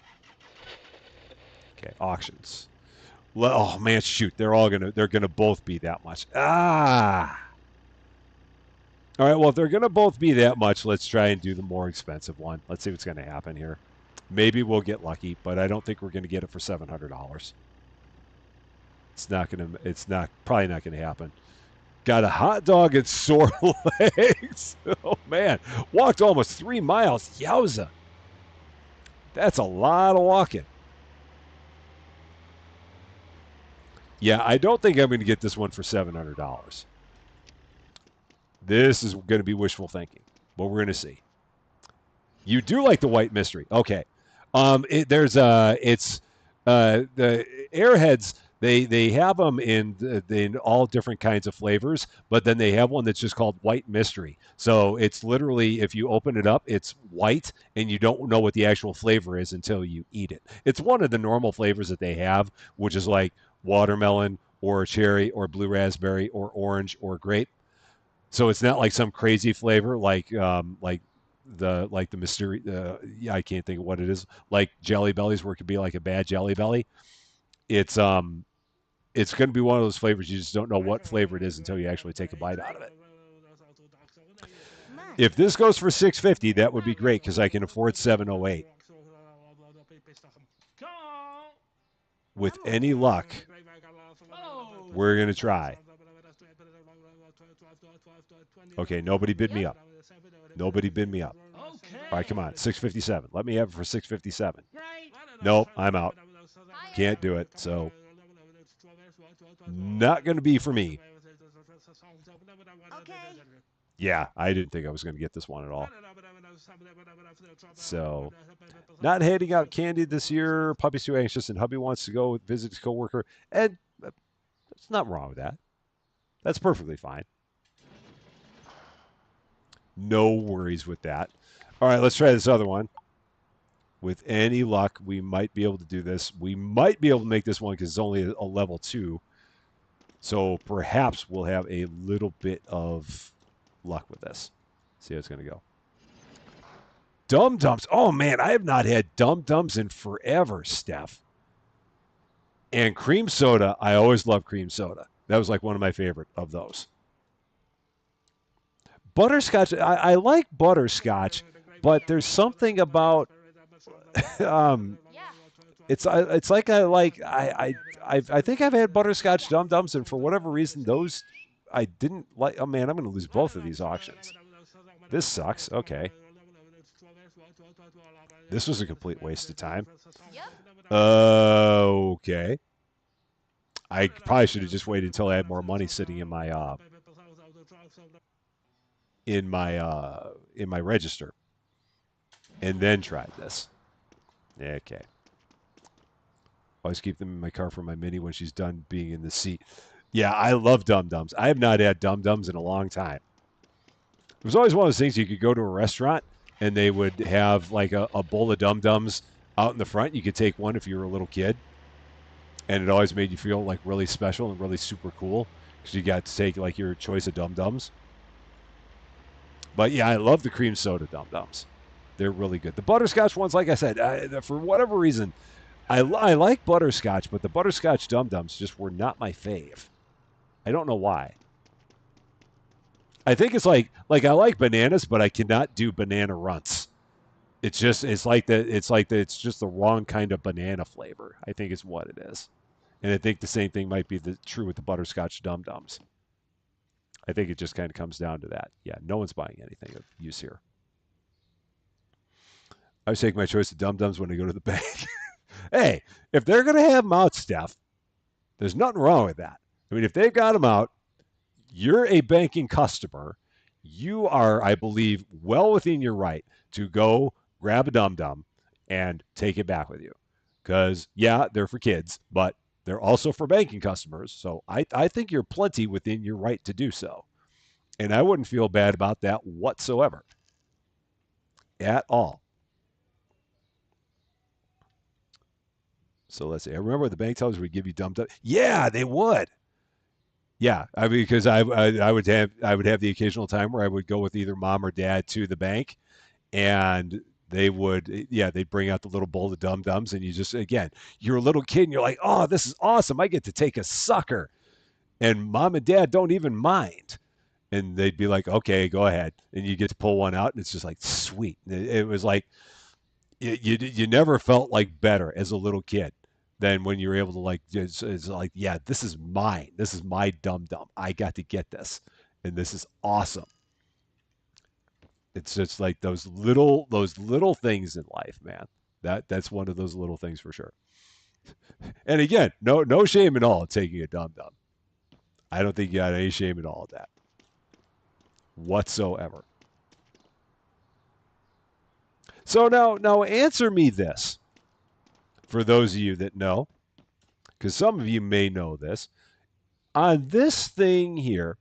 Okay, auctions. Oh man, shoot! They're gonna both be that much. Ah. All right, well, if they're going to both be that much, let's try and do the more expensive one. Let's see what's going to happen here. Maybe we'll get lucky, but I don't think we're going to get it for $700. It's not, probably not going to happen. Got a hot dog and sore legs. Oh, man. Walked almost 3 miles. Yowza. That's a lot of walking. Yeah, I don't think I'm going to get this one for $700. This is going to be wishful thinking, but we're going to see. You do like the white mystery. Okay. It's the Airheads. They have them in all different kinds of flavors, but then they have one that's just called white mystery. So it's literally if you open it up, it's white, and you don't know what the actual flavor is until you eat it. It's one of the normal flavors that they have, which is like watermelon or cherry or blue raspberry or orange or grape. So it's not like some crazy flavor like the mystery. Yeah, I can't think of what it is. Like Jelly Bellies, where it could be like a bad Jelly Belly. It's um, it's going to be one of those flavors you just don't know what flavor it is until you actually take a bite out of it. If this goes for 650, that would be great because I can afford 708. With any luck, we're going to try. Okay, nobody bid me up. Nobody bid me up. All right, come on, 657. Let me have it for 657. Right. Nope, I'm out. Higher. Can't do it. So not going to be for me. Okay. Yeah, I didn't think I was going to get this one at all. So not handing out candy this year. Puppy's too anxious, and hubby wants to go visit his coworker. And there's nothing wrong with that. That's perfectly fine. No worries with that. All right, let's try this other one. With any luck, we might be able to do this. We might be able to make this one because it's only a level 2. So perhaps we'll have a little bit of luck with this. See how it's going to go. Dum Dums. Oh, man, I have not had Dum Dums in forever, Steph. And cream soda, I always love cream soda. That was like one of my favorite of those. Butterscotch, I like butterscotch, but there's something about um, Yeah. it's like I think I've had butterscotch dum dums, and for whatever reason, those I didn't like. Oh man, I'm going to lose both of these auctions. This sucks. Okay, this was a complete waste of time. Yep. Okay, I probably should have just waited until I had more money sitting in my register, and then tried this. Okay. Always keep them in my car for my Mini when she's done being in the seat. Yeah, I love Dum Dums. I have not had Dum Dums in a long time. It was always one of those things you could go to a restaurant and they would have like a bowl of Dum Dums out in the front. You could take one if you were a little kid, and it always made you feel like really special and really super cool because you got to take like your choice of Dum Dums. But yeah, I love the cream soda Dum Dums. They're really good. The butterscotch ones, like I said, for whatever reason, I like butterscotch, but the butterscotch Dum Dums just were not my fave. I don't know why. I think it's like I like bananas, but I cannot do banana runts. It's just the wrong kind of banana flavor. I think is what it is, and I think the same thing might be true with the butterscotch Dum Dums. I think it just kind of comes down to that. Yeah, no one's buying anything of use here. I always take my choice of Dum Dums when I go to the bank. Hey, if they're gonna have them out, Steph, there's nothing wrong with that. I mean, if they've got them out, you're a banking customer. You are, I believe, well within your right to go grab a dum dum and take it back with you. Because, yeah, they're for kids, but they're also for banking customers. So I think you're plenty within your right to do so. And I wouldn't feel bad about that whatsoever. At all. So let's see. I remember the bank tellers would give you dum dum. Yeah, they would. Yeah, I mean, because I would have the occasional time where I would go with either mom or dad to the bank, and they would they'd bring out the little bowl of dum dums, and you just again you're a little kid and you're like, oh, this is awesome, I get to take a sucker, and mom and dad don't even mind, and they'd be like, okay, go ahead, and you get to pull one out, and it's just like sweet. It was like you never felt like better as a little kid than when you're able to like it's like yeah, this is mine, this is my dum dum, I got to get this, and this is awesome. It's just like those little things in life, man. That's one of those little things for sure. And again, no shame at all in taking a dum dum. I don't think you got any shame at all at that whatsoever. So now answer me this, for those of you that know, because some of you may know this. On this thing here,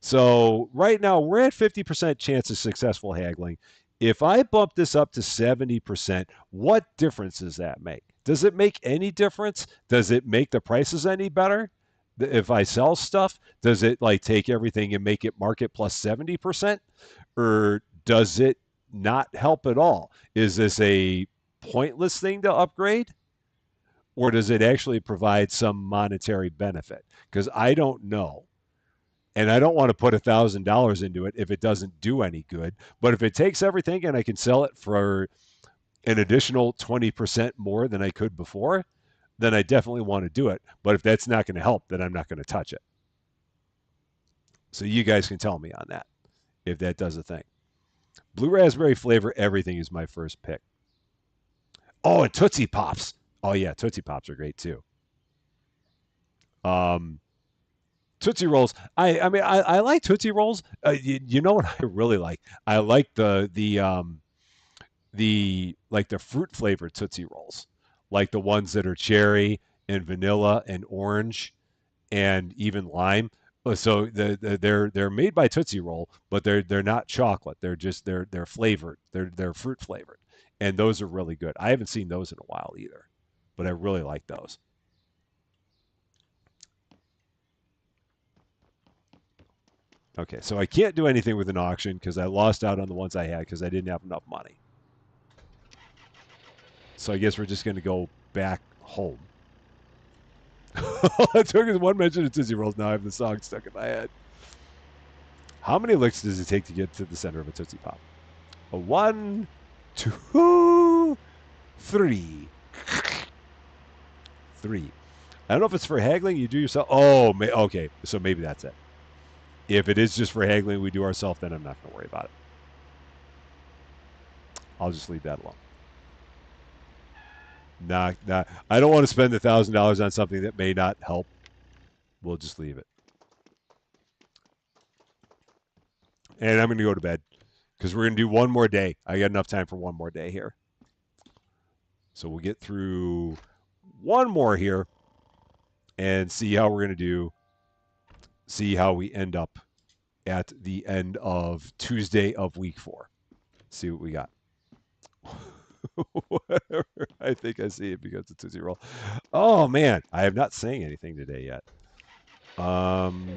so right now we're at 50% chance of successful haggling. If I bump this up to 70%, what difference does that make? Does it make any difference? Does it make the prices any better? If I sell stuff, does it like take everything and make it market plus 70%? Or does it not help at all? Is this a pointless thing to upgrade? Or does it actually provide some monetary benefit? Because I don't know. And I don't want to put $1,000 into it if it doesn't do any good. But if it takes everything and I can sell it for an additional 20% more than I could before, then I definitely want to do it. But if that's not going to help, then I'm not going to touch it. So you guys can tell me on that if that does a thing. Blue raspberry flavor everything is my first pick. Oh, and Tootsie Pops. Oh yeah, Tootsie Pops are great too. Um, Tootsie Rolls. I like Tootsie Rolls. You know what I really like? I like the like the fruit flavored Tootsie Rolls, like the ones that are cherry and vanilla and orange and even lime. So they're made by Tootsie Roll, but they're not chocolate. They're flavored. They're fruit flavored, and those are really good. I haven't seen those in a while either, but I really like those. Okay, so I can't do anything with an auction because I lost out on the ones I had because I didn't have enough money. So I guess we're just going to go back home. All it took is one mention of Tootsie Rolls. Now I have the song stuck in my head. How many licks does it take to get to the center of a Tootsie Pop? A one, two, three. Three. I don't know if it's for haggling. You do yourself. Oh, okay. So maybe that's it. If it is just for haggling, we do ourselves, then I'm not going to worry about it. I'll just leave that alone. Nah, nah. I don't want to spend $1,000 on something that may not help. We'll just leave it. And I'm going to go to bed because we're going to do one more day. I got enough time for one more day here. So we'll get through one more here and see how we're going to do. See how we end up at the end of Tuesday of week 4. See what we got. Whatever. I think I see it because it's Tootsie Roll. Oh man, I have not sang anything today yet. Hmm.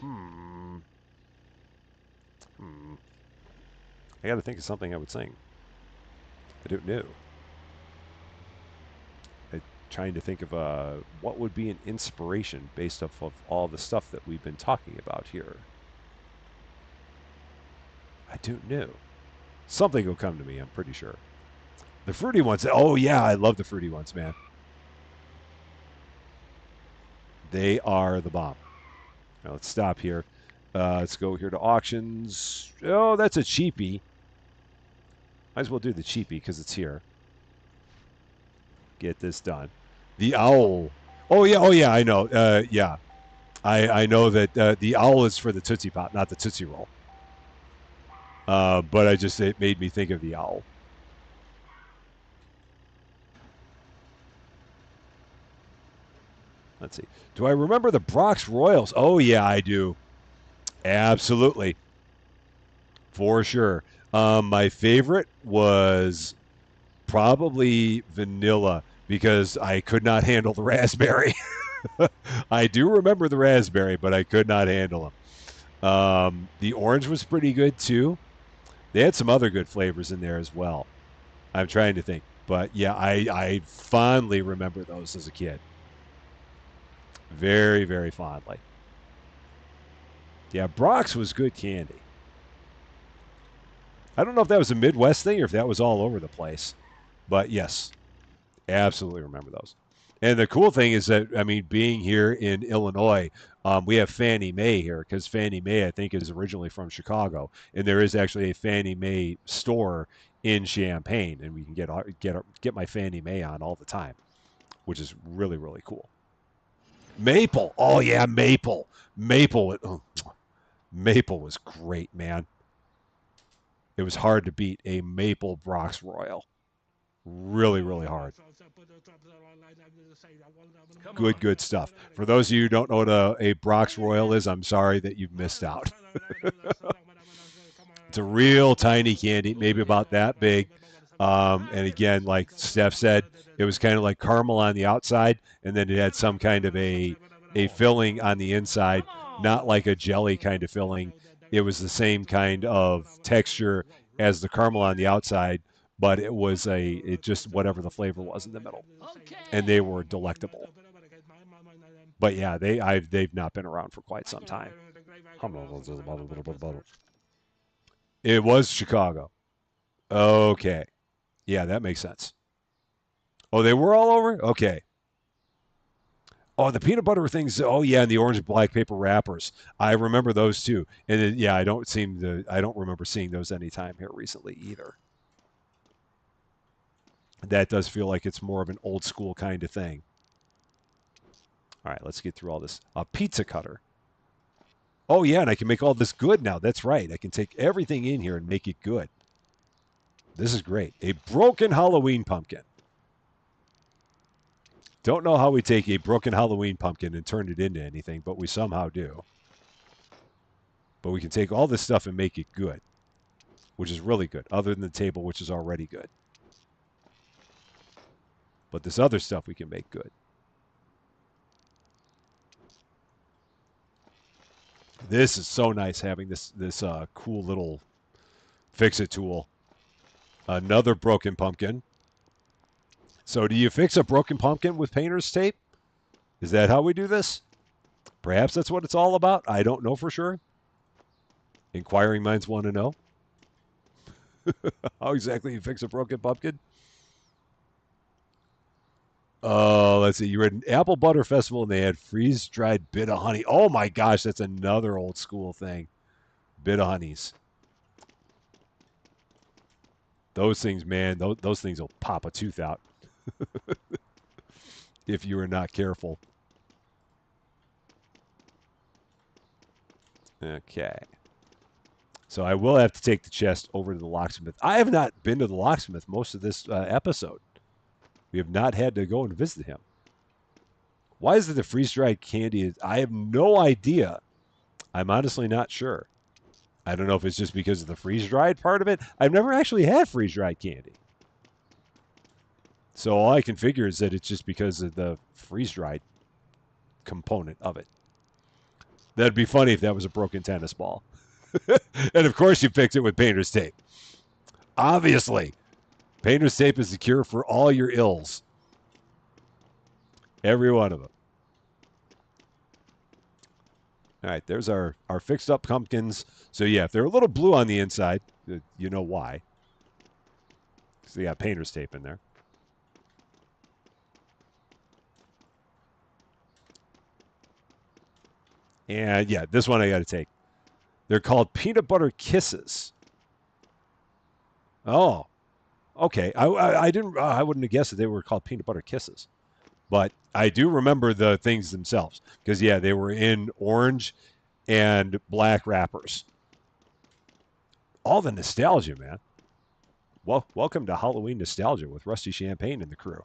Hmm. I got to think of something I would sing. I don't know. I'm trying to think of what would be an inspiration based off of all the stuff that we've been talking about here. I don't know. Something will come to me. I'm pretty sure. The fruity ones. Oh yeah, I love the fruity ones, man. They are the bomb. Now let's stop here. Let's go here to auctions. Oh, that's a cheapie. Might as well do the cheapie because it's here. Get this done. The owl. Oh yeah, oh yeah, I know. Yeah, I know that the owl is for the Tootsie Pop, not the Tootsie Roll. But it made me think of the owl. Let's see. Do I remember the Brock's Royals? Oh yeah, I do. Absolutely, for sure. My favorite was probably vanilla because I could not handle the raspberry. I do remember the raspberry, but I could not handle them. The orange was pretty good too. They had some other good flavors in there as well. I'm trying to think, but yeah, I fondly remember those as a kid. Very, very fondly. Yeah, Brock's was good candy. I don't know if that was a Midwest thing or if that was all over the place, but yes, absolutely remember those. And the cool thing is that, I mean, being here in Illinois, we have Fannie Mae here because Fannie Mae, I think, is originally from Chicago, and there is actually a Fannie Mae store in Champaign, and we can get my Fannie Mae on all the time, which is really really cool. Maple, oh yeah, Maple, oh, Maple was great, man. It was hard to beat a Maple Brox Royal. Really really hard. Come Good, on. good stuff. For those of you who don't know what a Brox Royal is, I'm sorry that you've missed out. It's a real tiny candy, maybe about that big. And again, like Steph said, it was kind of like caramel on the outside, and then it had some kind of a filling on the inside, Come on. not like a jelly kind of filling. It was the same kind of texture as the caramel on the outside, but it just whatever the flavor was in the middle, and they Okay. were delectable. But yeah, they've not been around for quite some time. It was Chicago. Okay. Yeah, that makes sense. Oh, they were all over? Okay. Oh, the peanut butter things. Oh, yeah, and the orange and black paper wrappers. I remember those too. And then, yeah, I don't remember seeing those anytime here recently either. That does feel like it's more of an old school kind of thing. All right, let's get through all this. A pizza cutter. Oh, yeah, and I can make all this good now. That's right. I can take everything in here and make it good. This is great. A broken Halloween pumpkin. Don't know how we take a broken Halloween pumpkin and turn it into anything, but we somehow do. But we can take all this stuff and make it good, which is really good, other than the table, which is already good. But this other stuff we can make good. This is so nice having this cool little fix it tool. Another broken pumpkin. So do you fix a broken pumpkin with painter's tape? Is that how we do this? Perhaps that's what it's all about. I don't know for sure. Inquiring minds want to know how exactly you fix a broken pumpkin. Oh, let's see. You were at an apple butter festival and they had freeze dried bit of honey. Oh my gosh, that's another old school thing. Bit of honeys. Those things, man, those things will pop a tooth out if you are not careful. Okay. So I will have to take the chest over to the locksmith. I have not been to the locksmith most of this episode. We have not had to go and visit him. Why is it the freeze dried candy? I have no idea. I'm honestly not sure. I don't know if it's just because of the freeze dried part of it. I've never actually had freeze dried candy. So all I can figure is that it's just because of the freeze dried component of it. That'd be funny if that was a broken tennis ball. And of course, you fix it with painter's tape. Obviously, painter's tape is the cure for all your ills. Every one of them. All right, there's our fixed up pumpkins. So yeah, if they're a little blue on the inside, you know why. So they got painter's tape in there. And yeah, this one I got to take. They're called peanut butter kisses. Oh, okay. I didn't. I wouldn't have guessed that they were called peanut butter kisses, but I do remember the things themselves because yeah, they were in orange and black wrappers. All the nostalgia, man. Well, welcome to Halloween nostalgia with Rusty Champaign and the crew.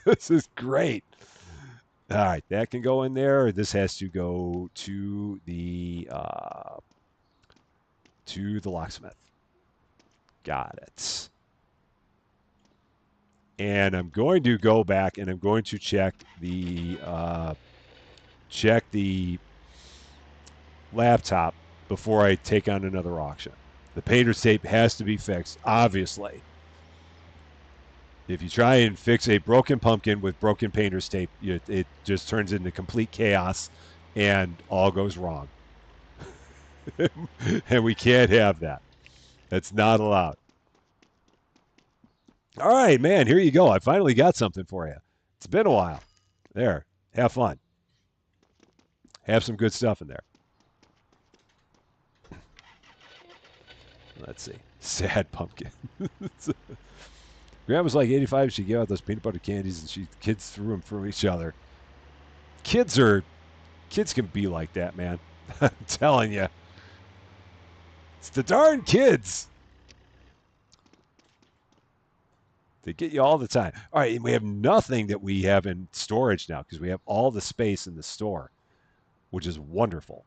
This is great. All right, that can go in there. This has to go to the locksmith. Got it. And I'm going to go back and I'm going to check the laptop before I take on another auction. The painter's tape has to be fixed, obviously. If you try and fix a broken pumpkin with broken painter's tape, it just turns into complete chaos and all goes wrong. And we can't have that. That's not allowed. All right, man, here you go. I finally got something for you. It's been a while. There. Have fun. Have some good stuff in there. Let's see. Sad pumpkin. Grandma's like 85. She gave out those peanut butter candies and kids threw them from each other. Kids can be like that, man. I'm telling you. It's the darn kids. They get you all the time. All right, and we have nothing that we have in storage now because we have all the space in the store, which is wonderful.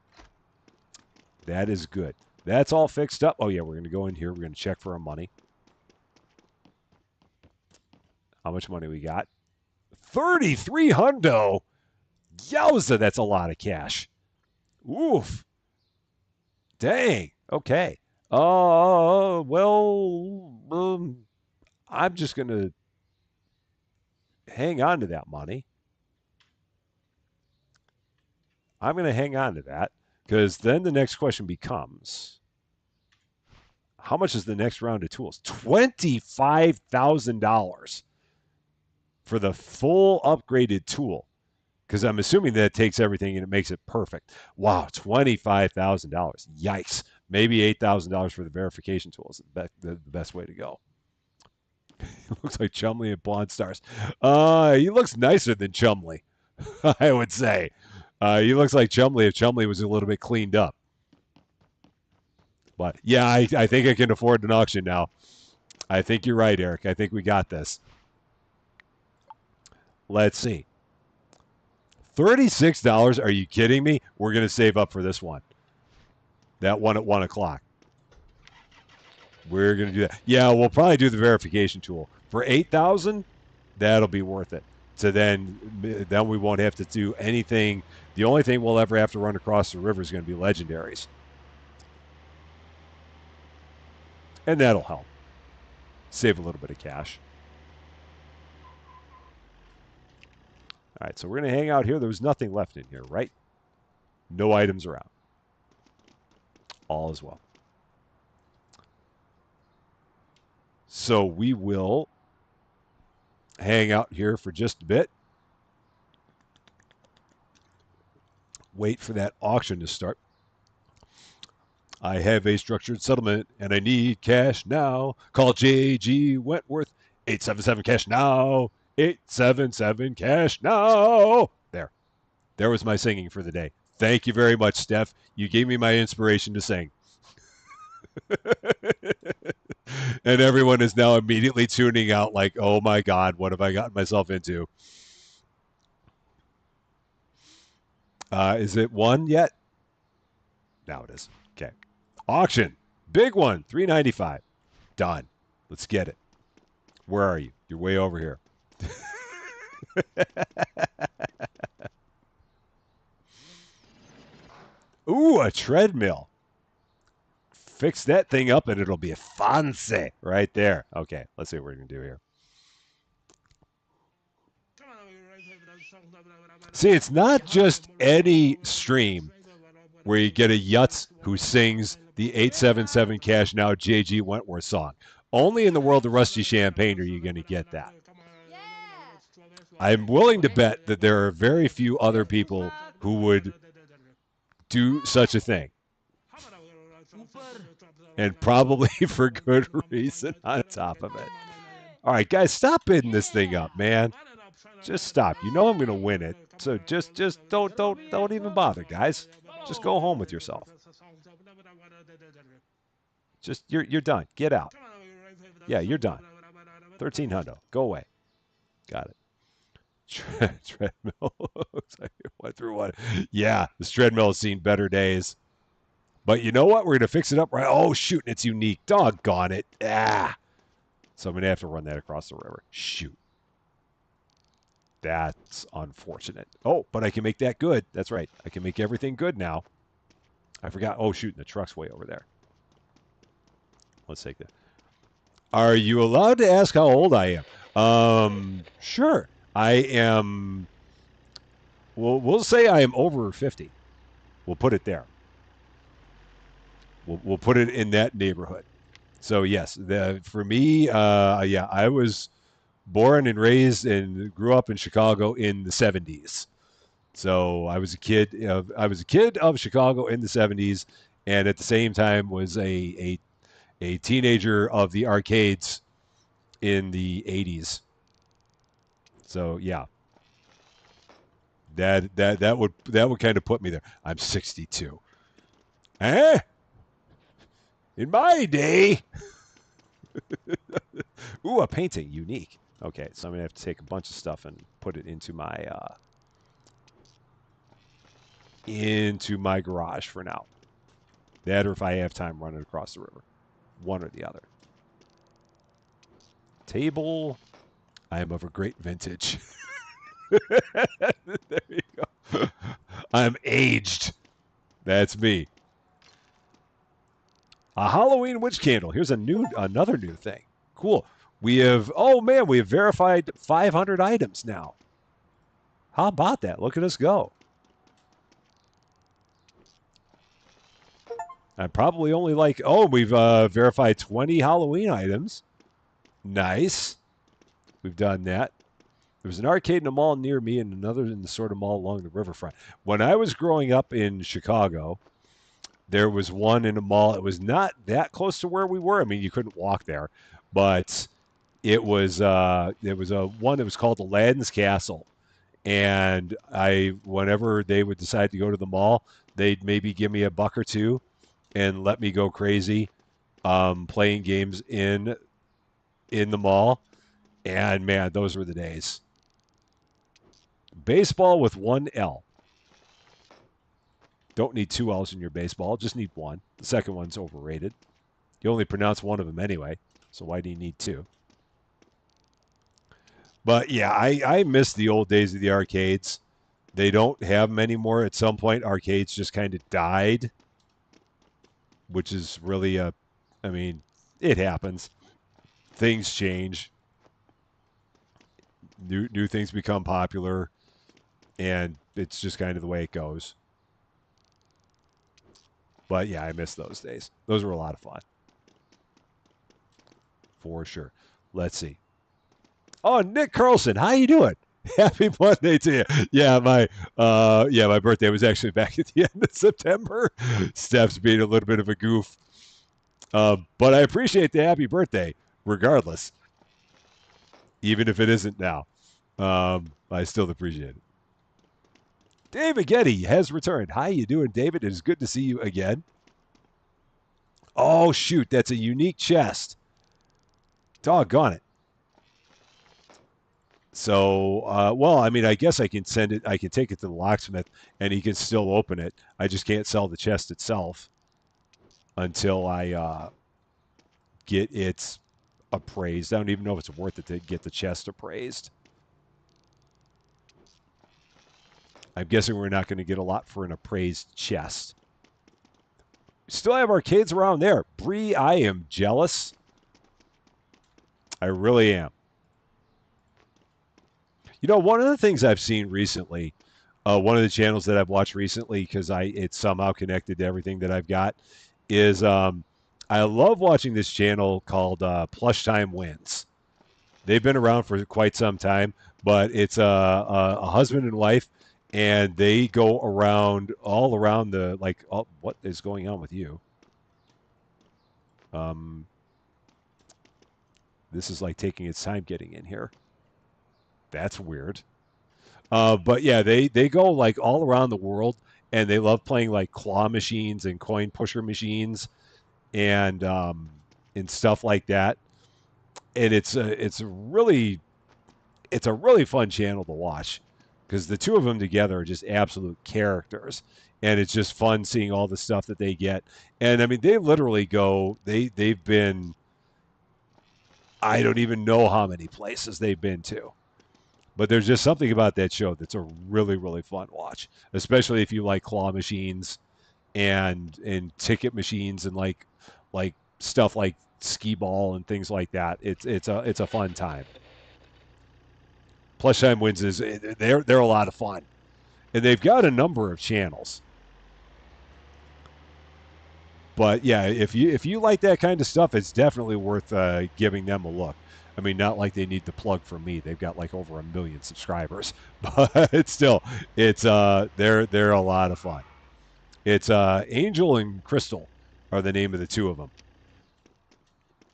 That is good. That's all fixed up. Oh, yeah, we're going to go in here. We're going to check for our money. How much money we got? 33 hundo. Yowza, that's a lot of cash. Oof. Dang. Okay. Well, I'm just going to hang on to that money. I'm going to hang on to that because then the next question becomes how much is the next round of tools? $25,000 for the full upgraded tool. Because I'm assuming that it takes everything and it makes it perfect. Wow, $25,000. Yikes. Maybe $8,000 for the verification tools. The best way to go. Looks like Chumley and Blonde Stars. He looks nicer than Chumley, I would say. He looks like Chumley if Chumley was a little bit cleaned up. But yeah, I think I can afford an auction now. I think you're right, Eric. I think we got this. Let's see. $36? Are you kidding me? We're going to save up for this one. That one at 1 o'clock. We're going to do that. Yeah, we'll probably do the verification tool. For 8,000, that'll be worth it. So then we won't have to do anything. The only thing we'll ever have to run across the river is going to be legendaries. And that'll help. Save a little bit of cash. All right, so we're going to hang out here. There was nothing left in here, right? No items around. All is well. So we will hang out here for just a bit. Wait for that auction to start. I have a structured settlement and I need cash now. Call J.G. Wentworth. 877 cash now. 877 cash now. There. There was my singing for the day. Thank you very much, Steph. You gave me my inspiration to sing. And everyone is now immediately tuning out like, oh my God, what have I gotten myself into? Is it one yet? Now it is. Okay. Auction. Big one. $395. Done. Let's get it. Where are you? You're way over here. Ooh, a treadmill. Fix that thing up and it'll be a fancy right there. Okay, let's see what we're going to do here. See, it's not just any stream where you get a Yutz who sings the 877 Cash Now JG Wentworth song. Only in the world of Rusty Champaign are you going to get that. I'm willing to bet that there are very few other people who would do such a thing. And probably for good reason on top of it. All right, guys, stop bidding this thing up, man. Just stop. You know I'm going to win it. So just don't even bother, guys. Just go home with yourself. Just you're done. Get out. Yeah, you're done. 1300. Go away. Got it. Treadmill. Looks like it went through one. Yeah, this treadmill has seen better days. But you know what? We're going to fix it up right. Oh, shoot. It's unique. Doggone it. Ah. So I'm going to have to run that across the river. Shoot. That's unfortunate. Oh, but I can make that good. That's right. I can make everything good now. I forgot. Oh, shoot. The truck's way over there. Let's take that. Are you allowed to ask how old I am? Sure. I am. We'll say I am over 50. We'll put it there. We'll put it in that neighborhood. So yes, for me, yeah, I was born and raised and grew up in Chicago in the 70s. So I was a kid. I was a kid of Chicago in the 70s, and at the same time was a teenager of the arcades in the 80s. So yeah, that would kind of put me there. I'm 62. Eh? In my day. Ooh, a painting, unique. Okay, so I'm gonna have to take a bunch of stuff and put it into my garage for now. That, or if I have time, running across the river. One or the other. Table. I am of a great vintage. There you go. I'm aged. That's me. A Halloween witch candle. Here's another new thing. Cool. We have, oh man, we have verified 500 items now. How about that? Look at us go. I probably only like, oh, we've verified 20 Halloween items. Nice. We've done that. There was an arcade in a mall near me and another in the sort of mall along the riverfront. When I was growing up in Chicago, there was one in a mall. It was not that close to where we were. I mean, you couldn't walk there, but it was a one that was called Aladdin's Castle. And I, whenever they would decide to go to the mall, they'd maybe give me a buck or two and let me go crazy playing games in the mall. And man, those were the days. Baseball with one L. Don't need two L's in your baseball. Just need one. The second one's overrated. You only pronounce one of them anyway. So why do you need two? But yeah, I miss the old days of the arcades. They don't have them anymore. At some point, arcades just kind of died, which is really I mean, it happens. Things change. New things become popular, and it's just kind of the way it goes. But yeah, I miss those days. Those were a lot of fun, for sure. Let's see. Oh, Nick Carlson, how you doing? Happy Monday to you. My birthday was actually back at the end of September. Steph's being a little bit of a goof. But I appreciate the happy birthday, regardless, even if it isn't now. I still appreciate it. David Getty has returned. How you doing, David? It is good to see you again. Oh, shoot. That's a unique chest. Doggone it. So, well, I mean, I guess I can send it. I can take it to the locksmith, and he can still open it. I just can't sell the chest itself until I get it appraised. I don't even know if it's worth it to get the chest appraised. I'm guessing we're not going to get a lot for an appraised chest. Still have arcades around there. Bree, I am jealous. I really am. You know, one of the things I've seen recently, one of the channels that I've watched recently, because it's somehow connected to everything that I've got, is I love watching this channel called Plush Time Wins. They've been around for quite some time, but it's a husband and wife, and they go around all around the like. Oh, what is going on with you? Um, this is like taking its time getting in here. That's weird. But yeah, they go like all around the world, and they love playing like claw machines and coin pusher machines, and stuff like that. And it's a really fun channel to watch because the two of them together are just absolute characters, and it's just fun seeing all the stuff that they get. And I mean, they literally go they've been, I don't even know how many places they've been to. But there's just something about that show that's a really, really fun watch, especially if you like claw machines and ticket machines and like stuff like skee ball and things like that. It's a fun time. Plush Time Wins is they're a lot of fun, and they've got a number of channels. But yeah, if you like that kind of stuff, it's definitely worth giving them a look. I mean, not like they need the plug from me. They've got like over 1 million subscribers, but it's still they're a lot of fun. It's Angel and Crystal are the name of the two of them,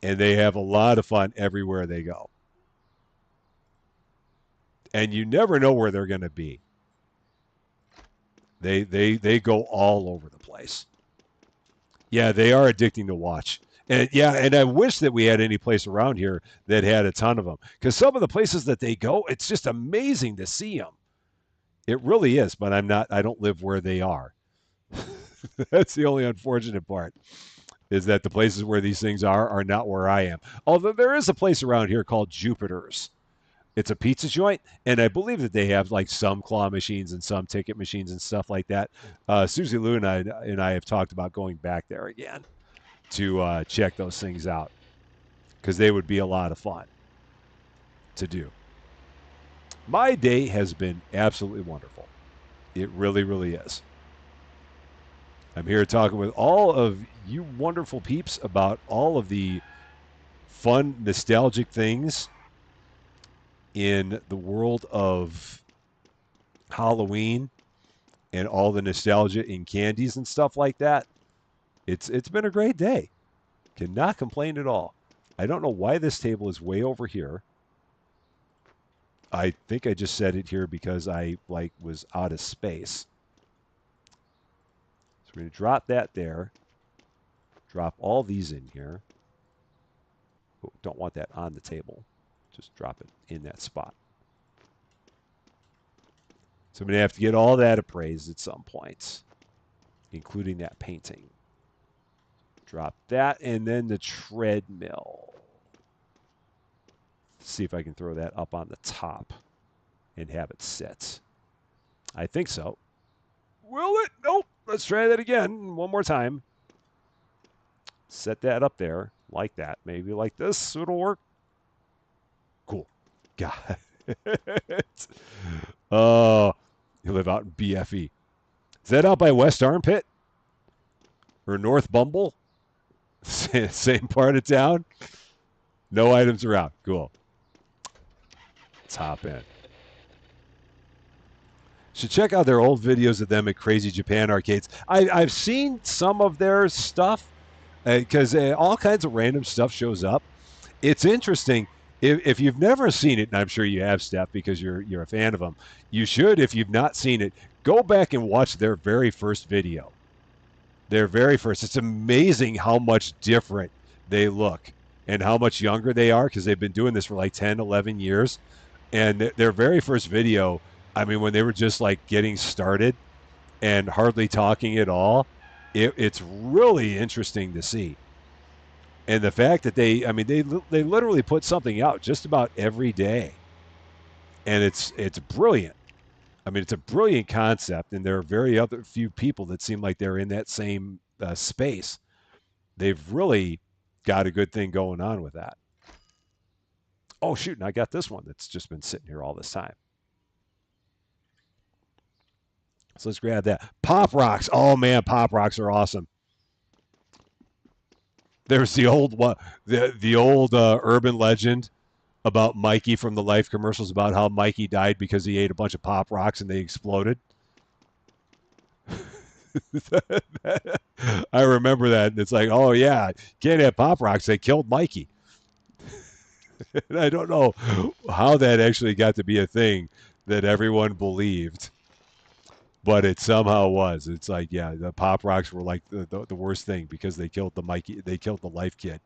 and they have a lot of fun everywhere they go. And you never know where they're going to be. They go all over the place. Yeah, they are addicting to watch. And yeah, and I wish that we had any place around here that had a ton of them. Because some of the places that they go, it's just amazing to see them. It really is. But I don't live where they are. That's the only unfortunate part, is that the places where these things are not where I am. Although there is a place around here called Jupiter's. It's a pizza joint, and I believe that they have like some claw machines and some ticket machines and stuff like that. Susie Lou and I have talked about going back there again to check those things out because they would be a lot of fun to do. My day has been absolutely wonderful. It really, really is. I'm here talking with all of you wonderful peeps about all of the fun, nostalgic things in the world of Halloween and all the nostalgia in candies and stuff like that, it's been a great day. Cannot complain at all. I don't know why this table is way over here. I think I just set it here because I was out of space. So we're going to drop that there. Drop all these in here. Oh, don't want that on the table. Just drop it in that spot. So I'm going to have to get all that appraised at some point, including that painting. Drop that, and then the treadmill. See if I can throw that up on the top and have it sit. I think so. Will it? Nope. Let's try that again one more time. Set that up there like that. Maybe like this. It'll work. Cool. Got it. Oh, you live out in BFE. Is that out by West Armpit or North Bumble? Same part of town. No items around. Cool. Let's hop in. Should check out their old videos of them at Crazy Japan Arcades. I've seen some of their stuff because all kinds of random stuff shows up. It's interesting. If you've never seen it, and I'm sure you have, Steph, because you're a fan of them, you should, if you've not seen it, go back and watch their very first video. Their very first. It's amazing how much different they look and how much younger they are because they've been doing this for like 10, 11 years. And their very first video, I mean, when they were just like getting started and hardly talking at all, it's really interesting to see. And the fact that I mean, they literally put something out just about every day, and it's brilliant. I mean, it's a brilliant concept, and there are very other few people that seem like they're in that same space. They've really got a good thing going on with that. Oh shoot! And I got this one that's just been sitting here all this time. So let's grab that. Pop rocks. Oh man, pop rocks are awesome. There's the old the old urban legend about Mikey from the Life commercials about how Mikey died because he ate a bunch of pop rocks and they exploded. I remember that. And it's like, oh yeah, can't have pop rocks. They killed Mikey. And I don't know how that actually got to be a thing that everyone believed, but it somehow was. It's like, yeah, the pop rocks were like the worst thing because they killed the Mikey. They killed the Life kid.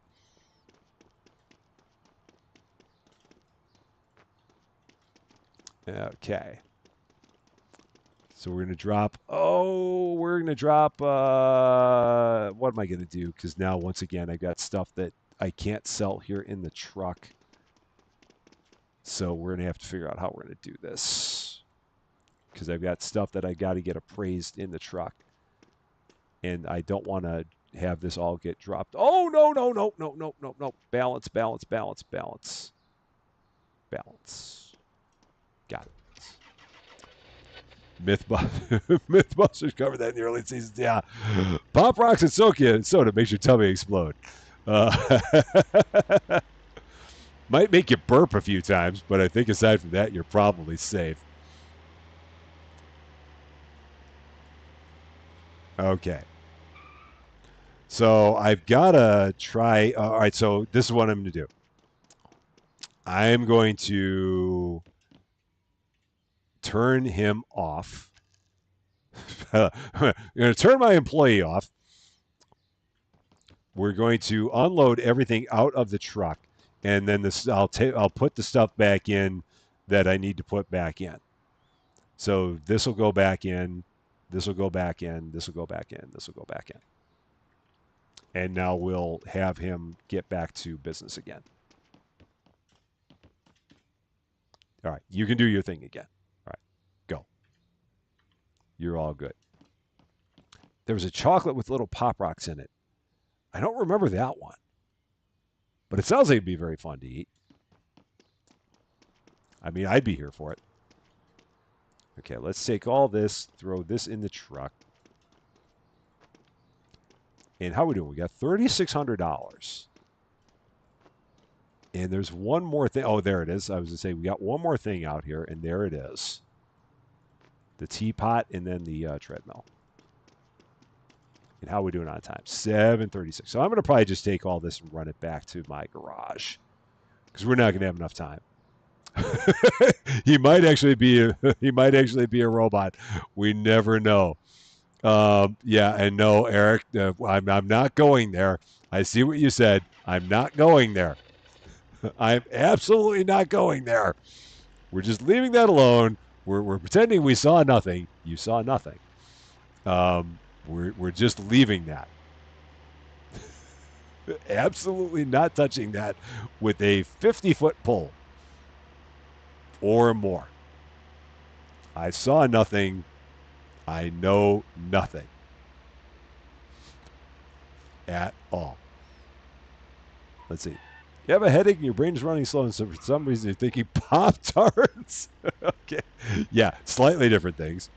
Okay. So we're going to drop, we're going to drop, what am I going to do? Because now, once again, I got stuff that I can't sell here in the truck. So we're going to have to figure out how we're going to do this. Because I've got stuff that I got to get appraised in the truck. And I don't want to have this all get dropped. Oh, no, no, no, no, no, no, no. Balance, balance, balance, balance. Balance. Got it. Mythbusters covered that in the early seasons. Yeah, pop rocks and soda makes your tummy explode. Uh, might make you burp a few times, but I think aside from that, you're probably safe. Okay. So I've got to try. All right. So this is what I'm going to do. I'm going to turn him off. I'm going to turn my employee off. We're going to unload everything out of the truck, and then I'll put the stuff back in that I need to put back in. So this will go back in, this will go back in, this will go back in, this will go back in. And now we'll have him get back to business again. All right, you can do your thing again. All right, go. You're all good. There was a chocolate with little pop rocks in it. I don't remember that one, but it sounds like it'd be very fun to eat. I mean, I'd be here for it. Okay, let's take all this, throw this in the truck. And how are we doing? We got $3,600. And there's one more thing. Oh, there it is. I was going to say, we got one more thing out here, and there it is, the teapot and then the treadmill. And how are we doing on time? 7:36. So I'm going to probably just take all this and run it back to my garage because we're not going to have enough time. He might actually be a robot. We never know. Yeah, and no, Eric, I'm not going there. I see what you said. I'm not going there. I'm absolutely not going there. We're just leaving that alone. We're pretending we saw nothing. You saw nothing. We're just leaving that. Absolutely not touching that with a 50-foot pole or more. I saw nothing. I know nothing at all. Let's see. You have a headache and your brain is running slow, and so for some reason you're thinking Pop Tarts. Okay. Yeah, slightly different things.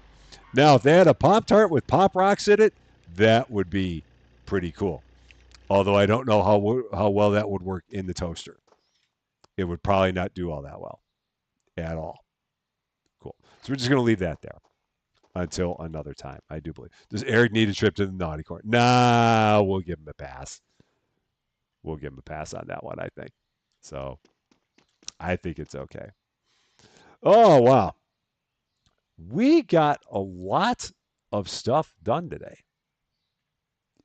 Now, if they had a Pop Tart with Pop Rocks in it, that would be pretty cool. Although I don't know how well that would work in the toaster. It would probably not do all that well at all. Cool. So we're just going to leave that there until another time, I do believe. Does Eric need a trip to the naughty corner? Nah, we'll give him a pass. We'll give him a pass on that one, I think. So I think it's okay. Oh, wow. We got a lot of stuff done today.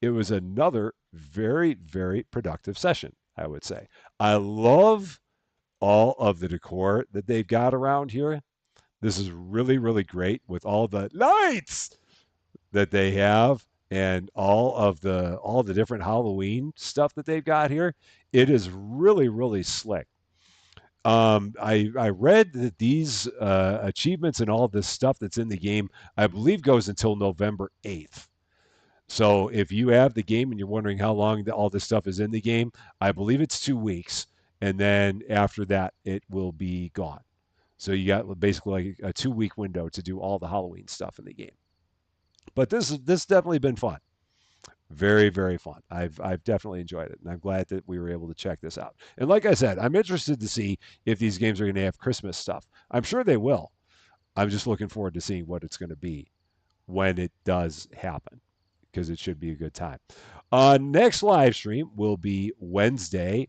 It was another very, very productive session, I would say. I love all of the decor that they've got around here. This is really, really great with all the lights that they have and all the different Halloween stuff that they've got here. It is really, really slick. I read that these achievements and all this stuff that's in the game, I believe, goes until November 8th. So if you have the game and you're wondering how long all this stuff is in the game, I believe it's 2 weeks, and then after that, it will be gone. So you got basically like a 2 week window to do all the Halloween stuff in the game. But this definitely been fun. Very, very fun. I've definitely enjoyed it, and I'm glad that we were able to check this out. And like I said, I'm interested to see if these games are going to have Christmas stuff. I'm sure they will. I'm just looking forward to seeing what it's going to be when it does happen, because it should be a good time. Next live stream will be Wednesday,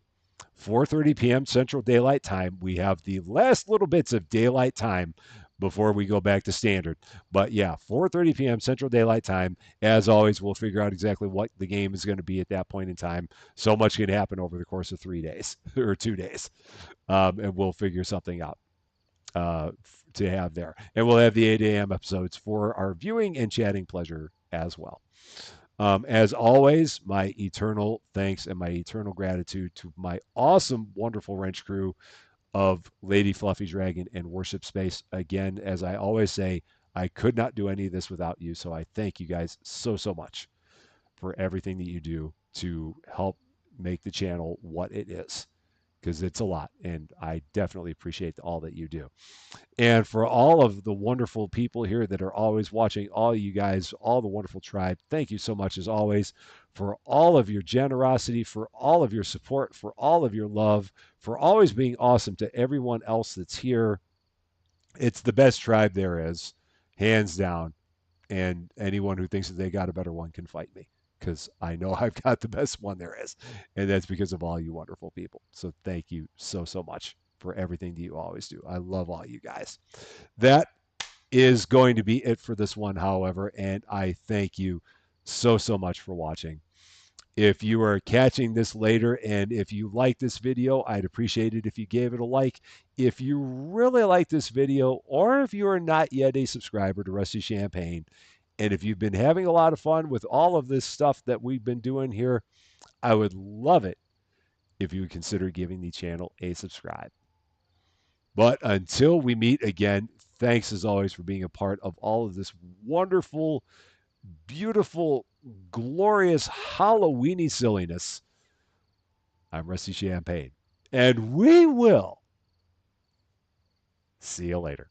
4:30 p.m. Central Daylight Time. We have the last little bits of daylight time before we go back to standard. But yeah, 4:30 p.m. Central Daylight Time. As always, we'll figure out exactly what the game is going to be at that point in time. So much can happen over the course of 3 days or 2 days, and we'll figure something out to have there. And we'll have the 8 a.m. episodes for our viewing and chatting pleasure as well. As always, my eternal thanks and my eternal gratitude to my awesome, wonderful wrench crew of Lady Fluffy Dragon and Worship Space. Again, as I always say, I could not do any of this without you. So I thank you guys so, so much for everything that you do to help make the channel what it is, because it's a lot. And I definitely appreciate all that you do. And for all of the wonderful people here that are always watching, all you guys, all the wonderful tribe, thank you so much as always for all of your generosity, for all of your support, for all of your love, for always being awesome to everyone else that's here. It's the best tribe there is, hands down. And anyone who thinks that they got a better one can fight me, because I know I've got the best one there is. And that's because of all you wonderful people. So thank you so, so much for everything that you always do. I love all you guys. That is going to be it for this one, however, and I thank you so, so much for watching. If you are catching this later and if you like this video, I'd appreciate it if you gave it a like. If you really like this video, or if you are not yet a subscriber to Rusty Champagne, and if you've been having a lot of fun with all of this stuff that we've been doing here, I would love it if you would consider giving the channel a subscribe. But until we meet again, thanks as always for being a part of all of this wonderful, beautiful, glorious Halloweeny silliness. I'm Rusty Champagne, and we will see you later.